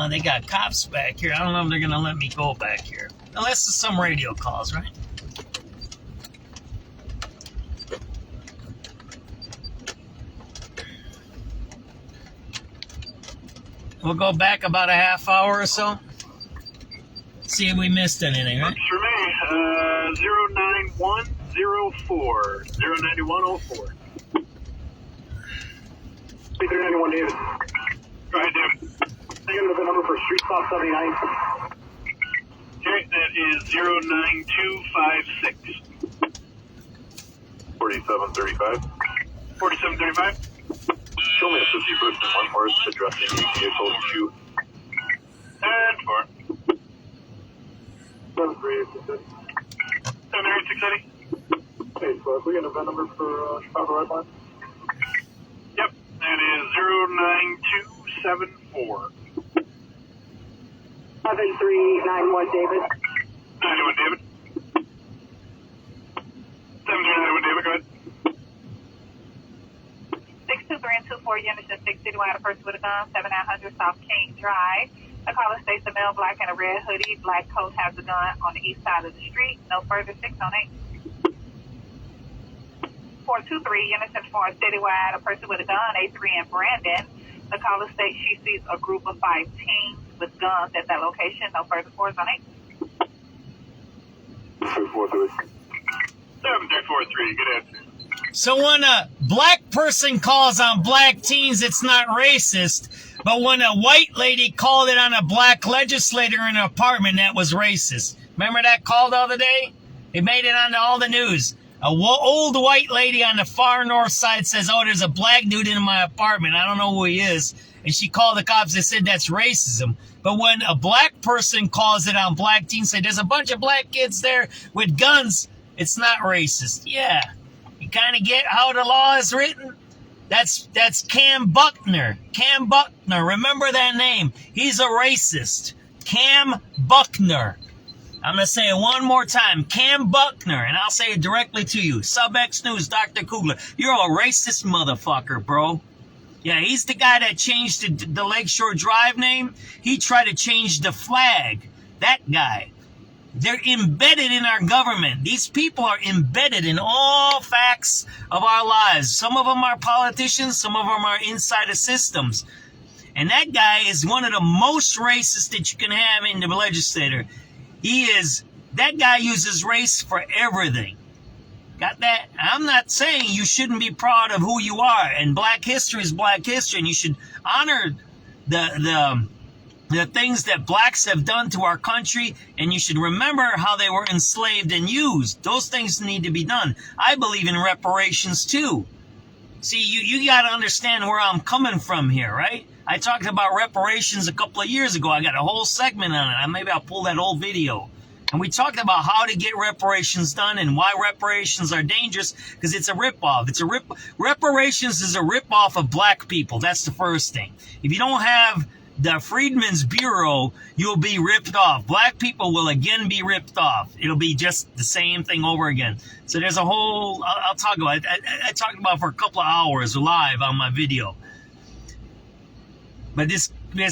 Speaker 1: They got cops back here. I don't know if they're going to let me go back here. Unless it's some radio calls, right? We'll go back about a half hour or so. See if we missed anything, right?
Speaker 10: For me, 09104. 09104. 391 David. Go ahead, David. Negative the number for Street Stop 79. Okay, that is 09256. 4735. 4735. Show me a 50-person one horse addressing vehicle 2 and 4. 738 680. Okay, so if we get an event number for Chicago Red Line? Yep, that is 09274.
Speaker 18: 7391 David.
Speaker 10: 91 David. 7391 David, go ahead.
Speaker 18: 623 and 24 units in 6 City. A person with a gun, 7900 South King Drive. The caller states a male black in a red hoodie, black coat, has a gun on the east side of the street. No further, 608. 423 units in 4 Citywide. A person with a gun, A3 in Brandon. The caller states she sees a group of 5 teens with guns at that location. No further, 408.
Speaker 10: 7343, good answer.
Speaker 1: So when a black person calls on black teens, it's not racist. But when a white lady called it on a black legislator in an apartment, that was racist. Remember that call the other day? It made it on all the news. Old white lady on the far north side says, oh, there's a black dude in my apartment. I don't know who he is. And she called the cops. They said that's racism. But when a black person calls it on black teens, say there's a bunch of black kids there with guns, it's not racist. Yeah. You kind of get how the law is written? That's Cam Buckner. Cam Buckner. Remember that name. He's a racist. Cam Buckner. I'm going to say it one more time. Cam Buckner. And I'll say it directly to you. SubX.News, Dr. Kugler. You're a racist motherfucker, bro. Yeah, he's the guy that changed the Lakeshore Drive name. He tried to change the flag. That guy. They're embedded in our government. These people are embedded in all facts of our lives. Some of them are politicians. Some of them are inside of systems. And that guy is one of the most racist that you can have in the legislature. That guy uses race for everything. Got that? I'm not saying you shouldn't be proud of who you are. And black history is black history. And you should honor the things that blacks have done to our country, and you should remember how they were enslaved and used. Those things need to be done. I believe in reparations too. See, you got to understand where I'm coming from here, right? I talked about reparations a couple of years ago. I got a whole segment on it. Maybe I'll pull that old video. And we talked about how to get reparations done and why reparations are dangerous, because it's a ripoff. Reparations is a ripoff of black people. That's the first thing. If you don't have the Freedmen's Bureau, you'll be ripped off. Black people will again be ripped off. It'll be just the same thing over again. So there's a whole, I'll talk about it. I talked about it for a couple of hours live on my video. But this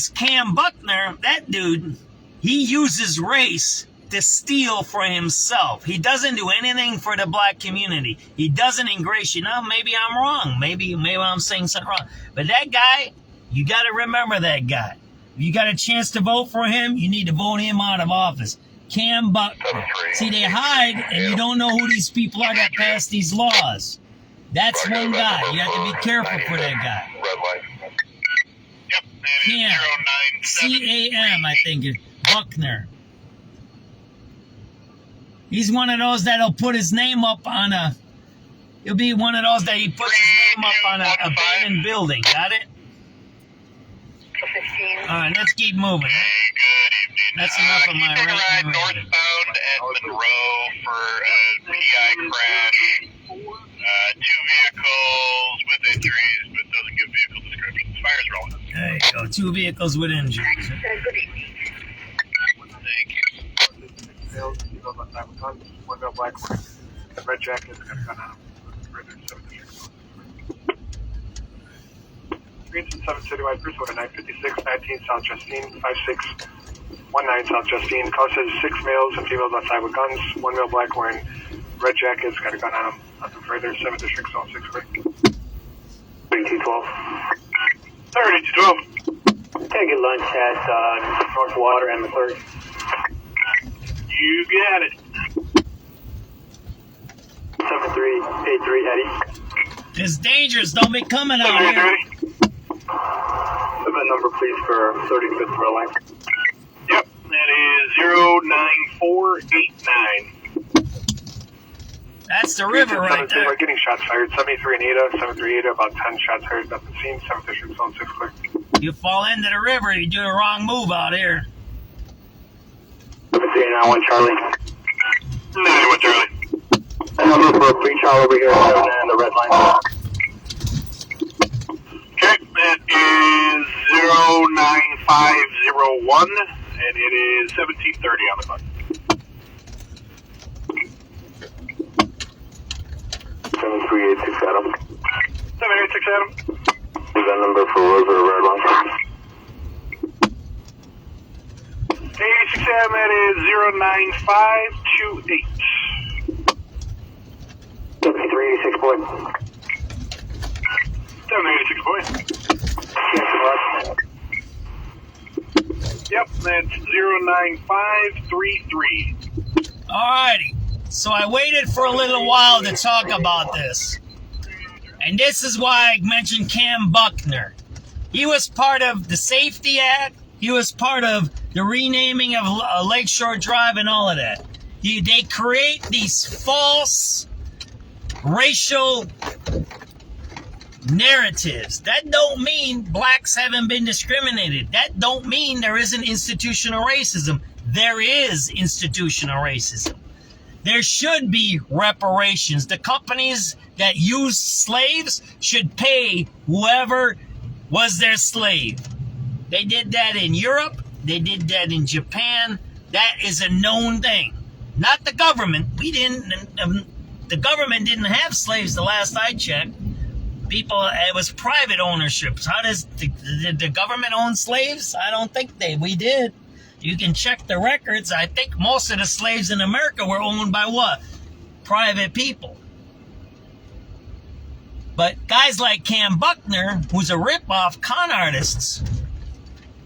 Speaker 1: Cam Buckner, that dude, he uses race to steal for himself. He doesn't do anything for the black community. He doesn't ingratiate. Now, maybe I'm wrong. Maybe I'm saying something wrong. But that guy, you got to remember that guy. If you got a chance to vote for him, you need to vote him out of office. Cam Buckner. See, they hide, and you don't know who these people are that pass these laws. That's one guy. You have to be careful for that guy. Cam. C-A-M, I think. Buckner. He's one of those that'll put his name up on a... He'll be one of those that he puts his name up on an abandoned building. Got it? All right, let's keep moving. That's enough of my right.
Speaker 14: Northbound at Monroe for a PI crash. 2 vehicles with injuries, but doesn't give vehicle descriptions. Fire's relevant.
Speaker 1: There you go. 2 vehicles with injuries.
Speaker 14: Thank you.
Speaker 10: Red jacket's going to come out. Greens and 7 Citywide, Bruce, 956, 19 South Justine, 5619 South Justine. Car says 6 males and females outside with guns. 1 male black wearing red jackets, got a gun on him. Nothing further, 7 District, Zone 6 quick. 3212. 3212.
Speaker 8: Take a lunch at North Water and McClure.
Speaker 10: You got it.
Speaker 8: 7383 Eddie.
Speaker 1: It's dangerous. Don't be coming out here.
Speaker 8: Submit number, please, for 35th Rail Line.
Speaker 10: Yep, that is 09489.
Speaker 1: That's the river right there.
Speaker 10: We're getting shots fired. 73 and Ada, 73 Ada, about 10 shots fired. Nothing seen. 7th District, Zone 6 clear.
Speaker 1: You fall into the river, you do the wrong move out here.
Speaker 8: 9391 Charlie.
Speaker 10: 91 Charlie.
Speaker 8: A number for a pre-trial over here and the red line.
Speaker 10: Okay, that is 09501, and it is 1730 on the clock.
Speaker 8: 7386 Adam.
Speaker 10: 786 Adam.
Speaker 8: Is that number for Rosa or Red Line?
Speaker 10: 86 Adam, that is 09528.
Speaker 8: 7386 boy.
Speaker 10: 786 boy. Yep, that's 09533.
Speaker 1: Alrighty. So I waited for a little while to talk about this. And this is why I mentioned Cam Buckner. He was part of the Safety Act. He was part of the renaming of Lakeshore Drive and all of that. They create these false racial narratives. That don't mean blacks haven't been discriminated. That don't mean there isn't institutional racism. There is institutional racism. There should be reparations. The companies that used slaves should pay whoever was their slave. They did that in Europe. They did that in Japan. That is a known thing. Not the government. The government didn't have slaves the last I checked. It was private ownership. Did the government own slaves? I don't think we did. You can check the records. I think most of the slaves in America were owned by what? Private people. But guys like Cam Buckner, who's a rip-off con artist,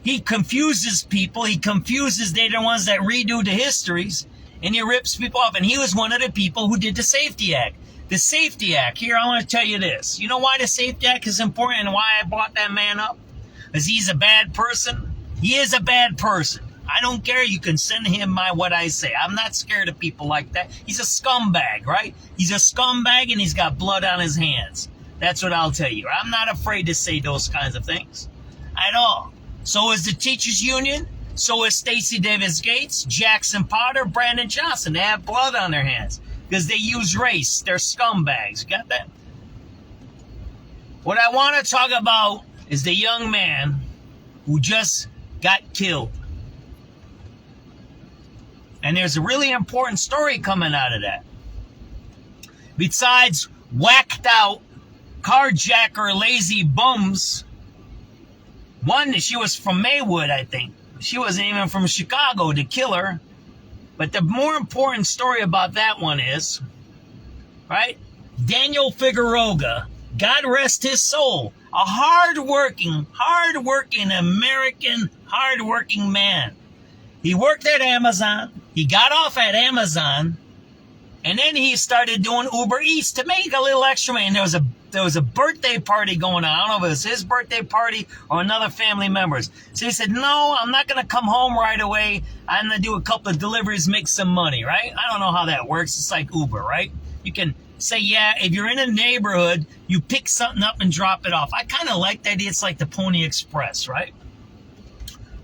Speaker 1: he confuses people. They're the ones that redo the histories, and he rips people off. And he was one of the people who did the Safety Act. The Safety Act, here, I want to tell you this. You know why the Safety Act is important and why I brought that man up? Because he's a bad person. He is a bad person. I don't care. You can send him what I say. I'm not scared of people like that. He's a scumbag, right? He's a scumbag and he's got blood on his hands. That's what I'll tell you. I'm not afraid to say those kinds of things at all. So is the teachers union. So is Stacey Davis Gates, Jackson Potter, Brandon Johnson. They have blood on their hands because they use race. They're scumbags. Got that? What I want to talk about is the young man who just got killed. And there's a really important story coming out of that. Besides whacked out carjacker lazy bums, one, she was from Maywood, I think. She wasn't even from Chicago, the killer. But the more important story about that one is, right, Daniel Figueroa, God rest his soul, a hard-working American, hard-working man. He worked at Amazon. He got off at Amazon, and then he started doing Uber Eats to make a little extra money. And there was a birthday party going on. I don't know if it was his birthday party or another family member's. So he said, no, I'm not going to come home right away. I'm going to do a couple of deliveries, make some money, right? I don't know how that works. It's like Uber, right? You can say, yeah, if you're in a neighborhood, you pick something up and drop it off. I kind of like that idea. It's like the Pony Express, right?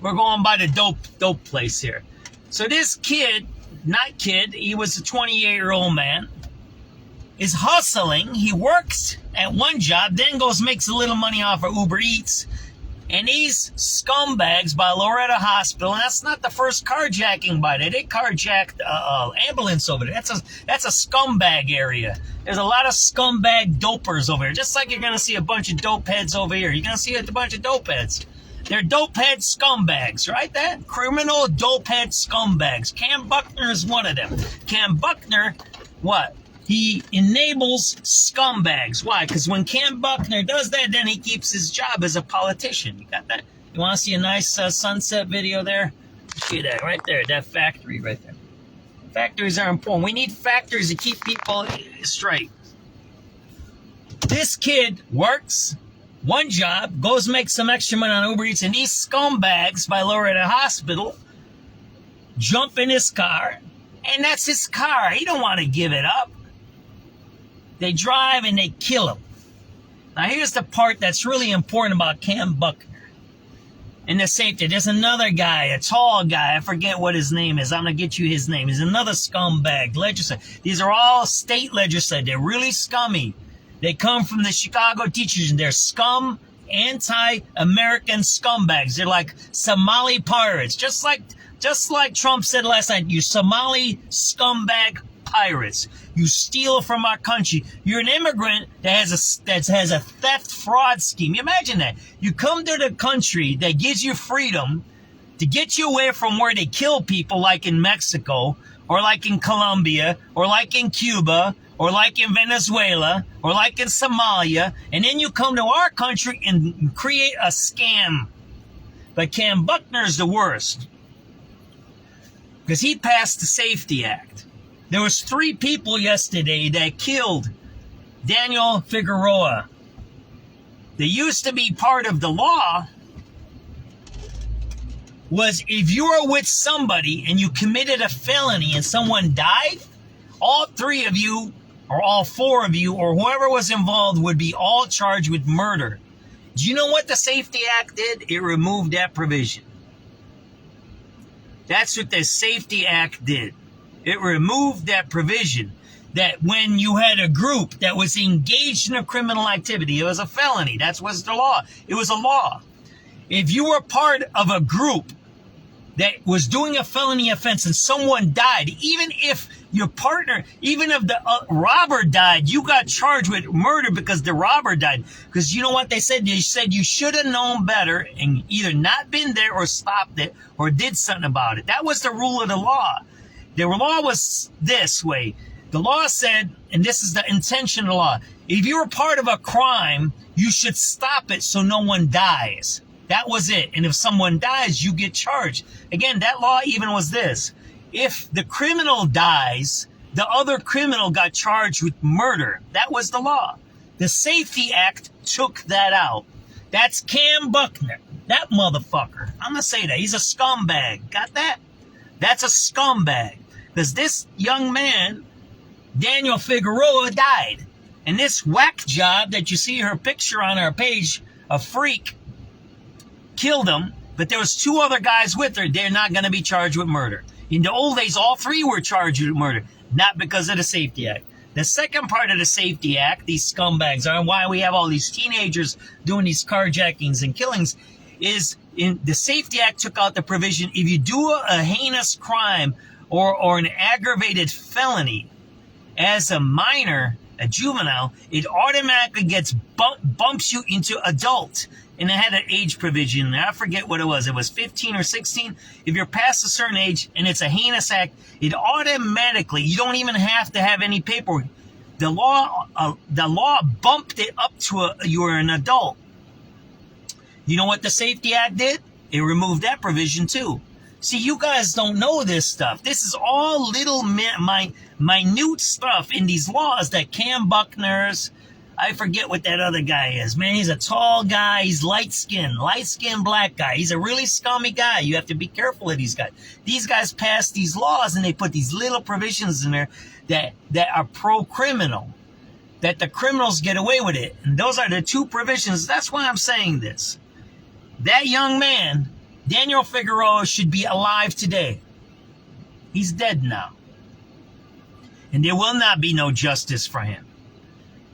Speaker 1: We're going by the dope place here. So this kid, he was a 28-year-old man, is hustling. He works at one job, then goes makes a little money off of Uber Eats. And these scumbags by Loretta Hospital, and that's not the first carjacking by there. They carjacked ambulance over there. That's a scumbag area. There's a lot of scumbag dopers over here. Just like you're going to see a bunch of dope heads over here. You're going to see a bunch of dope heads. They're dopehead scumbags, right? That criminal dopehead scumbags. Cam Buckner is one of them. Cam Buckner, what? He enables scumbags. Why? Because when Cam Buckner does that, then he keeps his job as a politician. You got that? You want to see a nice sunset video there? See that right there, that factory right there. Factories are important. We need factories to keep people straight. This kid works one job, goes make some extra money on Uber Eats, and these scumbags by Loretta Hospital jump in his car, and that's his car. He don't want to give it up. They drive and they kill him. Now here's the part that's really important about Cam Buckner and the safety. There's another guy, a tall guy, I forget what his name is. I'm going to get you his name. He's another scumbag legislator. These are all state legislators. They're really scummy. They come from the Chicago teachers, and they're scum, anti-American scumbags. They're like Somali pirates. Just like Trump said last night, you Somali scumbag pirates. You steal from our country. You're an immigrant that has a theft fraud scheme. Imagine that. You come to the country that gives you freedom to get you away from where they kill people, like in Mexico, or like in Colombia, or like in Cuba, or like in Venezuela, or like in Somalia, and then you come to our country and create a scam. But Cam Buckner's the worst, because he passed the Safety Act. There was 3 people yesterday that killed Daniel Figueroa. They used to be part of the law was if you were with somebody and you committed a felony and someone died, all 3 of you or all 4 of you or whoever was involved would be all charged with murder. Do you know what the Safety Act did? It removed that provision. That's what the Safety Act did. It removed that provision that when you had a group that was engaged in a criminal activity, it was a felony. That was the law. It was a law. If you were part of a group that was doing a felony offense and someone died, even if your partner, even if the robber died, you got charged with murder because the robber died. Because you know what they said? They said you should have known better and either not been there or stopped it or did something about it. That was the rule of the law. The law was this way. The law said, and this is the intention of the law, if you were part of a crime, you should stop it so no one dies. That was it. And if someone dies, you get charged. Again, that law even was this. If the criminal dies, the other criminal got charged with murder. That was the law. The Safety Act took that out. That's Cam Buckner. That motherfucker. I'm going to say that. He's a scumbag. Got that? That's a scumbag. Because this young man, Daniel Figueroa, died. And this whack job that you see her picture on our page, a freak, killed him. But there was 2 other guys with her. They're not going to be charged with murder. In the old days, all 3 were charged with murder. Not because of the Safety Act. The second part of the Safety Act, these scumbags are, and why we have all these teenagers doing these carjackings and killings, is in the Safety Act took out the provision, if you do a heinous crime or an aggravated felony as a minor, a juvenile, it automatically bumps you into adult. And it had an age provision there. I forget what it was. It was 15 or 16. If you're past a certain age and it's a heinous act, it automatically, you don't even have to have any paperwork. The law bumped it up to you're an adult. You know what the Safety Act did? It removed that provision too. See, you guys don't know this stuff. This is all little minute stuff in these laws that Cam Buckner's, I forget what that other guy is. Man, he's a tall guy. He's light-skinned black guy. He's a really scummy guy. You have to be careful of these guys. These guys pass these laws and they put these little provisions in there that are pro-criminal, that the criminals get away with it. And those are the two provisions. That's why I'm saying this. That young man, Daniel Figueroa, should be alive today. He's dead now. And there will not be no justice for him.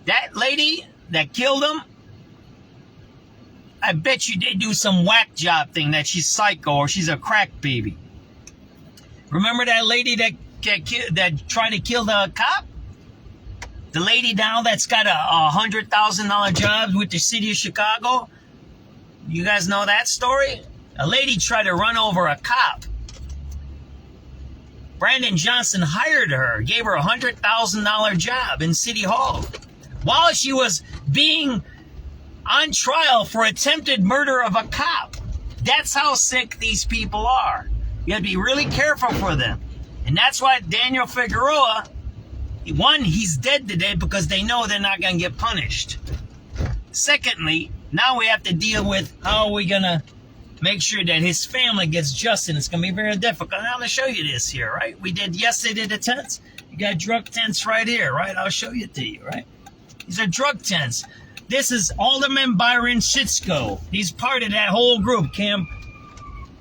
Speaker 1: That lady that killed him, I bet you they do some whack job thing that she's psycho or she's a crack baby. Remember that lady that tried to kill the cop? The lady now that's got a $100,000 job with the city of Chicago? You guys know that story? A lady tried to run over a cop. Brandon Johnson hired her, gave her a $100,000 job in City Hall while she was being on trial for attempted murder of a cop. That's how sick these people are. You have to be really careful for them. And that's why Daniel Figueroa, one, he's dead today because they know they're not going to get punished. Secondly, now we have to deal with how are we going to make sure that his family gets justice, and it's going to be very difficult. And I'm going to show you this here, right? We did yesterday the tents. You got drug tents right here, right? I'll show you to you, right? These are drug tents. This is Alderman Byron Shitsko. He's part of that whole group, Cam.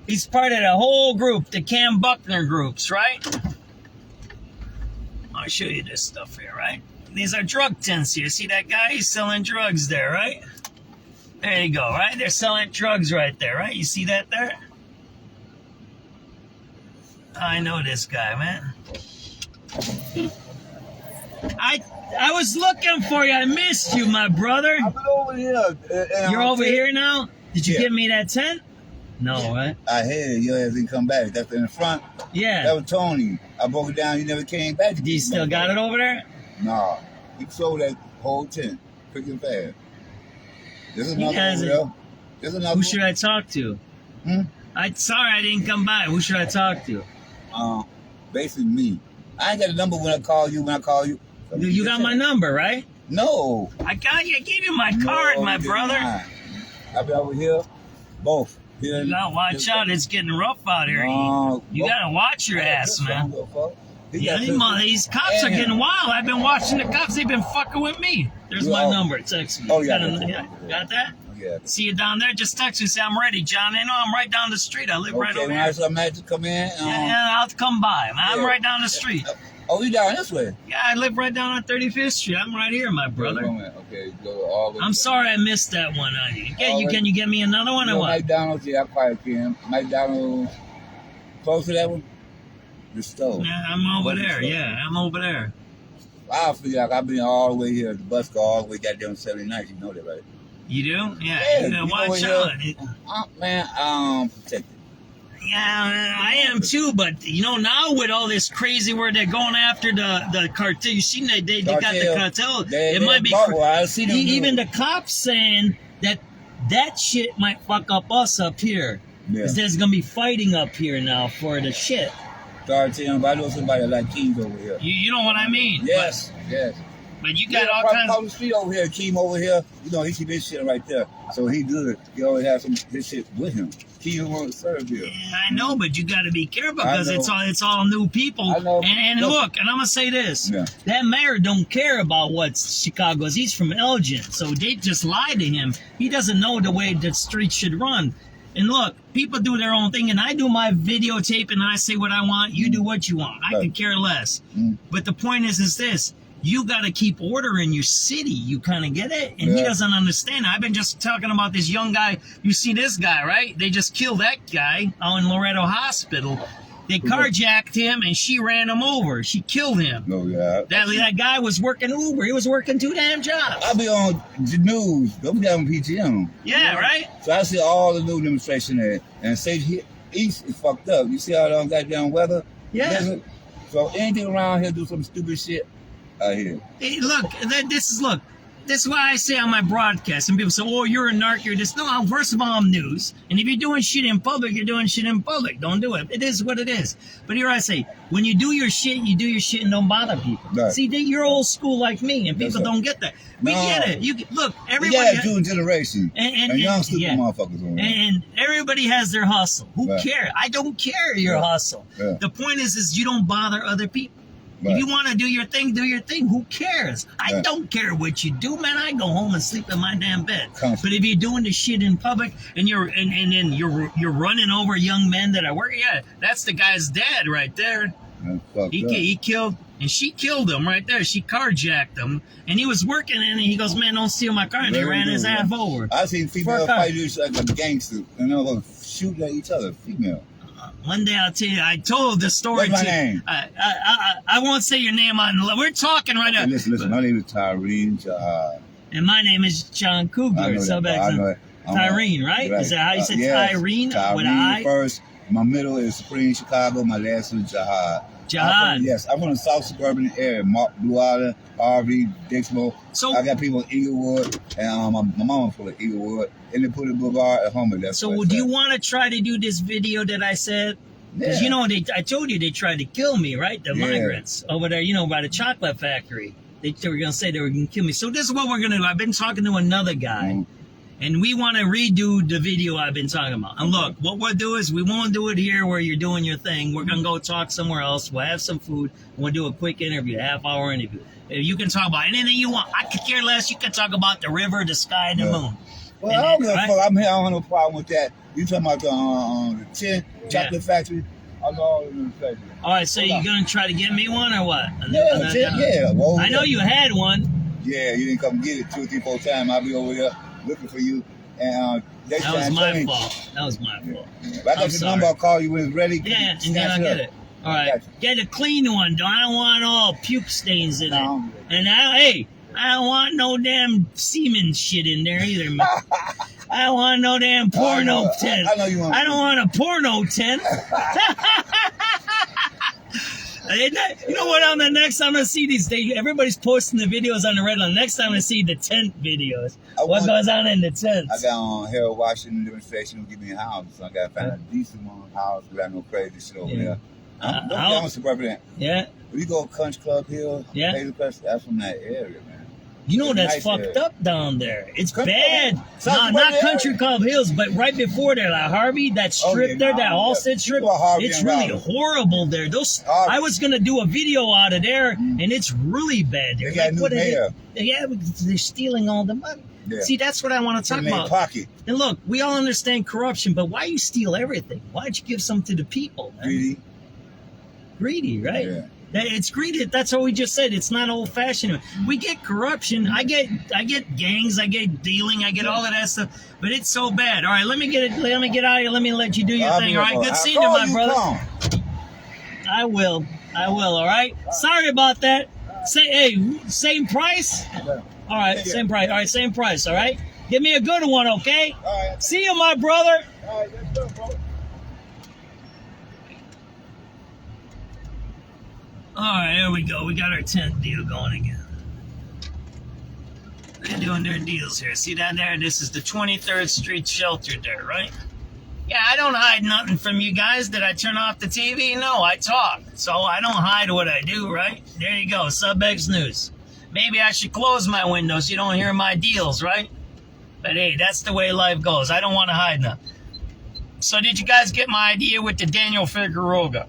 Speaker 1: He's part of the whole group, the Cam Buckner groups, right? I'll show you this stuff here, right? These are drug tents here. See that guy? He's selling drugs there, right? There you go, right? They're selling drugs right there, right? You see that there? I know this guy, man. I was looking for you. I missed you, my brother.
Speaker 11: I've been over here.
Speaker 1: You're over here now? Did you give me that tent? No, right?
Speaker 11: I had your ass didn't come back. That's in the front.
Speaker 1: Yeah.
Speaker 11: That was Tony. I broke it down. You never came back.
Speaker 1: Do you still got it over there?
Speaker 11: Nah. He sold that whole tent quick and fast. There's another over there. There's another.
Speaker 1: Who should I talk to? Sorry I didn't come by. Who should I talk to?
Speaker 11: Basically me. I ain't got a number when I call you. So
Speaker 1: you got my number, right?
Speaker 11: No.
Speaker 1: I got you. I gave you my card, my brother.
Speaker 11: I'll be over here. Both. Here
Speaker 1: you gotta watch out. It's getting rough out here. You gotta watch your ass, man. Yeah, these cops are getting wild. I've been watching the cops. They've been fucking with me. There's my number. Text me.
Speaker 11: Oh, yeah.
Speaker 1: Got that?
Speaker 11: Yeah.
Speaker 1: See you down there? Just text me. Say, I'm ready, John. I know I'm right down the street. I live right over here.
Speaker 11: Okay, when I to come in.
Speaker 1: Yeah, I'll come by. I'm right down the street.
Speaker 11: Oh, you down this way?
Speaker 1: Yeah, I live right down on 35th Street. I'm right here, my brother.
Speaker 11: Okay, go all the way.
Speaker 1: I'm sorry I missed that one. Can you get me another one or what?
Speaker 11: McDonald's, yeah, I quite can. McDonald's, close to that one? The stove.
Speaker 1: Yeah, I'm over there. Yeah, I'm over there.
Speaker 11: I feel like I've been all the way here. The bus go all the way goddamn 79. You know that, right?
Speaker 1: You do? Yeah, you gotta watch out.
Speaker 11: Man, I'm protected.
Speaker 1: Yeah, I am too, but now with all this crazy where they're going after the cartel, you see they got the cartel. It might be even the cops saying that shit might fuck up us up here. Because there's gonna be fighting up here now for the shit.
Speaker 11: Start telling I know somebody like Keem over here.
Speaker 1: You know what I mean?
Speaker 11: Yes.
Speaker 1: But you got all kinds
Speaker 11: of the street over here, Keem over here. He keep his shit right there. So he good. He always has his shit with him. Keem won't serve here.
Speaker 1: Yeah, I know, but you got to be careful because it's all new people.
Speaker 11: I know.
Speaker 1: And look, and I'm gonna say this: that mayor don't care about what Chicago is. He's from Elgin, so they just lied to him. He doesn't know the way the street should run. And look, people do their own thing, and I do my videotape, and I say what I want. You do what you want. I could care less. But the point is this. You got to keep order in your city. You kind of get it? And he doesn't understand. I've been just talking about this young guy. You see this guy, right? They just killed that guy out in Loretto Hospital. They carjacked him, and she ran him over. She killed him.
Speaker 11: No, yeah.
Speaker 1: That guy was working Uber. He was working 2 damn jobs.
Speaker 11: I be on the news. Don't be on PTM.
Speaker 1: Yeah, right?
Speaker 11: So I see all the new demonstration there. And say East is fucked up. You see all that goddamn weather?
Speaker 1: Yeah.
Speaker 11: Desert? So anything around here do some stupid shit out here.
Speaker 1: Hey, look, this is why I say on my broadcast, and people say, oh, you're a narc, you're this. No, first of all, I'm news. And if you're doing shit in public, you're doing shit in public. Don't do it. It is what it is. But here I say, when you do your shit and don't bother people.
Speaker 11: Right.
Speaker 1: See, you're old school like me, and people don't get that. We get it. Look, everybody.
Speaker 11: We got a new generation. And young stupid motherfuckers on there.
Speaker 1: And everybody has their hustle. Who cares? I don't care your hustle.
Speaker 11: Yeah.
Speaker 1: The point is you don't bother other people.
Speaker 11: Right.
Speaker 1: If you want to do your thing, do your thing. Who cares? I don't care what you do, man. I go home and sleep in my damn bed. But if you're doing the shit in public and you're running over young men that are working, that's the guy's dad right there. He killed, and she killed him right there. She carjacked him, and he was working, and he goes, "Man, don't steal my car." And they ran his ass over.
Speaker 11: I seen female fighters like a gangster, and they were shooting at each other. Female.
Speaker 1: One day I'll tell you, I told the story.
Speaker 11: What's my name?
Speaker 1: I won't say your name on. We're talking right now.
Speaker 11: Hey, listen. My name is Tyreen Jihad.
Speaker 1: And my name is John Kugler. Tyreen, right? Is that how you said Tyreen? With an I?
Speaker 11: First. My middle is Supreme Chicago. My last is Jihad.
Speaker 1: Jihad.
Speaker 11: I'm from the South Suburban area. Blue Island, RV, Dixmoor. So I got people in Inglewood, and my mama from Inglewood, and they put a boulevard at home.
Speaker 1: So do you want to try to do this video that I said? Because I told you they tried to kill me, right? The migrants over there, by the chocolate factory. They were going to say they were going to kill me. So this is what we're going to do. I've been talking to another guy. And we want to redo the video I've been talking about. And look, what we'll do is we won't do it here where you're doing your thing. We're going to go talk somewhere else. We'll have some food. We'll do a quick interview, a half-hour interview. You can talk about anything you want. I could care less. You can talk about the river, the sky, and the moon.
Speaker 11: Well, I don't give a fuck. I'm here. I don't have no problem with that. You talking about the tin chocolate factory? I'm all in the factory.
Speaker 1: All right, so you're going to try to get me one or what?
Speaker 11: Yeah. Well,
Speaker 1: I know you had one.
Speaker 11: Yeah, you didn't come get it 2 or 3, 4 times. I'll be over there looking for you. And
Speaker 1: that was my fault. That was my fault.
Speaker 11: If I got your number, I'll call you when it's ready.
Speaker 1: Yeah, and then I'll get it. All right. Get a clean one, though. I don't want all puke stains in it. And I don't want no damn semen shit in there either, man. I don't want no damn porno tent. I don't want a porno tent. You know what? On the next time I see these, everybody's posting the videos on the Red Line. Next time I see the tent videos, what goes on in the tents?
Speaker 11: I got on Harold Washington demonstration to give me a house, so I got to find a decent one house without no crazy shit over there. I'm suburban.
Speaker 1: Yeah.
Speaker 11: When you go to Country Club Hill, that's from that area, man.
Speaker 1: You know that's fucked up down there. It's bad. No, not Country Club Hills, but right before there, like Harvey, that strip there, that Allstate strip, it's really horrible there. I was gonna do a video out of there, and it's really bad there. They're stealing all the money. Yeah. See, that's what I want to talk about.
Speaker 11: Pocket.
Speaker 1: And look, we all understand corruption, but why you steal everything? Why'd you give some to the people? Man? Greedy, right? Yeah. It's greedy. That's what we just said. It's not old-fashioned. We get corruption. I get gangs. I get dealing. I get all of that stuff. But it's so bad. All right, let me get out of here. Let me let you do your thing. All right, good seeing you, my brother. I will. All right. Sorry about that. Same price. All right, same price. All right, same price. All right. Give me a good one, okay? All right. See you, my brother.
Speaker 11: All right, let's go, bro.
Speaker 1: All right, here we go. We got our tent deal going again. They're doing their deals here. See down there? This is the 23rd Street shelter there, right? Yeah, I don't hide nothing from you guys. Did I turn off the TV? No, I talk. So I don't hide what I do, right? There you go, SubX.News. Maybe I should close my window so you don't hear my deals, right? But hey, that's the way life goes. I don't want to hide nothing. So did you guys get my idea with the Daniel Figueroa?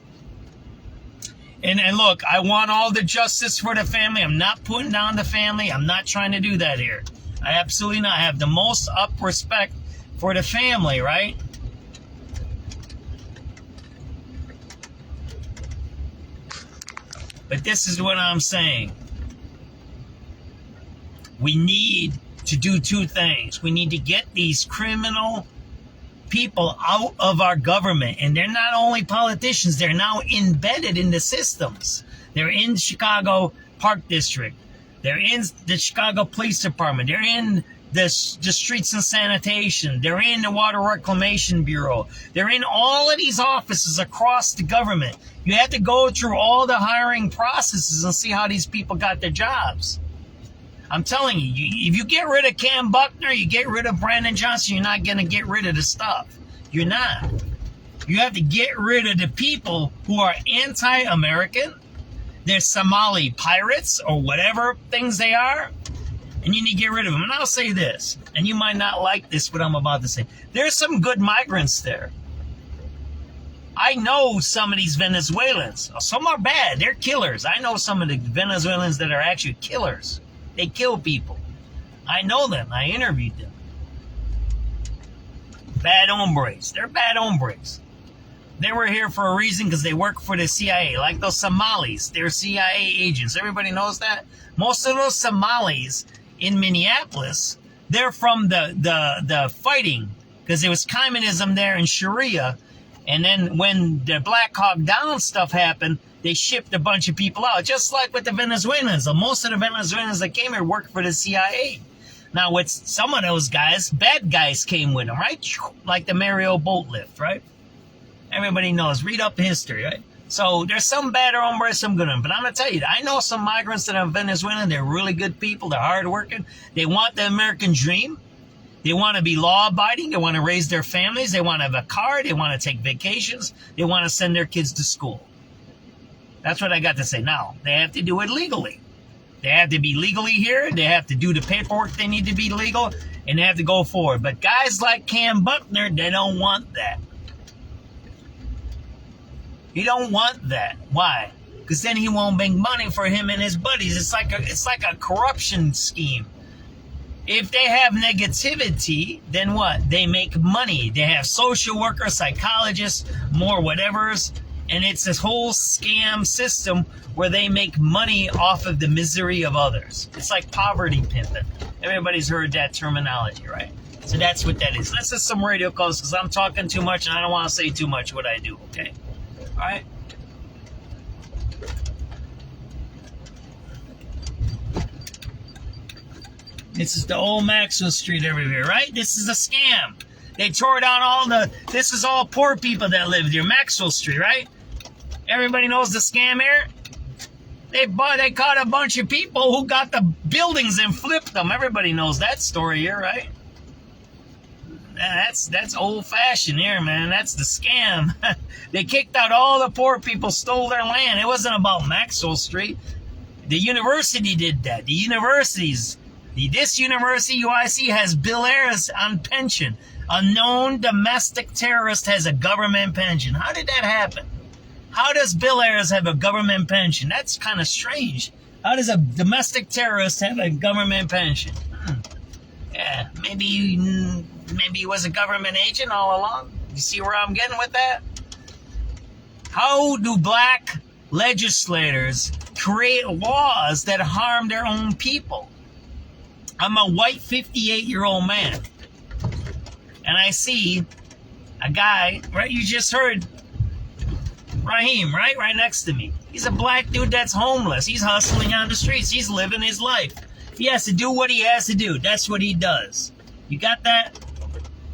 Speaker 1: And look, I want all the justice for the family. I'm not putting down the family. I'm not trying to do that here. I absolutely not. I have the most up respect for the family, right? But this is what I'm saying. We need to do 2 things. We need to get these criminal people out of our government. And they're not only politicians, they're now embedded in the systems. They're in Chicago Park District. They're in the Chicago Police Department. They're in the Streets and Sanitation. They're in the Water Reclamation Bureau. They're in all of these offices across the government. You have to go through all the hiring processes and see how these people got their jobs. I'm telling you, if you get rid of Cam Buckner, you get rid of Brandon Johnson, you're not going to get rid of the stuff. You're not. You have to get rid of the people who are anti-American. They're Somali pirates or whatever things they are. And you need to get rid of them. And I'll say this, and you might not like this, what I'm about to say. There's some good migrants there. I know some of these Venezuelans. Some are bad. They're killers. I know some of the Venezuelans that are actually killers. They kill people. I know them. I interviewed them. Bad hombres. They're bad hombres. They were here for a reason because they work for the CIA. Like those Somalis. They're CIA agents. Everybody knows that? Most of those Somalis in Minneapolis, they're from the fighting, because there was communism there in Sharia, and then when the Black Hawk Down stuff happened, they shipped a bunch of people out, just like with the Venezuelans. Most of the Venezuelans that came here worked for the CIA. Now, with some of those guys, bad guys came with them, right? Like the Mario boat lift, right? Everybody knows. Read up history, right? So there's some bad hombres, some good ones. But I'm going to tell you, I know some migrants that are Venezuelan. They're really good people. They're hardworking. They want the American dream. They want to be law-abiding. They want to raise their families. They want to have a car. They want to take vacations. They want to send their kids to school. That's what I got to say. Now, they have to do it legally. They have to be legally here. They have to do the paperwork. They need to be legal. And they have to go forward. But guys like Cam Buckner, they don't want that. He don't want that. Why? Because then he won't make money for him and his buddies. It's like a corruption scheme. If they have negativity, then what? They make money. They have social workers, psychologists, more whatevers. And it's this whole scam system where they make money off of the misery of others. It's like poverty pimping. Everybody's heard that terminology, right? So that's what that is. Let's just some radio calls because I'm talking too much and I don't want to say too much what I do, okay? All right. This is the old Maxwell Street everywhere, right? This is a scam. They tore down this is all poor people that live here. Maxwell Street, right? Everybody knows the scam here. They caught a bunch of people who got the buildings and flipped them. Everybody knows that story here, right? That's old-fashioned here, man. That's the scam. They kicked out all the poor people, stole their land. It wasn't about Maxwell Street. The university did that. The universities, this university, UIC, has Bill Ayers on pension. A known domestic terrorist has a government pension. How did that happen? How does Bill Ayers have a government pension? That's kind of strange. How does a domestic terrorist have a government pension? Yeah, maybe he was a government agent all along. You see where I'm getting with that? How do black legislators create laws that harm their own people? I'm a white 58-year-old man. And I see a guy, right? You just heard Raheem, right? Right next to me. He's a black dude that's homeless. He's hustling on the streets. He's living his life. He has to do what he has to do. That's what he does. You got that?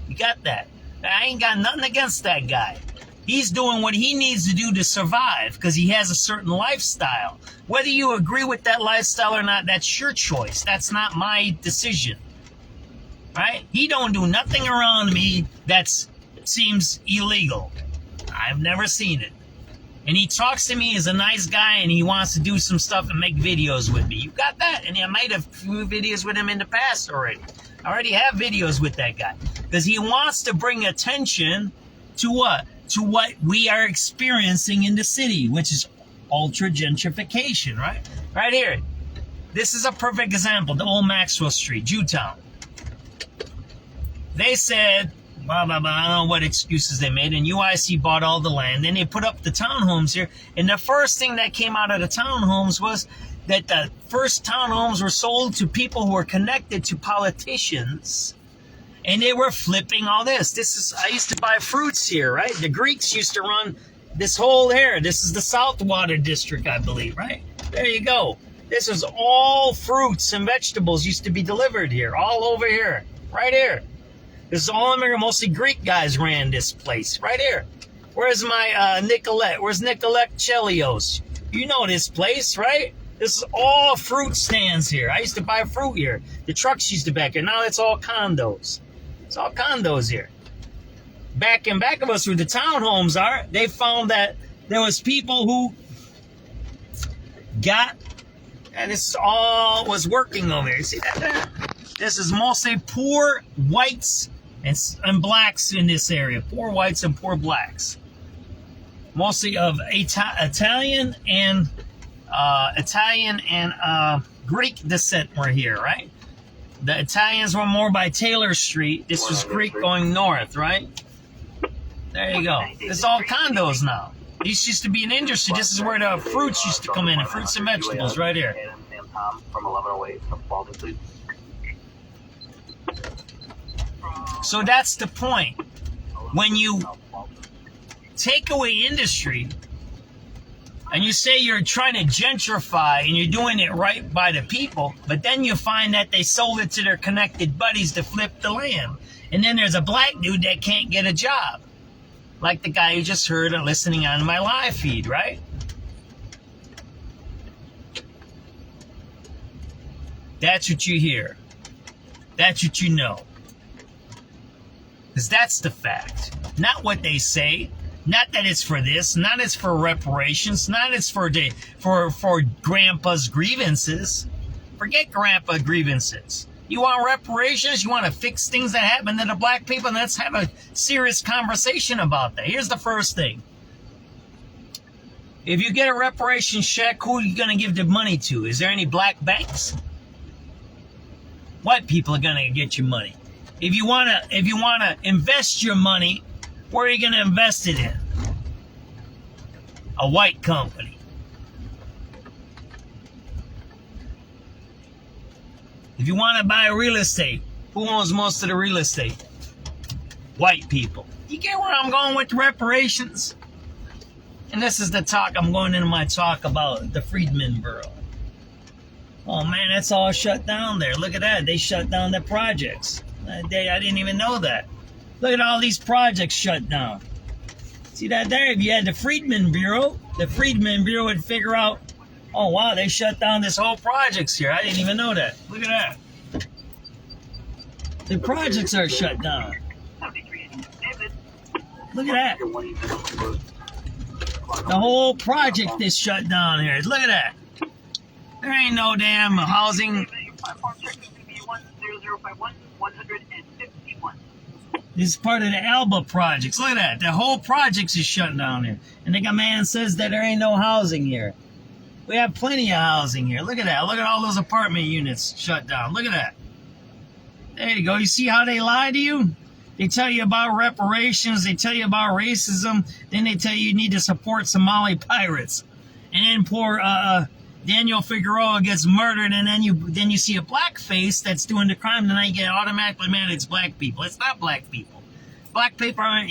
Speaker 1: You got that? I ain't got nothing against that guy. He's doing what he needs to do to survive because he has a certain lifestyle. Whether you agree with that lifestyle or not, that's your choice. That's not my decision. Right? He don't do nothing around me that seems illegal. I've never seen it. And he talks to me as a nice guy and he wants to do some stuff and make videos with me. You got that? And I made a few videos with him in the past already. I already have videos with that guy. Because he wants to bring attention to what? To what we are experiencing in the city, which is ultra gentrification, right? Right here. This is a perfect example. The old Maxwell Street, Jewtown. They said, blah, blah, blah, I don't know what excuses they made, and UIC bought all the land. Then they put up the townhomes here, and the first thing that came out of the townhomes was that the first townhomes were sold to people who were connected to politicians, And they were flipping all this. I used to buy fruits here, right? The Greeks used to run this whole area. This is the South Water District, I believe, right? There you go. This is all fruits and vegetables used to be delivered here, all over here, right here. This is all American, mostly Greek guys ran this place, right here. Where's my Nicolette? Where's Nicolette Chelios? You know this place, right? This is all fruit stands here. I used to buy fruit here. The trucks used to back here. Now it's all condos. It's all condos here. Back in back of us where the townhomes are, they found that there was people who got, and this all was working over here. See that there? This is mostly poor whites and blacks in this area. Poor whites and poor blacks. Mostly of Italian and Greek descent were here, right? The Italians were more by Taylor Street. This was Greek going north, right? There you go. It's all condos now. These used to be an industry. This is where the fruits used to come in, the fruits and vegetables right here. So that's the point. When you take away industry and you say you're trying to gentrify and you're doing it right by the people, but then you find that they sold it to their connected buddies to flip the land. And then there's a black dude that can't get a job. Like the guy you just heard listening on my live feed, right? That's what you hear. That's what you know. Because that's the fact. Not what they say. Not that it's for this. Not it's for reparations. Not it's for grandpa's grievances. Forget grandpa grievances. You want reparations? You want to fix things that happen to the black people? And let's have a serious conversation about that. Here's the first thing. If you get a reparations check, who are you going to give the money to? Is there any black banks? White people are going to get your money. If you want to invest your money, where are you going to invest it in? A white company. If you want to buy real estate, who owns most of the real estate? White people. You get where I'm going with the reparations? And this is the talk, I'm going into my talk about the Freedmen Bureau. Oh man, that's all shut down there. Look at that. They shut down the projects. I didn't even know that. Look at all these projects shut down. See that there? If you had the Freedmen Bureau would figure out, oh wow, they shut down this whole projects here. I didn't even know that. Look at that. The projects are shut down. Look at that. The whole project is shut down here. Look at that. There ain't no damn housing. This is part of the Alba projects. Look at that. The whole projects is shut down here. And the man says that there ain't no housing here. We have plenty of housing here. Look at that. Look at all those apartment units shut down. Look at that. There you go. You see how they lie to you? They tell you about reparations. They tell you about racism. Then they tell you need to support Somali pirates. And then poor Daniel Figueroa gets murdered, and then you see a black face that's doing the crime, and then you get automatically mad it's black people. It's not black people. Black people aren't,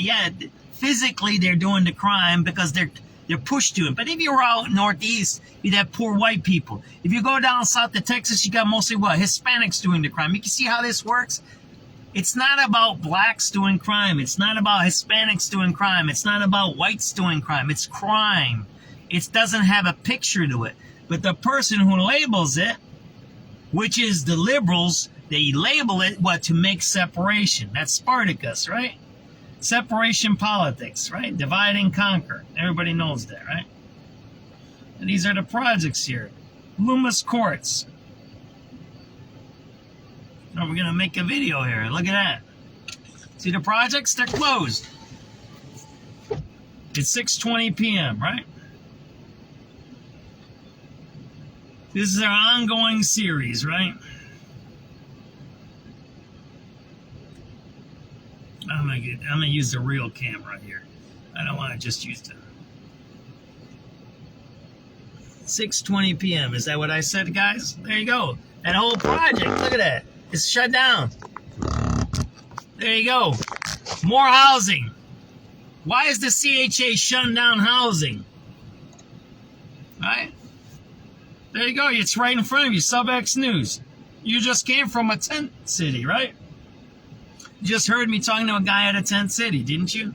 Speaker 1: physically they're doing the crime because they're pushed to it. But if you're out northeast, you'd have poor white people. If you go down south to Texas, you got mostly Hispanics doing the crime. You can see how this works? It's not about blacks doing crime. It's not about Hispanics doing crime. It's not about whites doing crime. It's crime. It doesn't have a picture to it. But the person who labels it, which is the liberals, they label it, to make separation. That's Spartacus, right? Separation politics, right? Divide and conquer. Everybody knows that, right? And these are the projects here. Loomis Courts. Now we're going to make a video here. Look at that. See the projects? They're closed. It's 6:20 p.m., right? This is our ongoing series, right? I'm gonna use the real camera here. I don't want to just use the 6:20 p.m. Is that what I said, guys? There you go. That whole project, look at that. It's shut down. There you go. More housing. Why is the CHA shutting down housing? Right? There you go. It's right in front of you. SubX.News. You just came from a tent city, right? You just heard me talking to a guy at a tent city, didn't you?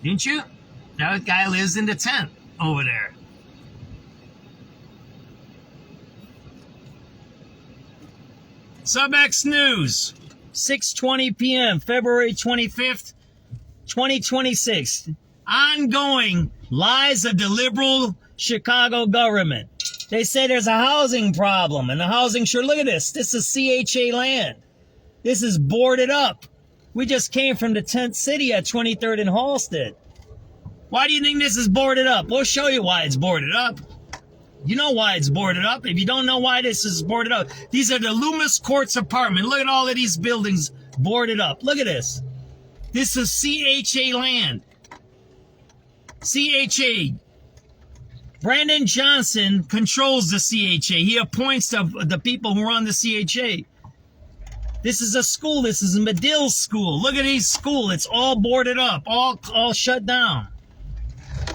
Speaker 1: Didn't you? That guy lives in the tent over there. SubX.News, 6:20 p.m., February 25th, 2026. Ongoing lies of the liberal Chicago government. They say there's a housing problem, and the housing, sure, look at this. This is CHA land. This is boarded up. We just came from the tent city at 23rd and Halsted. Why do you think this is boarded up? We'll show you why it's boarded up. You know why it's boarded up. If you don't know why this is boarded up, these are the Loomis Courts apartment. Look at all of these buildings boarded up. Look at this. This is CHA land. CHA. Brandon Johnson controls the CHA. He appoints the people who run the CHA. This is a school. This is a Medill school. Look at these school. It's all boarded up, all shut down.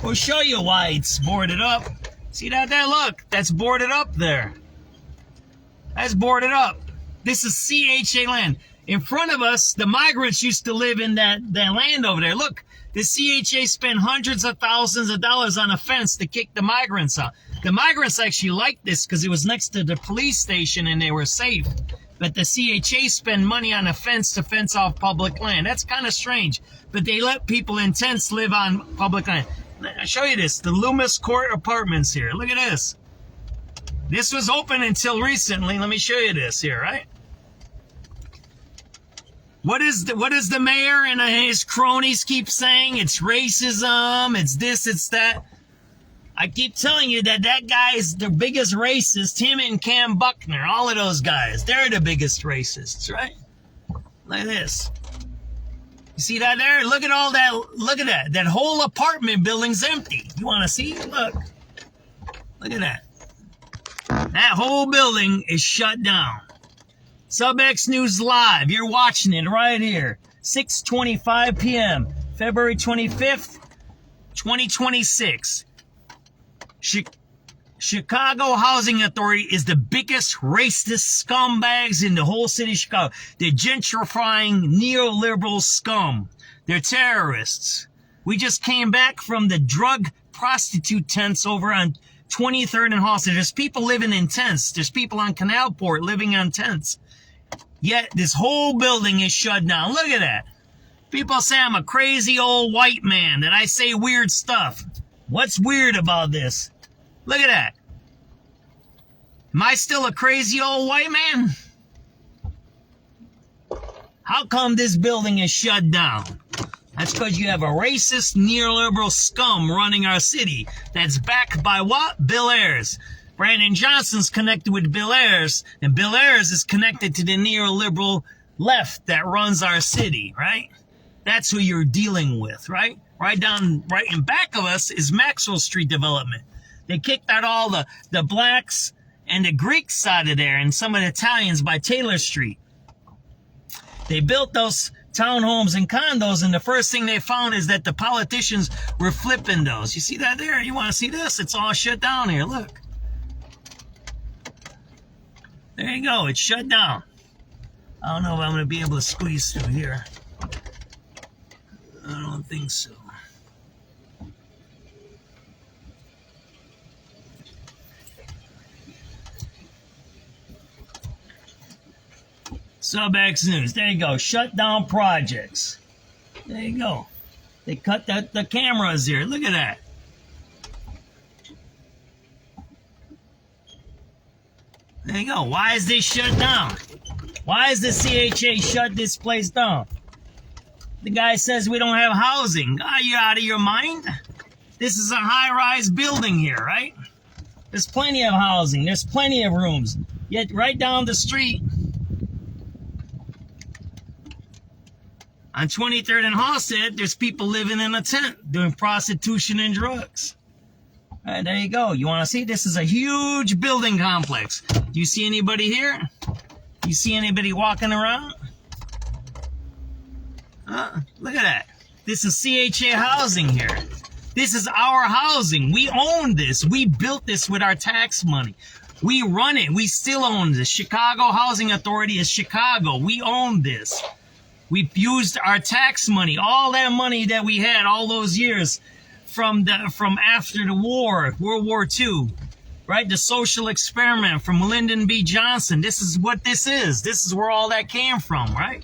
Speaker 1: We'll show you why it's boarded up. See that there? Look, that's boarded up there. That's boarded up. This is CHA land. In front of us, the migrants used to live in that land over there. Look, the CHA spent hundreds of thousands of dollars on a fence to kick the migrants out. The migrants actually liked this because it was next to the police station and they were safe. But the CHA spend money on a fence to fence off public land. That's kind of strange. But they let people in tents live on public land. I'll show you this. The Loomis Court apartments here. Look at this. This was open until recently. Let me show you this here, right? What is the mayor and his cronies keep saying? It's racism. It's this, it's that. I keep telling you that guy is the biggest racist. Him and Cam Buckner, all of those guys. They're the biggest racists, right? Like this. You see that there? Look at all that. Look at that. That whole apartment building's empty. You want to see? Look. Look at that. That whole building is shut down. SubX.News Live. You're watching it right here. 6:25 p.m. February 25th, 2026. Chicago Housing Authority is the biggest racist scumbags in the whole city of Chicago. They're gentrifying neoliberal scum. They're terrorists. We just came back from the drug prostitute tents over on 23rd and Halsted. There's people living in tents. There's people on Canalport living on tents. Yet this whole building is shut down. Look at that. People say I'm a crazy old white man, that I say weird stuff. What's weird about this? Look at that. Am I still a crazy old white man? How come this building is shut down? That's because you have a racist neoliberal scum running our city that's backed by what? Bill Ayers. Brandon Johnson's connected with Bill Ayers, and Bill Ayers is connected to the neoliberal left that runs our city, right? That's who you're dealing with, right? Right in back of us is Maxwell Street development. They kicked out all the blacks and the Greeks out of there and some of the Italians by Taylor Street. They built those townhomes and condos, and the first thing they found is that the politicians were flipping those. You see that there? You want to see this? It's all shut down here. Look. There you go. It's shut down. I don't know if I'm going to be able to squeeze through here. I don't think so. SubX.News. There you go. Shut down projects. There you go. They cut the cameras here. Look at that. There you go. Why is this shut down? Why is the CHA shut this place down? The guy says we don't have housing. Are you out of your mind? This is a high-rise building here, right? There's plenty of housing. There's plenty of rooms. Yet right down the street on 23rd and Halsted, there's people living in a tent doing prostitution and drugs. All right, there you go. You want to see? This is a huge building complex. Do you see anybody here? You see anybody walking around? Look at that. This is CHA housing here. This is our housing. We own this. We built this with our tax money. We run it. We still own this. Chicago Housing Authority is Chicago. We own this. We used our tax money, all that money that we had all those years from after the war, World War II, right? The social experiment from Lyndon B. Johnson. This is what this is. This is where all that came from, right?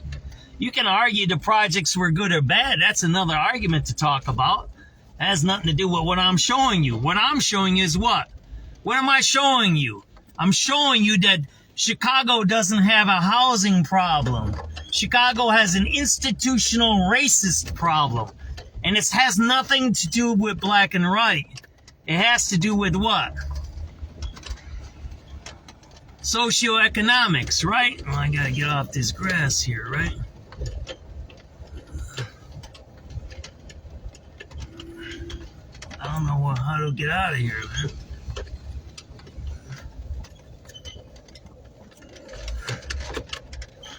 Speaker 1: You can argue the projects were good or bad. That's another argument to talk about. It has nothing to do with what I'm showing you. What I'm showing you is what? What am I showing you? I'm showing you that Chicago doesn't have a housing problem. Chicago has an institutional racist problem. And it has nothing to do with black and white. It has to do with what? Socioeconomics, right? Oh, I gotta get off this grass here, right? I don't know how to get out of here, man.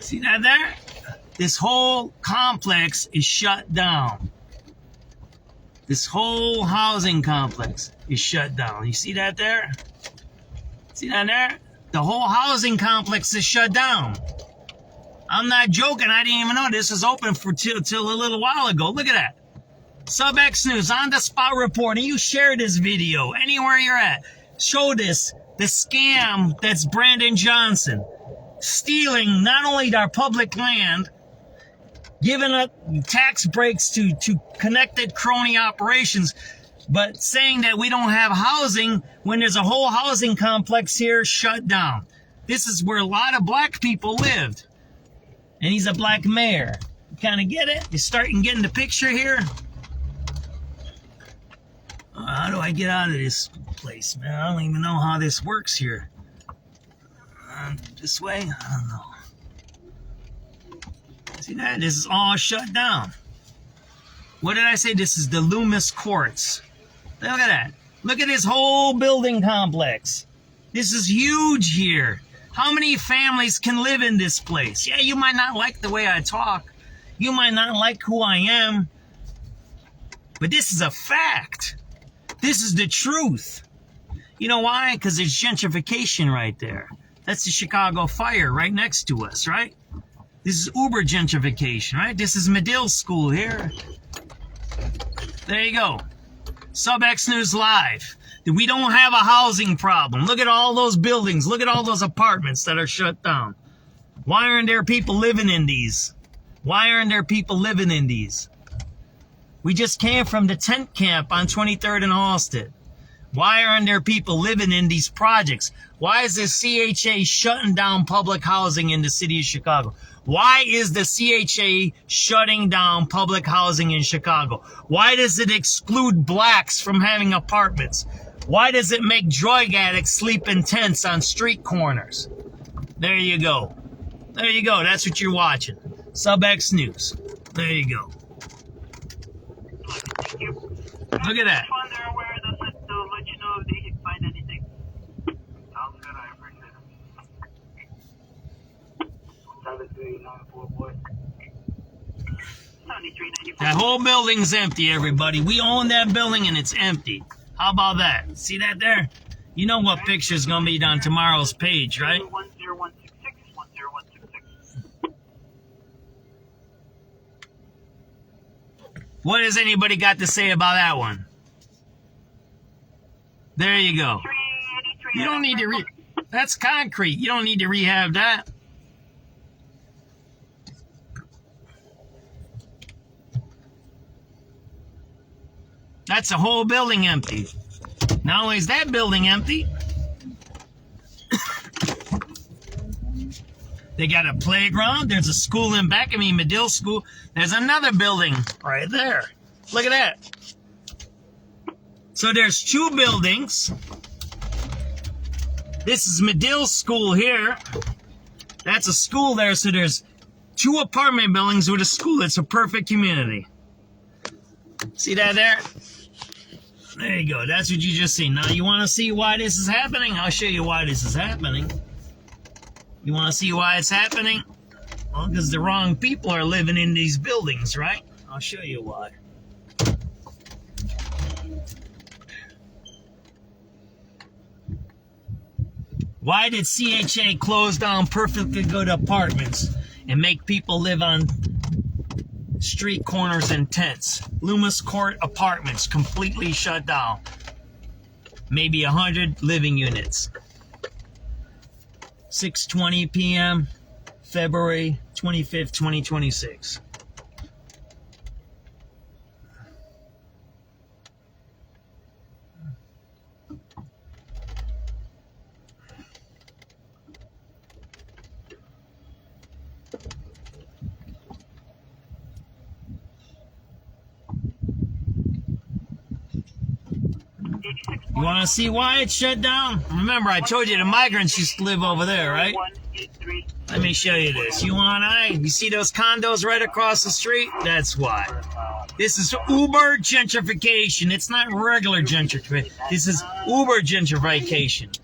Speaker 1: See that there? This whole complex is shut down. This whole housing complex is shut down. You see that there? See that there? The whole housing complex is shut down. I'm not joking. I didn't even know this was open for till a little while ago. Look at that. SubX.News on the spot report. And you share this video anywhere you're at. Show this. The scam that's Brandon Johnson. Stealing not only our public land, giving up tax breaks to connected crony operations, but saying that we don't have housing when there's a whole housing complex here shut down. This is where a lot of black people lived. And he's a black mayor. You kind of get it? You're starting getting the picture here? How do I get out of this place, man? I don't even know how this works here. This way? I don't know. See that? This is all shut down. What did I say? This is the Loomis Courts. Look at that. Look at this whole building complex. This is huge here. How many families can live in this place? Yeah, you might not like the way I talk. You might not like who I am. But this is a fact. This is the truth. You know why? Because there's gentrification right there. That's the Chicago Fire right next to us, right? This is uber gentrification, right? This is Medill School here. There you go. SubX.News Live. We don't have a housing problem. Look at all those buildings. Look at all those apartments that are shut down. Why aren't there people living in these? Why aren't there people living in these? We just came from the tent camp on 23rd and Halsted. Why aren't there people living in these projects? Why is the CHA shutting down public housing in the city of Chicago? Why is the CHA shutting down public housing in Chicago? Why does it exclude blacks from having apartments? Why does it make drug addicts sleep in tents on street corners? There you go. There you go. That's what you're watching. SubX.News. There you go. Look at that. That whole building's empty, everybody. We own that building and it's empty. How about that? See that there? You know what picture's gonna be on tomorrow's page, right?
Speaker 18: 10166, 10166.
Speaker 1: What has anybody got to say about that one? There you go. You don't need to that's concrete. You don't need to rehab that. That's the whole building empty. Not only is that building empty, they got a playground. There's a school in back. I mean, Medill School. There's another building right there. Look at that. So there's two buildings. This is Medill School here. That's a school there. So there's two apartment buildings with a school. It's a perfect community. See that there? There you go. That's what you just seen. Now, you want to see why this is happening? I'll show you why this is happening. You want to see why it's happening? Well, because the wrong people are living in these buildings, right? I'll show you why. Why did CHA close down perfectly good apartments and make people live on street corners and tents? Loomis Court Apartments completely shut down. Maybe 100 living units. 6:20 p.m., February 25th, 2026. You want to see why it's shut down? Remember, I told you the migrants used to live over there, right? Let me show you this. You see those condos right across the street? That's why. This is Uber gentrification. It's not regular gentrification. This is Uber gentrification.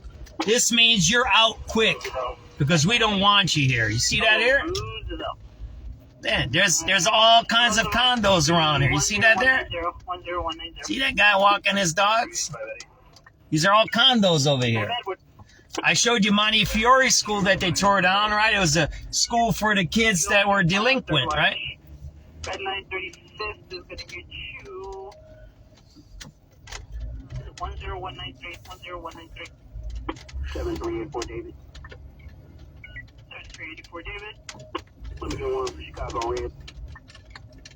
Speaker 1: This means you're out quick because we don't want you here. You see that here? Yeah, there's all kinds of condos around here. You see that there? See that guy walking his dogs? These are all condos over here. I showed you Montefiore School that they tore down, right? It was a school for the kids that were delinquent, right?
Speaker 18: Redline 35th is going to get you 10193, 10193.
Speaker 8: 7384 David.
Speaker 18: 7384 David.
Speaker 8: Chicago Red.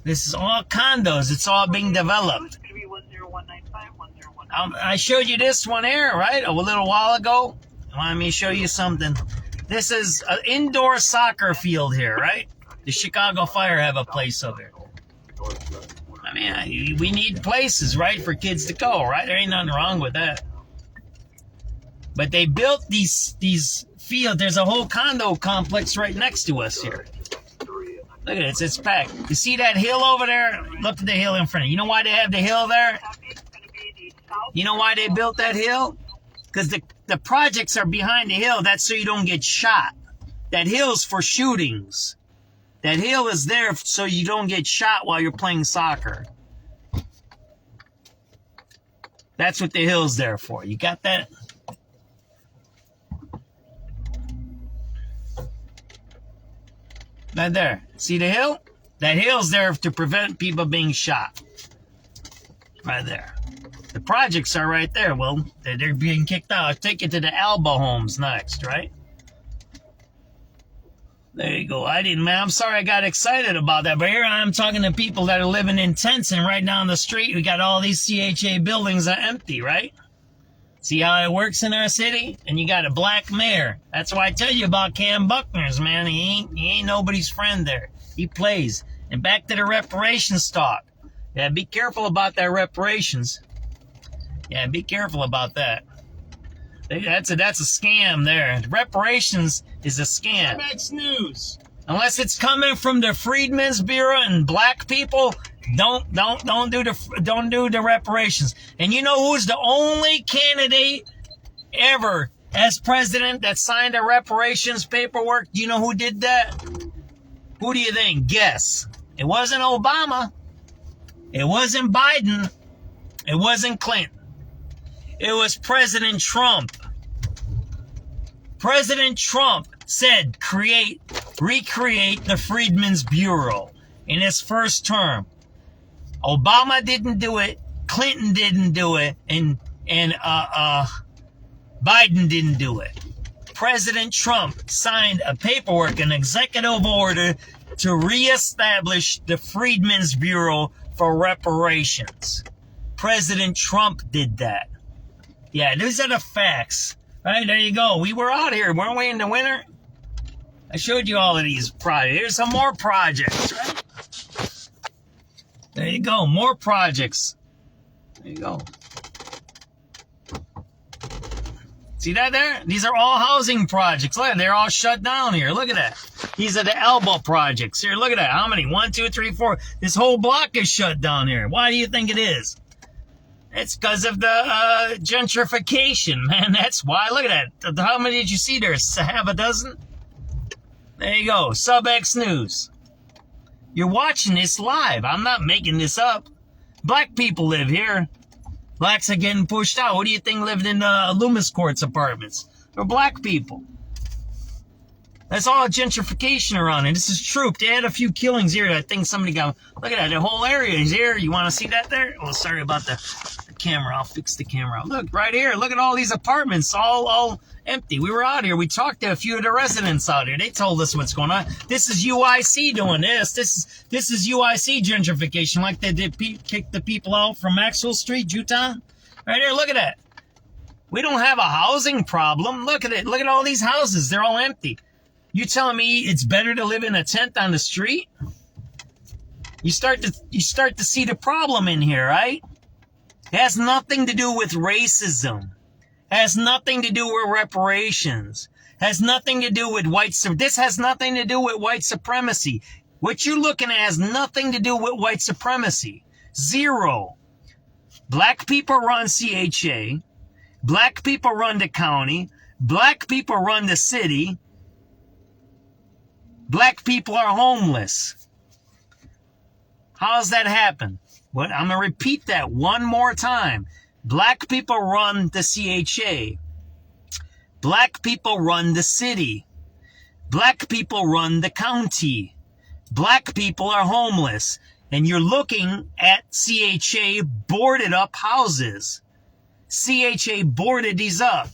Speaker 1: This is all condos. It's all being developed.
Speaker 18: It's going to be 10195, 10195.
Speaker 1: I showed you this one here, right? A little while ago. Let me show you something. This is an indoor soccer field here, right? The Chicago Fire have a place over here. I mean, we need places, right, for kids to go, right? There ain't nothing wrong with that. But they built these fields. There's a whole condo complex right next to us here. Look at it. It's packed. You see that hill over there? Look at the hill in front of you. You know why they have the hill there? You know why they built that hill? Because the projects are behind the hill. That's so you don't get shot. That hill's for shootings. That hill is there so you don't get shot while you're playing soccer. That's what the hill's there for. You got that? Right there. See the hill? That hill's there to prevent people being shot. Right there. The projects are right there. Well, they're being kicked out. I'll take you to the Alba homes next, right? There you go. I'm sorry I got excited about that. But here I'm talking to people that are living in tents, and right down the street, we got all these CHA buildings are empty, right? See how it works in our city? And you got a black mayor. That's why I tell you about Cam Buckner's, man. He ain't nobody's friend there. He plays. And back to the reparations talk. Yeah, be careful about that reparations. Yeah, be careful about that. That's a scam there. Reparations is a scam.
Speaker 9: SubX.News.
Speaker 1: Unless it's coming from the Freedmen's Bureau and black people, don't do the reparations. And you know who's the only candidate ever as president that signed a reparations paperwork? Do you know who did that? Who do you think? Guess. It wasn't Obama. It wasn't Biden. It wasn't Clinton. It was President Trump. President Trump said recreate the Freedmen's Bureau in his first term. Obama didn't do it, Clinton didn't do it, and Biden didn't do it. President Trump signed a paperwork, an executive order to reestablish the Freedmen's Bureau for reparations. President Trump did that. Yeah, these are the facts. All right, there you go. We were out here, weren't we, in the winter? I showed you all of these projects. Here's some more projects, right? There you go, more projects. There you go. See that there? These are all housing projects. Look, they're all shut down here. Look at that. These are the elbow projects. Here, look at that. How many? 1, 2, 3, 4. This whole block is shut down here. Why do you think it is? It's because of the gentrification, man. That's why. Look at that. How many did you see there? Half a dozen? There you go. SubX.News. You're watching this live. I'm not making this up. Black people live here. Blacks are getting pushed out. What do you think lived in Loomis Court's apartments? They're black people. That's all gentrification around it. This is true. They had a few killings here. I think somebody got... Look at that. The whole area is here. You want to see that there? Oh, sorry about the camera. I'll fix the camera. Look, right here. Look at all these apartments. All empty. We were out here. We talked to a few of the residents out here. They told us what's going on. This is UIC doing this. This is UIC gentrification, like they did kick the people out from Maxwell Street, Utah. Right here. Look at that. We don't have a housing problem. Look at it. Look at all these houses. They're all empty. You telling me it's better to live in a tent on the street? You start to see the problem in here, right? It has nothing to do with racism. It has nothing to do with reparations. It has nothing to do with this has nothing to do with white supremacy. What you're looking at has nothing to do with white supremacy. Zero. Black people run CHA. Black people run the county. Black people run the city. Black people are homeless. How does that happen? Well, I'm going to repeat that one more time. Black people run the CHA. Black people run the city. Black people run the county. Black people are homeless. And you're looking at CHA boarded up houses. CHA boarded these up.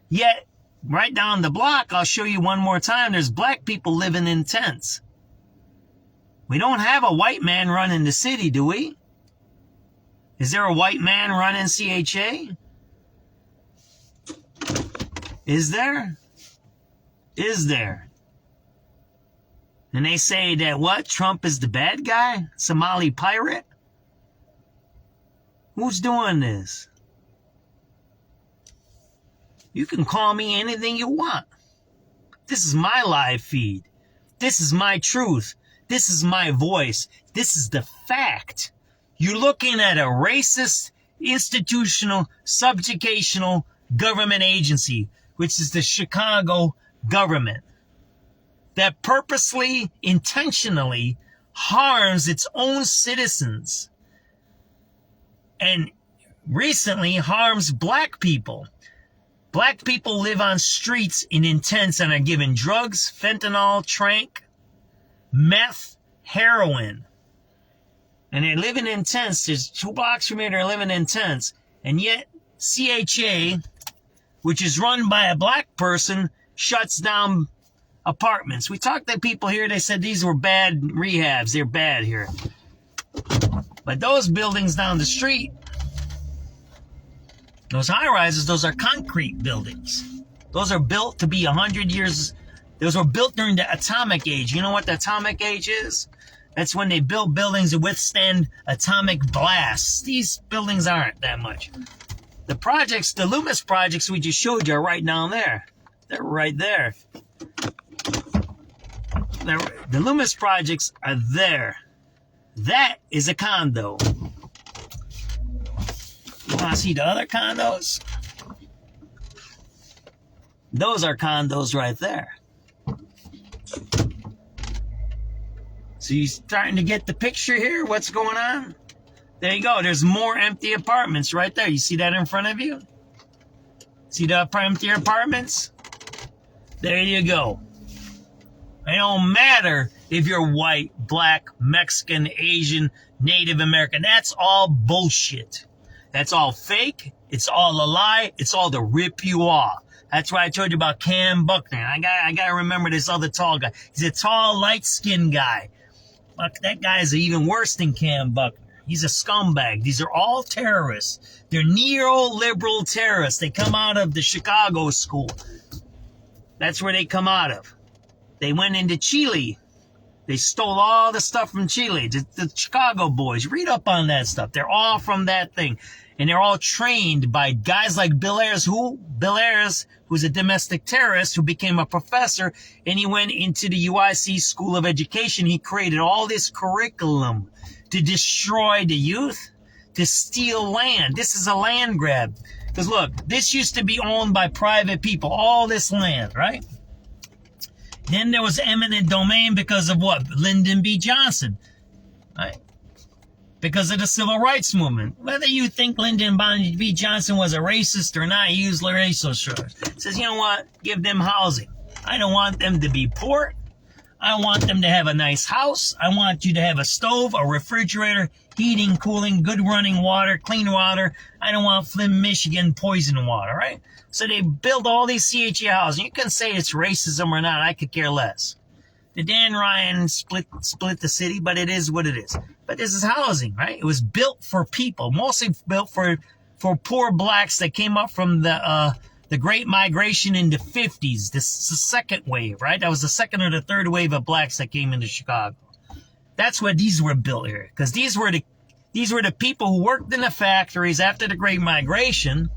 Speaker 1: Yet, right down the block, I'll show you one more time, there's black people living in tents. We don't have a white man running the city, do we? Is there a white man running CHA? Is there? Is there? And they say that what? Trump is the bad guy? Somali pirate? Who's doing this? You can call me anything you want. This is my live feed. This is my truth. This is my voice. This is the fact. You're looking at a racist, institutional, subjugational government agency, which is the Chicago government, that purposely, intentionally harms its own citizens and recently harms black people. Black people live on streets in tents and are given drugs, fentanyl, trank, meth, heroin. And they're living in tents. There's 2 blocks from here, they're living in tents. And yet, CHA, which is run by a black person, shuts down apartments. We talked to people here, they said these were bad rehabs. They're bad here. But those buildings down the street, those high-rises, those are concrete buildings. Those are built to be 100 years. Those were built during the atomic age. You know what the atomic age is? That's when they built buildings to withstand atomic blasts. These buildings aren't that much. The projects, the Loomis projects we just showed you are right down there. They're right there. The Loomis projects are there. That is a condo. You want to see the other condos? Those are condos right there. So you starting to get the picture here? What's going on? There you go. There's more empty apartments right there. You see that in front of you? See the empty apartments? There you go. It don't matter if you're white, black, Mexican, Asian, Native American. That's all bullshit. That's all fake. It's all a lie. It's all to rip you off. That's why I told you about Cam Buckner. I gotta remember this other tall guy. He's a tall, light-skinned guy. But that guy is even worse than Cam Buckner. He's a scumbag. These are all terrorists. They're neoliberal terrorists. They come out of the Chicago school. That's where they come out of. They went into Chile. They stole all the stuff from Chile. The Chicago boys. Read up on that stuff. They're all from that thing. And they're all trained by guys like Bill Ayers. Bill Ayers, who's a domestic terrorist, who became a professor, and he went into the UIC School of Education. He created all this curriculum to destroy the youth, to steal land. This is a land grab. Because look, this used to be owned by private people, all this land, right? Then there was eminent domain because of what? Lyndon B. Johnson, right? Because of the civil rights movement. Whether you think Lyndon B. Johnson was a racist or not, he used racial slurs. Says, you know what? Give them housing. I don't want them to be poor. I want them to have a nice house. I want you to have a stove, a refrigerator, heating, cooling, good running water, clean water. I don't want Flint, Michigan poison water, right? So they build all these CHA housing. You can say it's racism or not. I could care less. The Dan Ryan split the city, but it is what it is. But this is housing, right? It was built for people, mostly built for poor blacks that came up from the Great Migration in the 50s. This is the second wave, right? That was the second or the third wave of blacks that came into Chicago. That's where these were built here, because these were the people who worked in the factories after the Great Migration,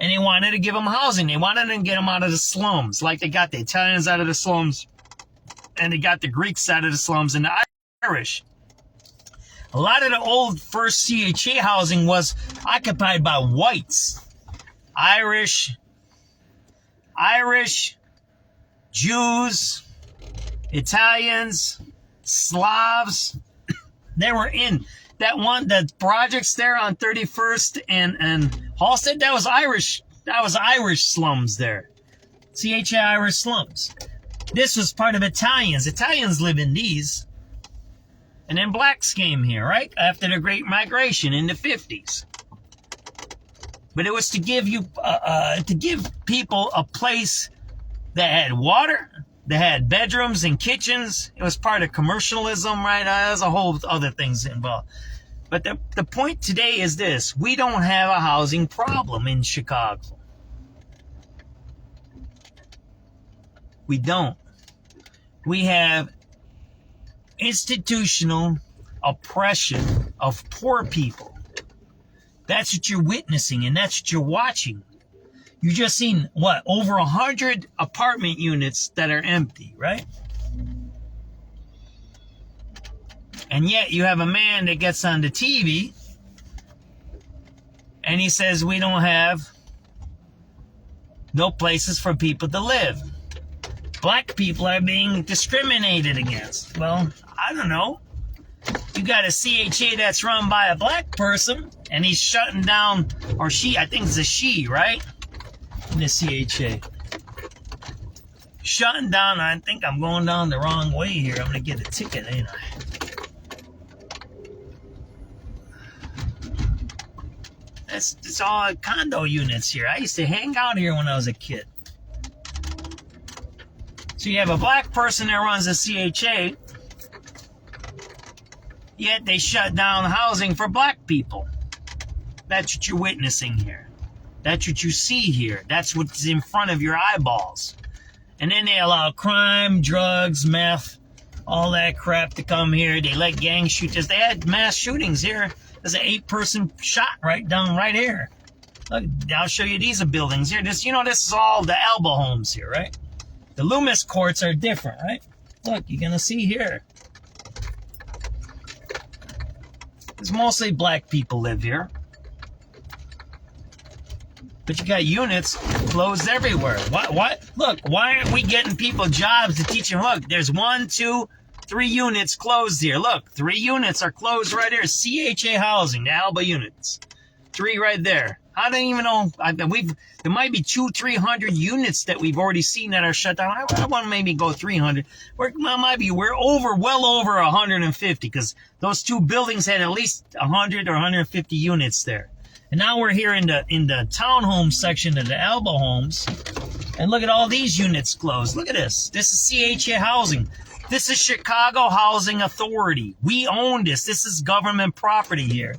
Speaker 1: and they wanted to give them housing. They wanted to get them out of the slums, like they got the Italians out of the slums, and they got the Greeks out of the slums, and the Irish. A lot of the old first CHA housing was occupied by whites. Irish, Jews, Italians, Slavs. They were in the projects there on 31st and Halstead. That was Irish slums there. CHA Irish slums. This was part of Italians. Italians live in these. And then blacks came here, right? After the Great Migration in the 50s. But it was to give people a place that had water, that had bedrooms and kitchens. It was part of commercialism, right? There's a whole other things involved. But the point today is this. We don't have a housing problem in Chicago. We don't. We have institutional oppression of poor people. That's what you're witnessing, and that's what you're watching. You just seen, what, over 100 apartment units that are empty, right? And yet you have a man that gets on the TV and he says we don't have no places for people to live. Black people are being discriminated against. Well, I don't know. You got a CHA that's run by a black person, and he's shutting down, or she, I think it's a she, right? In the CHA. Shutting down, I think I'm going down the wrong way here. I'm going to get a ticket, ain't I? It's all condo units here. I used to hang out here when I was a kid. So you have a black person that runs a CHA, yet they shut down housing for black people. That's what you're witnessing here. That's what you see here. That's what's in front of your eyeballs. And then they allow crime, drugs, meth, all that crap to come here. They let gang shooters. They had mass shootings here. There's an 8-person shot right here. Look, I'll show you these buildings here. This is all the elbow homes here, right? The Loomis courts are different, right? Look, you're going to see here. There's mostly black people live here. But you got units closed everywhere. What? Look, why aren't we getting people jobs to teach them? Look, there's 1, 2, 3 units closed here. Look, 3 units are closed right here. CHA housing, the Alba units. 3 right there. I don't even know. There might be 200-300 units that we've already seen that are shut down. I want to maybe go 300. We're well over 150 because those 2 buildings had at least 100 or 150 units there. And now we're here in the townhome section of the Alba homes, and look at all these units closed. Look at this. This is CHA housing. This is Chicago Housing Authority. We own this. This is government property here.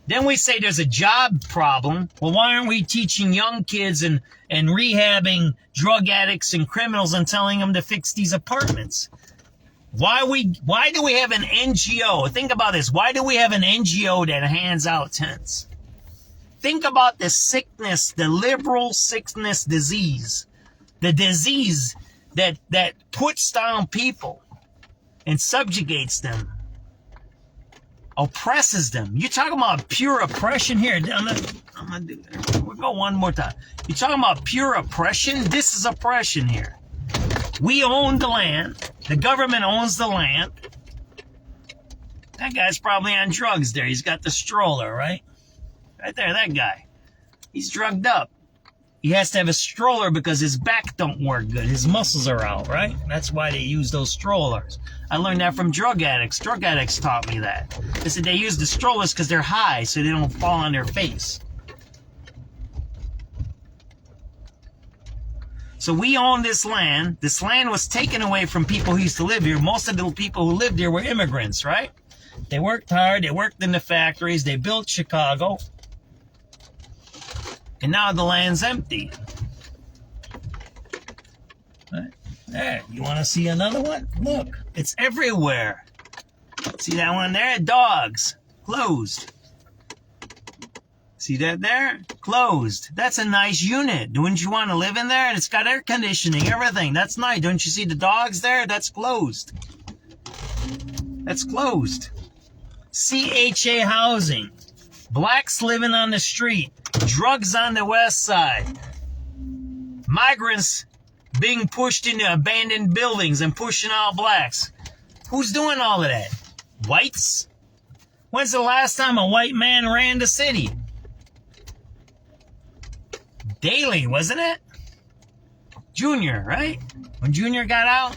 Speaker 1: Then we say there's a job problem. Well, why aren't we teaching young kids and rehabbing drug addicts and criminals and telling them to fix these apartments? Why do we have an NGO? Think about this. Why do we have an NGO that hands out tents? Think about the sickness, the liberal sickness disease. The disease that puts down people and subjugates them. Oppresses them. You're talking about pure oppression here. I'm gonna do that. We'll go one more time. You're talking about pure oppression? This is oppression here. We own the land. The government owns the land. That guy's probably on drugs there. He's got the stroller, right? Right there, that guy. He's drugged up. He has to have a stroller because his back don't work good. His muscles are out, right? That's why they use those strollers. I learned that from drug addicts. Drug addicts taught me that. They said they use the strollers because they're high so they don't fall on their face. So we own this land. This land was taken away from people who used to live here. Most of the people who lived here were immigrants, right? They worked hard. They worked in the factories. They built Chicago. And now the land's empty. Right. There, you want to see another one? Look, it's everywhere. See that one there? Dogs. Closed. See that there? Closed. That's a nice unit. Wouldn't you want to live in there? And it's got air conditioning, everything. That's nice. Don't you see the dogs there? That's closed. That's closed. CHA housing. Blacks living on the street. Drugs on the west side. Migrants being pushed into abandoned buildings and pushing out blacks. Who's doing all of that? Whites? When's the last time a white man ran the city? Daley, wasn't it? Junior, right? When Junior got out?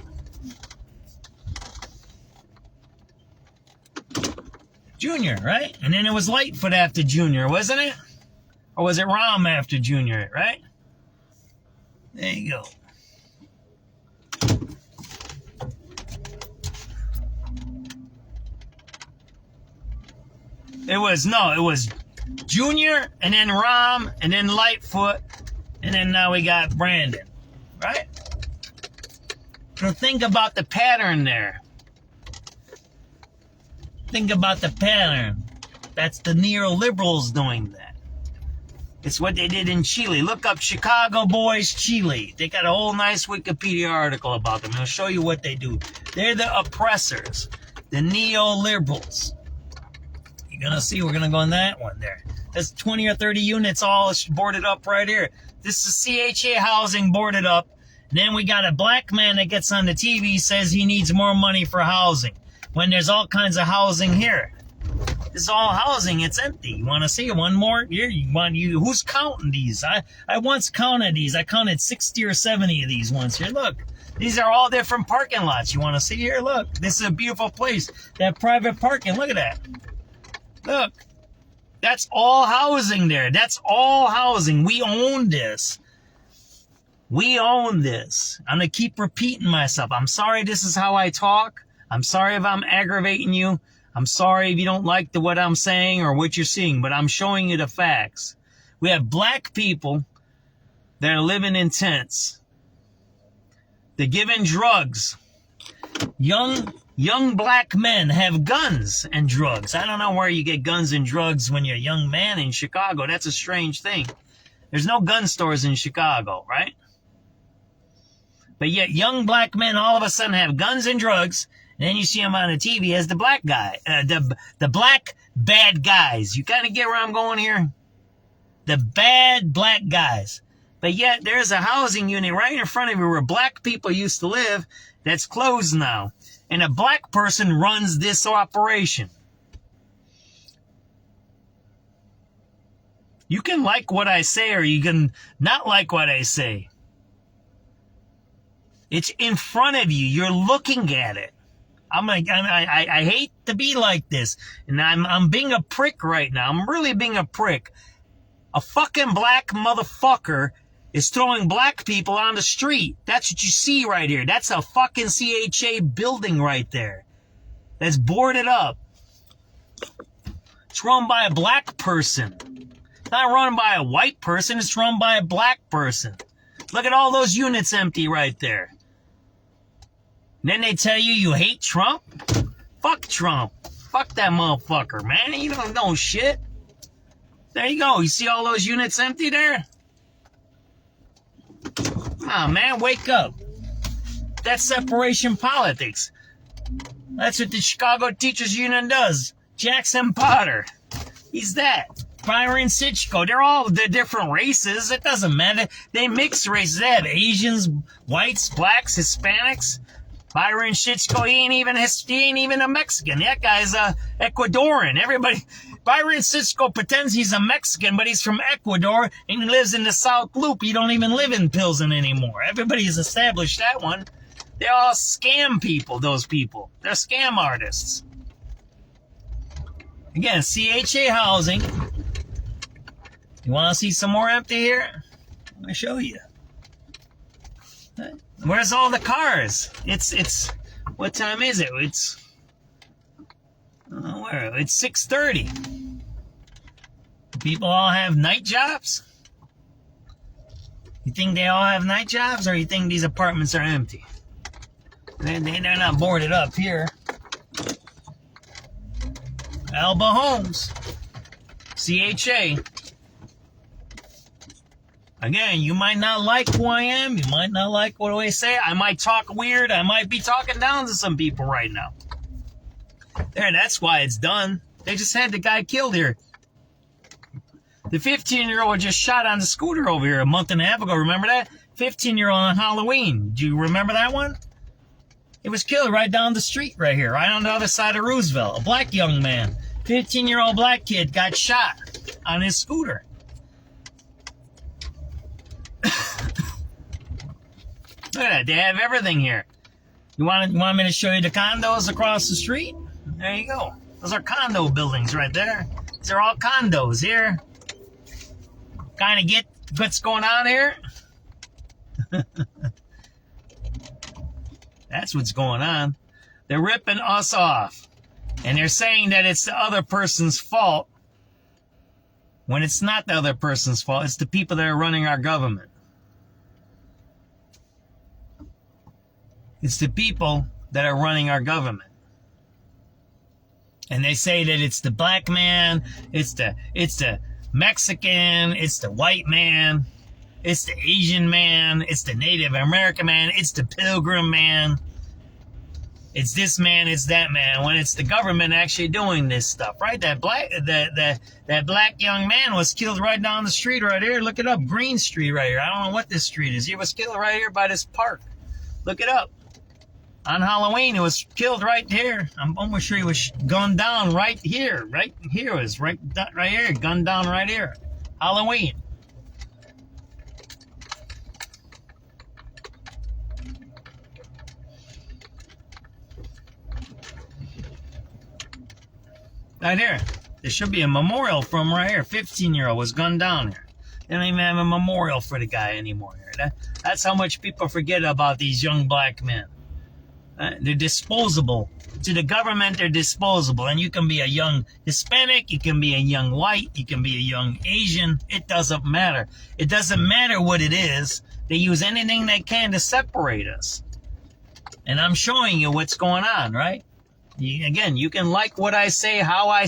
Speaker 1: Junior, right? And then it was Lightfoot after Junior, wasn't it? Or was it Rahm after Junior, right? There you go. It was Junior, and then Rahm, and then Lightfoot, and then now we got Brandon, right? So think about the pattern there. Think about the pattern. That's the neoliberals doing that. It's what they did in Chile. Look up Chicago Boys Chile. They got a whole nice Wikipedia article about them. It'll show you what they do. They're the oppressors, the neoliberals. You're going to see, we're going to go in that one there. There's 20 or 30 units all boarded up right here. This is CHA housing boarded up. And then we got a black man that gets on the TV, says he needs more money for housing. When there's all kinds of housing here. This is all housing. It's empty. You want to see one more? Here, who's counting these? I once counted these. I counted 60 or 70 of these once. Here, look. These are all different parking lots. You want to see here? Look. This is a beautiful place. That private parking. Look at that. Look. That's all housing there. That's all housing. We own this. We own this. I'm going to keep repeating myself. I'm sorry this is how I talk. I'm sorry if I'm aggravating you. I'm sorry if you don't like what I'm saying or what you're seeing, but I'm showing you the facts. We have black people that are living in tents. They're giving drugs. Young black men have guns and drugs. I don't know where you get guns and drugs when you're a young man in Chicago. That's a strange thing. There's no gun stores in Chicago, right? But yet young black men all of a sudden have guns and drugs. And then you see them on the TV as the black guy, the black bad guys. You kind of get where I'm going here? The bad black guys. But yet there's a housing unit right in front of you where black people used to live that's closed now. And a black person runs this operation. You can like what I say or you can not like what I say. It's in front of you. You're looking at it. I hate to be like this, and I'm being a prick right now. I'm really being a prick. A fucking black motherfucker is throwing black people on the street. That's what you see right here. That's a fucking CHA building right there. That's boarded up. It's run by a black person. It's not run by a white person. It's run by a black person. Look at all those units empty right there. Then they tell you hate Trump? Fuck Trump. Fuck that motherfucker, man. You don't know shit. There you go. You see all those units empty there? Come on, man. Wake up. That's separation politics. That's what the Chicago Teachers Union does. Jackson Potter. He's that. Byron Sitchko. They're different races. It doesn't matter. They mix races. They have Asians, whites, blacks, Hispanics. Byron Sitchko, he ain't even a Mexican. That guy's Ecuadorian. Byron Sitchko pretends he's a Mexican, but he's from Ecuador, and he lives in the South Loop. He don't even live in Pilsen anymore. Everybody's established that one. They're all scam people, those people. They're scam artists. Again, CHA housing. You want to see some more empty here? I'm going to show you. Where's all the cars? It's what time is it? It's 6:30. People all have night jobs? You think they all have night jobs, or you think these apartments are empty? They're not boarded up here. Alba Homes. CHA. Again, you might not like who I am. You might not like what I say. I might talk weird. I might be talking down to some people right now. There, that's why it's done. They just had the guy killed here. The 15-year-old just shot on the scooter over here a month and a half ago. Remember that? 15-year-old on Halloween. Do you remember that one? He was killed right down the street right here, right on the other side of Roosevelt. A black young man. 15-year-old black kid got shot on his scooter. Look at that. They have everything here. You want me to show you the condos across the street? There you go. Those are condo buildings right there. These are all condos here. Kind of get what's going on here? That's what's going on. They're ripping us off. And they're saying that it's the other person's fault when it's not the other person's fault. It's the people that are running our government. It's the people that are running our government. And they say that it's the black man, it's the Mexican, it's the white man, it's the Asian man, it's the Native American man, it's the Pilgrim man. It's this man, it's that man, when it's the government actually doing this stuff, right? That black young man was killed right down the street right here. Look it up, Green Street right here. I don't know what this street is. He was killed right here by this park. Look it up. On Halloween, he was killed right here. I'm almost sure he was gunned down right here. Right here was right here, gunned down right here. Halloween. Right here. There should be a memorial for him right here. 15-year-old was gunned down here. They don't even have a memorial for the guy anymore here. That's how much people forget about these young black men. They're disposable. To the government, they're disposable. And you can be a young Hispanic, you can be a young white, you can be a young Asian. It doesn't matter. It doesn't matter what it is. They use anything they can to separate us. And I'm showing you what's going on, right? Again, you can like what I say, how I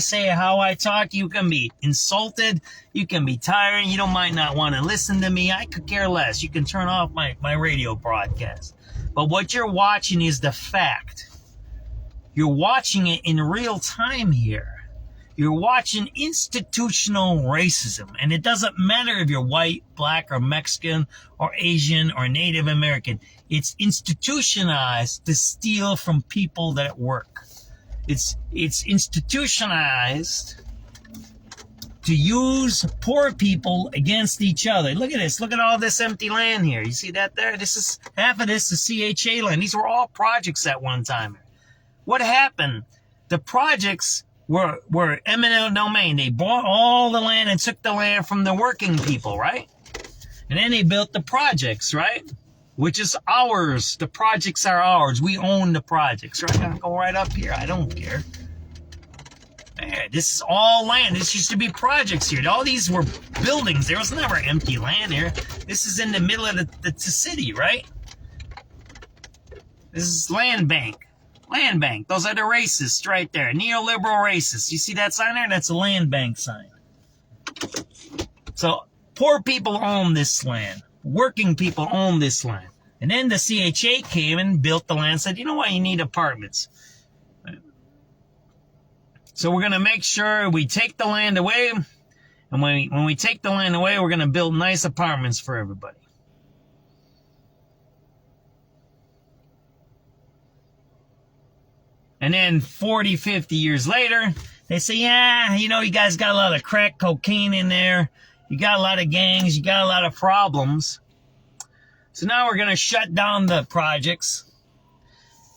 Speaker 1: talk. You can be insulted. You can be tired. You might not want to listen to me. I could care less. You can turn off my radio broadcast. But what you're watching is the fact. You're watching it in real time here. You're watching institutional racism. And it doesn't matter if you're white, black, or Mexican, or Asian, or Native American. It's institutionalized to steal from people that work. It's institutionalized to use poor people against each other. Look at this. Look at all this empty land here. You see that there? Half of this is CHA land. These were all projects at one time. What happened? The projects were eminent domain. They bought all the land and took the land from the working people, right? And then they built the projects, right? Which is ours. The projects are ours. We own the projects, right? I'll go right up here. I don't care. There, this is all land. This used to be projects here. All these were buildings. There was never empty land here. This is in the middle of the city, right? This is land bank. Land bank. Those are the racists right there. Neoliberal racists. You see that sign there? That's a land bank sign. So poor people own this land. Working people own this land. And then the CHA came and built the land and said, you know what? You need apartments. So we're going to make sure we take the land away And when we take the land away, we're going to build nice apartments for everybody. And then 40, 50 years later, they say, yeah, you know, you guys got a lot of crack cocaine in there. You got a lot of gangs. You got a lot of problems. So now we're going to shut down the projects.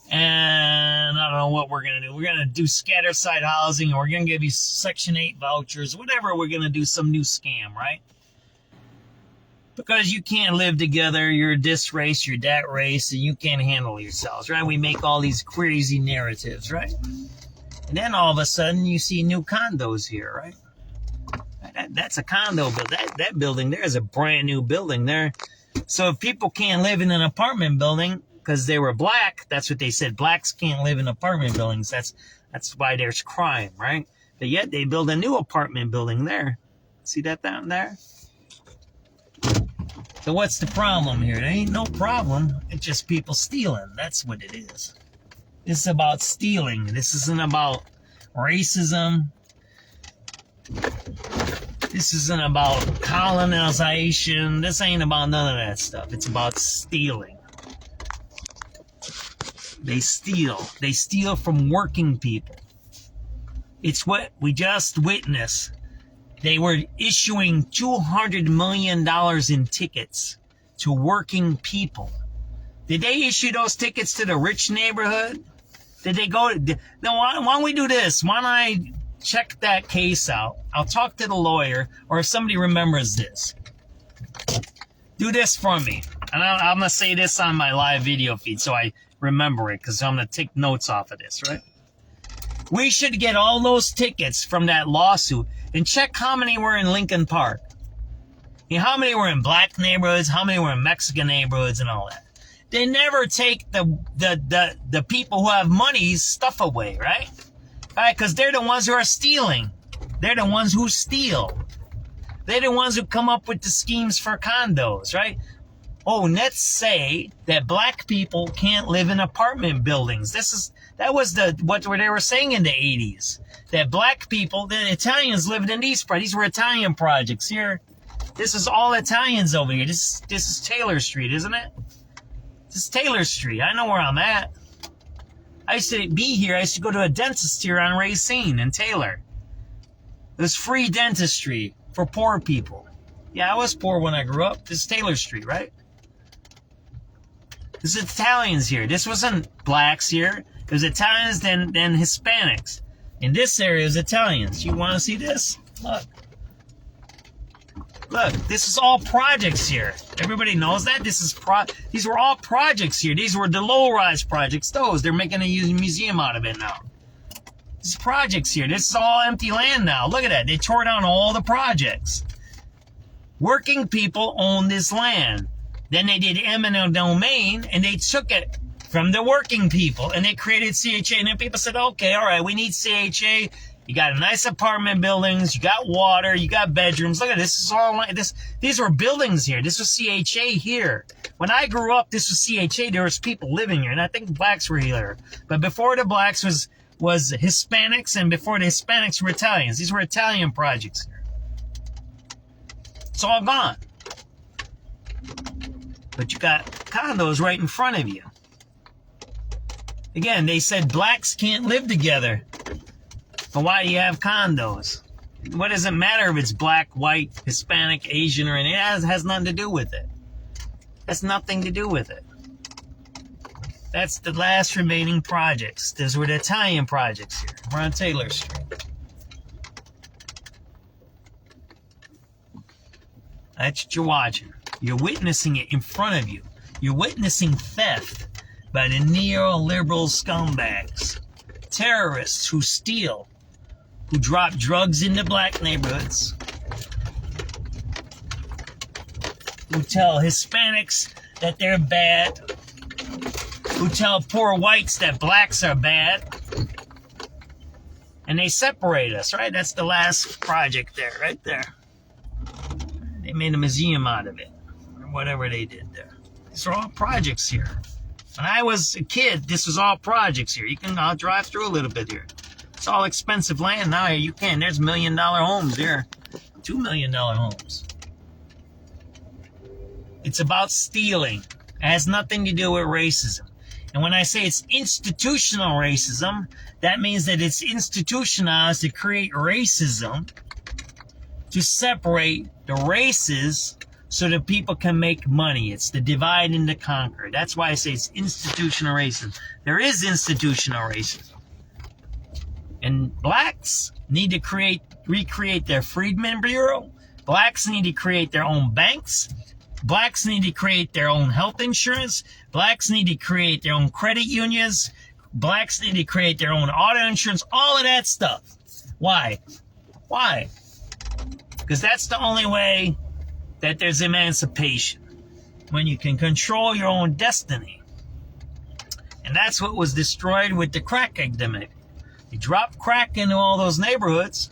Speaker 1: And I don't know what we're going to do. We're going to do scatter site housing, or we're going to give you Section 8 vouchers, whatever. We're going to do some new scam, right? Because you can't live together. You're this race, you're that race, and you can't handle yourselves, right? We make all these crazy narratives, right? And then all of a sudden, you see new condos here, right? That's a condo, but that building there is a brand new building there. So if people can't live in an apartment building because they were black, that's what they said. Blacks can't live in apartment buildings. That's why there's crime, right? But yet they build a new apartment building there. See that down there? So what's the problem here? There ain't no problem. It's just people stealing. That's what it is. This is about stealing. This isn't about racism. This isn't about colonization. This ain't about none of that stuff. It's about stealing. They steal. They steal from working people. It's what we just witnessed. They were issuing $200 million in tickets to working people. Did they issue those tickets to the rich neighborhood? Did they go to... Now, why don't we do this? Why don't I check that case out? I'll talk to the lawyer, or if somebody remembers this. Do this for me. And I'm going to say this on my live video feed so I remember it, because I'm going to take notes off of this, right? We should get all those tickets from that lawsuit and check how many were in Lincoln Park. You know, how many were in black neighborhoods, how many were in Mexican neighborhoods and all that. They never take the people who have money's stuff away, right? Right, because they're the ones who are stealing. They're the ones who steal. They're the ones who come up with the schemes for condos, right? Oh, let's say that black people can't live in apartment buildings. That was what they were saying in the 80s. That black people, the Italians lived in these were Italian projects here. This is all Italians over here. This is Taylor Street, isn't it? This is Taylor Street. I know where I'm at. I used to be here. I used to go to a dentist here on Racine in Taylor. It was free dentistry for poor people. Yeah, I was poor when I grew up. This is Taylor Street, right? This is Italians here. This wasn't blacks here. It was Italians, then Hispanics. In this area is Italians. You want to see this? Look. Look, this is all projects here. Everybody knows that. These were all projects here. These were the low-rise projects. They're making a museum out of it now. These projects here. This is all empty land now. Look at that. They tore down all the projects. Working people own this land. Then they did eminent domain, and they took it from the working people, and they created CHA. And then people said, okay, all right, we need CHA. You got nice apartment buildings. You got water. You got bedrooms. Look at this. This is all like this. These were buildings here. This was CHA here. When I grew up, this was CHA. There was people living here, and I think blacks were here. But before the blacks was Hispanics, and before the Hispanics were Italians. These were Italian projects here. It's all gone. But you got condos right in front of you. Again, they said blacks can't live together. But why do you have condos? What does it matter if it's black, white, Hispanic, Asian, or anything? It has nothing to do with it. That's nothing to do with it. That's the last remaining projects. Those were the Italian projects here. We're on Taylor Street. That's what you're watching. You're witnessing it in front of you. You're witnessing theft by the neoliberal scumbags. Terrorists who steal, who drop drugs into black neighborhoods, who tell Hispanics that they're bad, who tell poor whites that blacks are bad, and they separate us, right? That's the last project there, right there. They made a museum out of it, or whatever they did there. These are all projects here. When I was a kid, this was all projects here. I'll drive through a little bit here. It's all expensive land now. You can. There's $1 million homes here. $2 million homes. It's about stealing. It has nothing to do with racism. And when I say it's institutional racism, that means that it's institutionalized to create racism, to separate the races so that people can make money. It's the divide and the conquer. That's why I say it's institutional racism. There is institutional racism. And blacks need to recreate their Freedmen Bureau. Blacks need to create their own banks. Blacks need to create their own health insurance. Blacks need to create their own credit unions. Blacks need to create their own auto insurance. All of that stuff. Why? Why? Because that's the only way that there's emancipation. When you can control your own destiny. And that's what was destroyed with the crack epidemic. They dropped crack into all those neighborhoods.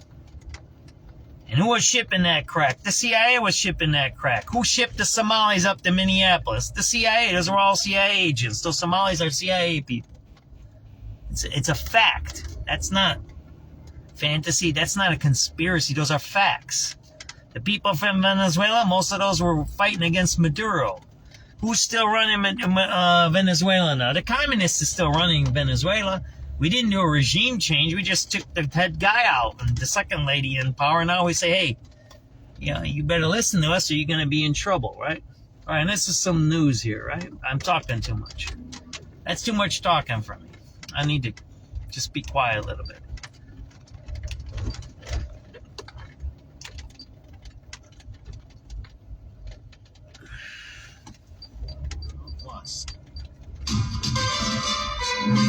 Speaker 1: And who was shipping that crack? The CIA was shipping that crack. Who shipped the Somalis up to Minneapolis? The CIA. Those were all CIA agents. Those Somalis are CIA people. It's a fact. That's not fantasy. That's not a conspiracy. Those are facts. The people from Venezuela, most of those were fighting against Maduro. Who's still running Venezuela now? The communists are still running Venezuela. We didn't do a regime change. We just took the head guy out and the second lady in power. Now we say, hey, you better listen to us or you're going to be in trouble, right? All right, and this is some news here, right? I'm talking too much. That's too much talking for me. I need to just be quiet a little bit.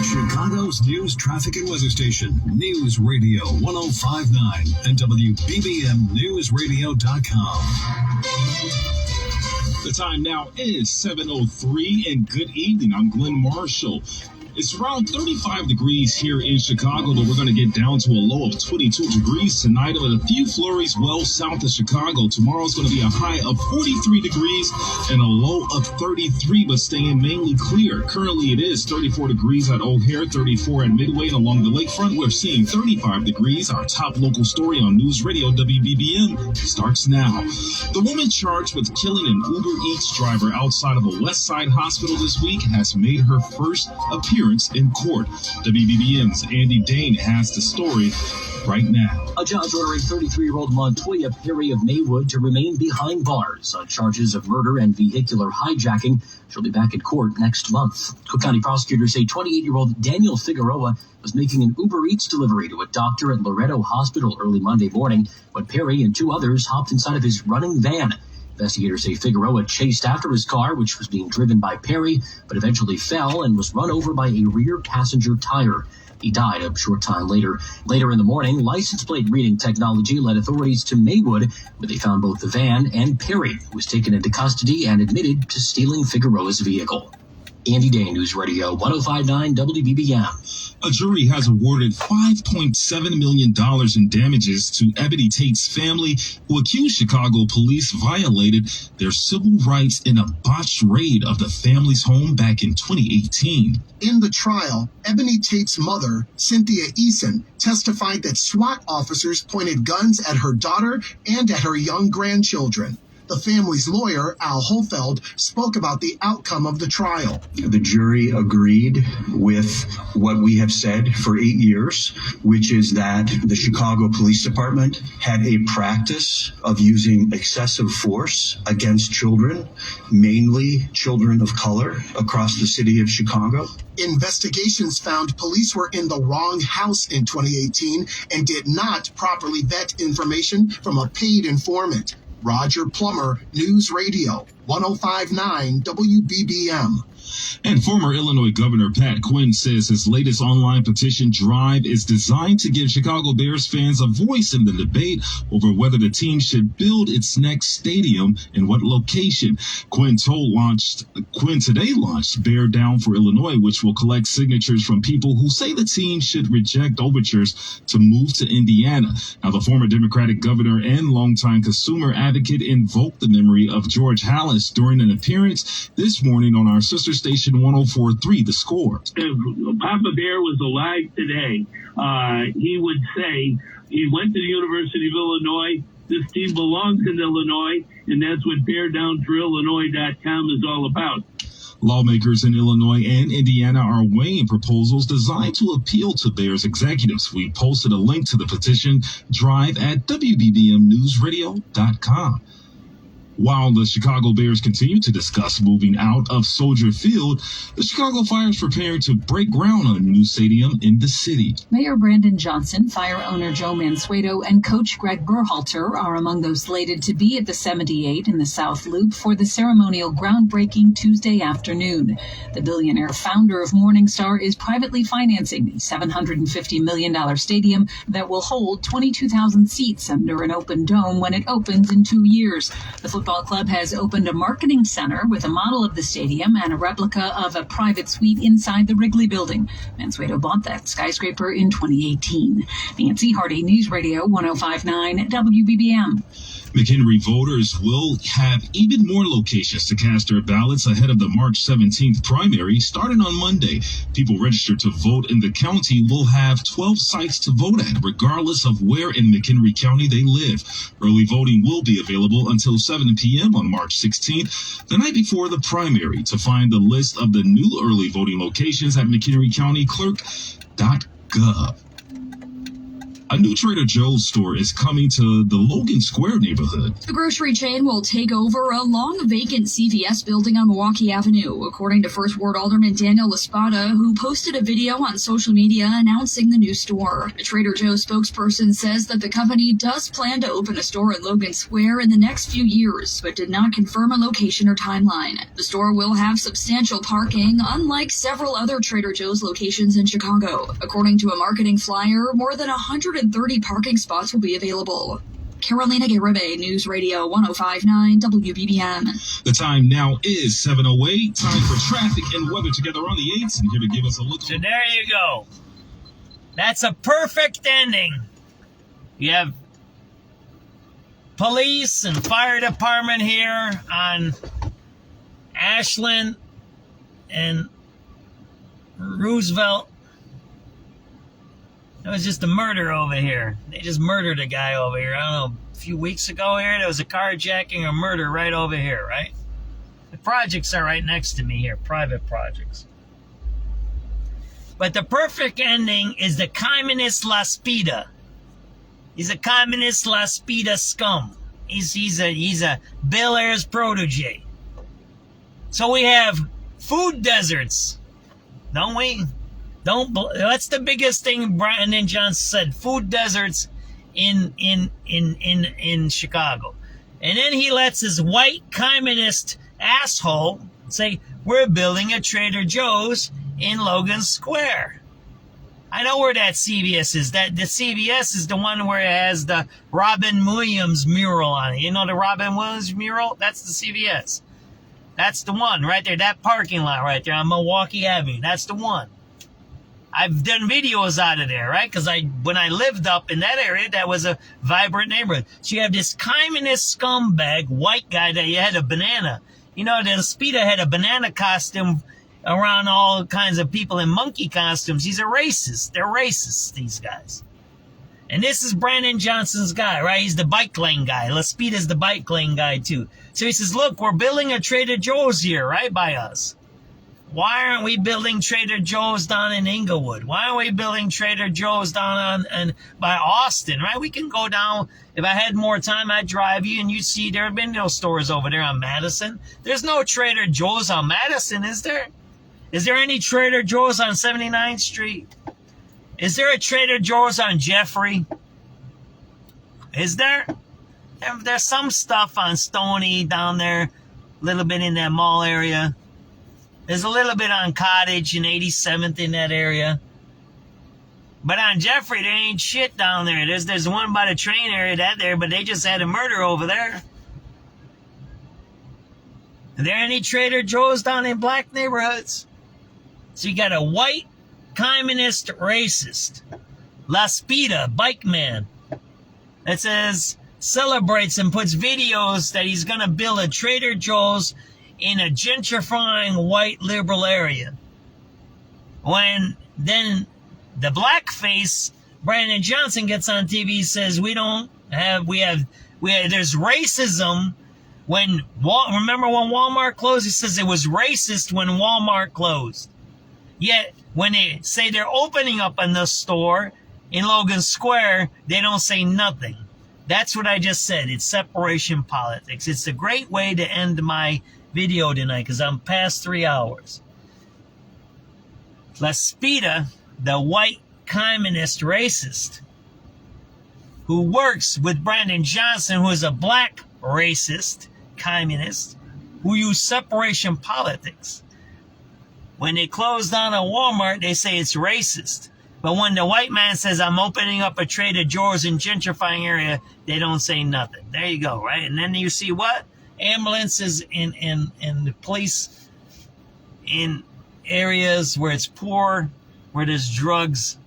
Speaker 23: Chicago's news, traffic, and weather station, News Radio 105.9 and WBBMNewsRadio.com.
Speaker 9: The time now is 7:03, and good evening. I'm Glenn Marshall. It's around 35 degrees here in Chicago, but we're going to get down to a low of 22 degrees tonight with a few flurries well south of Chicago. Tomorrow's going to be a high of 43 degrees and a low of 33, but staying mainly clear. Currently, it is 34 degrees at O'Hare, 34 at Midway, and along the lakefront, we're seeing 35 degrees. Our top local story on News Radio WBBM starts now. The woman charged with killing an Uber Eats driver outside of a West Side hospital this week has made her first appearance in court. WBBM's Andy Dane has the story right now.
Speaker 4: A judge ordering 33-year-old Montoya Perry of Maywood to remain behind bars on charges of murder and vehicular hijacking. She'll be back in court next month. Cook County prosecutors say 28-year-old Daniel Figueroa was making an Uber Eats delivery to a doctor at Loretto Hospital early Monday morning when Perry and two others hopped inside of his running van. Investigators say Figueroa chased after his car, which was being driven by Perry, but eventually fell and was run over by a rear passenger tire. He died a short time later. Later in the morning, license plate reading technology led authorities to Maywood, where they found both the van and Perry, who was taken into custody and admitted to stealing Figueroa's vehicle. Andy Dane, News Radio 105.9 WBBM.
Speaker 9: A jury has awarded $5.7 million in damages to Ebony Tate's family, who accused Chicago police violated their civil rights in a botched raid of the family's home back in 2018.
Speaker 15: In the trial, Ebony Tate's mother, Cynthia Eason, testified that SWAT officers pointed guns at her daughter and at her young grandchildren. The family's lawyer, Al Holfeld, spoke about the outcome of the trial.
Speaker 19: The jury agreed with what we have said for 8 years, which is that the Chicago Police Department had a practice of using excessive force against children, mainly children of color, across the city of Chicago.
Speaker 15: Investigations found police were in the wrong house in 2018 and did not properly vet information from a paid informant. Roger Plummer, News Radio, 105.9 WBBM.
Speaker 9: And former Illinois Governor Pat Quinn says his latest online petition drive is designed to give Chicago Bears fans a voice in the debate over whether the team should build its next stadium and what location. Quinn today launched Bear Down for Illinois, which will collect signatures from people who say the team should reject overtures to move to Indiana. Now, the former Democratic governor and longtime consumer advocate invoked the memory of George Halas during an appearance this morning on our sister station 104.3 The Score.
Speaker 24: If Papa Bear was alive today, he would say he went to the University of Illinois, This team belongs in Illinois, and that's what BearDownForIllinois.com is all about.
Speaker 6: Lawmakers in Illinois and Indiana are weighing proposals designed to appeal to Bears executives. We posted a link to the petition drive at WBBMNewsRadio.com. While the Chicago Bears continue to discuss moving out of Soldier Field, the Chicago Fire is preparing to break ground on a new stadium in the city.
Speaker 3: Mayor Brandon Johnson, Fire owner Joe Mansueto, and Coach Greg Berhalter are among those slated to be at the 78 in the South Loop for the ceremonial groundbreaking Tuesday afternoon. The billionaire founder of Morningstar is privately financing the $750 million stadium that will hold 22,000 seats under an open dome when it opens in 2 years. The football club has opened a marketing center with a model of the stadium and a replica of a private suite inside the Wrigley building. Mansueto bought that skyscraper in 2018. Nancy Hardy, News Radio 105.9 WBBM.
Speaker 6: McHenry voters will have even more locations to cast their ballots ahead of the March 17th primary starting on Monday. People registered to vote in the county will have 12 sites to vote at, regardless of where in McHenry County they live. Early voting will be available until 7 p.m. on March 16th, the night before the primary. To find the list of the new early voting locations at McHenryCountyClerk.gov. A new Trader Joe's store is coming to the Logan Square neighborhood.
Speaker 13: The grocery chain will take over a long vacant CVS building on Milwaukee Avenue, according to First Ward Alderman Daniel Laspada, who posted a video on social media announcing the new store. A Trader Joe's spokesperson says that the company does plan to open a store in Logan Square in the next few years, but did not confirm a location or timeline. The store will have substantial parking, unlike several other Trader Joe's locations in Chicago. According to a marketing flyer, more than 130 parking spots will be available. Carolina Garibe, News Radio 105.9 WBBM.
Speaker 6: The time now is 7:08. Time for traffic and weather together on the 8s. And here to give us a look.
Speaker 1: So there you go. That's a perfect ending. You have police and fire department here on Ashland and Roosevelt. It was just a murder over here. They just murdered a guy over here. I don't know, a few weeks ago here, there was a carjacking or murder right over here, right? The projects are right next to me here, private projects. But the perfect ending is the communist Laspida. He's a communist Laspida scum. He's a Bel Air's protege. So we have food deserts, don't we? That's the biggest thing Brandon Johnson said. Food deserts in Chicago. And then he lets his white communist asshole say, we're building a Trader Joe's in Logan Square. I know where that CVS is. The CVS is the one where it has the Robin Williams mural on it. You know the Robin Williams mural? That's the CVS. That's the one right there. That parking lot right there on Milwaukee Avenue. That's the one. I've done videos out of there, right? Because when I lived up in that area, that was a vibrant neighborhood. So you have this communist scumbag, white guy that you had a banana. You know, the Speeda had a banana costume around all kinds of people in monkey costumes. He's a racist. They're racist, these guys. And this is Brandon Johnson's guy, right? He's the bike lane guy. Laspida's the bike lane guy, too. So he says, look, we're building a Trader Joe's here, right, by us. Why aren't we building Trader Joe's down in Inglewood? Why aren't we building Trader Joe's down by Austin, right? We can go down. If I had more time, I'd drive you and you'd see there have been no stores over there on Madison. There's no Trader Joe's on Madison, is there? Is there any Trader Joe's on 79th Street? Is there a Trader Joe's on Jeffrey? Is there? There's some stuff on Stony down there, a little bit in that mall area. There's a little bit on Cottage and 87th in that area. But on Jeffrey, there ain't shit down there. There's one by the train area but they just had a murder over there. Are there any Trader Joe's down in black neighborhoods? So you got a white communist racist, Laspida, bike man, that says, celebrates and puts videos that he's going to build a Trader Joe's in a gentrifying white liberal area. When then the blackface Brandon Johnson gets on TV, says we have There's racism remember when Walmart closed? It says it was racist when Walmart closed. Yet, when they say they're opening up a new store in Logan Square, they don't say nothing. That's what I just said. It's separation politics. It's a great way to end my video tonight because I'm past 3 hours. La Spida, the white communist racist, who works with Brandon Johnson, who is a black racist communist, who use separation politics. When they close down a Walmart, they say it's racist. But when the white man says, I'm opening up a Trader Joe's in gentrifying area, they don't say nothing. There you go, right? And then you see what? Ambulances in the police in areas where it's poor, where there's drugs,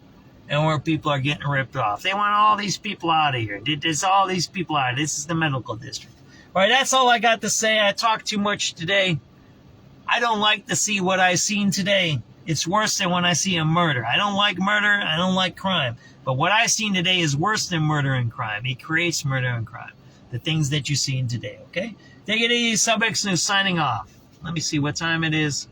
Speaker 1: and where people are getting ripped off. They want all these people out of here. There's all these people out. This is the medical district. All right, that's all I got to say. I talked too much today. I don't like to see what I've seen today. It's worse than when I see a murder. I don't like murder. I don't like crime. But what I've seen today is worse than murder and crime. It creates murder and crime. The things that you've seen today, okay? Take it easy. SubX.News signing off. Let me see what time it is.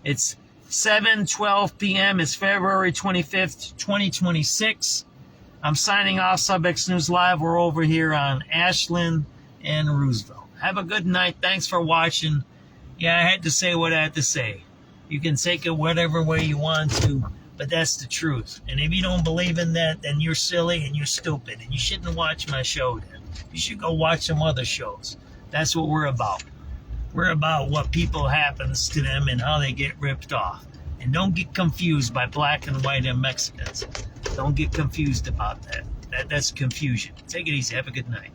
Speaker 1: It's 7:12 p.m. It's February 25th, 2026. I'm signing off. SubX.News Live. We're over here on Ashland and Roosevelt. Have a good night. Thanks for watching. Yeah, I had to say what I had to say. You can take it whatever way you want to, but that's the truth. And if you don't believe in that, then you're silly and you're stupid. And you shouldn't watch my show then. You should go watch some other shows. That's what we're about. We're about what people happens to them and how they get ripped off. And don't get confused by black and white and Mexicans. Don't get confused about that. That's confusion. Take it easy. Have a good night.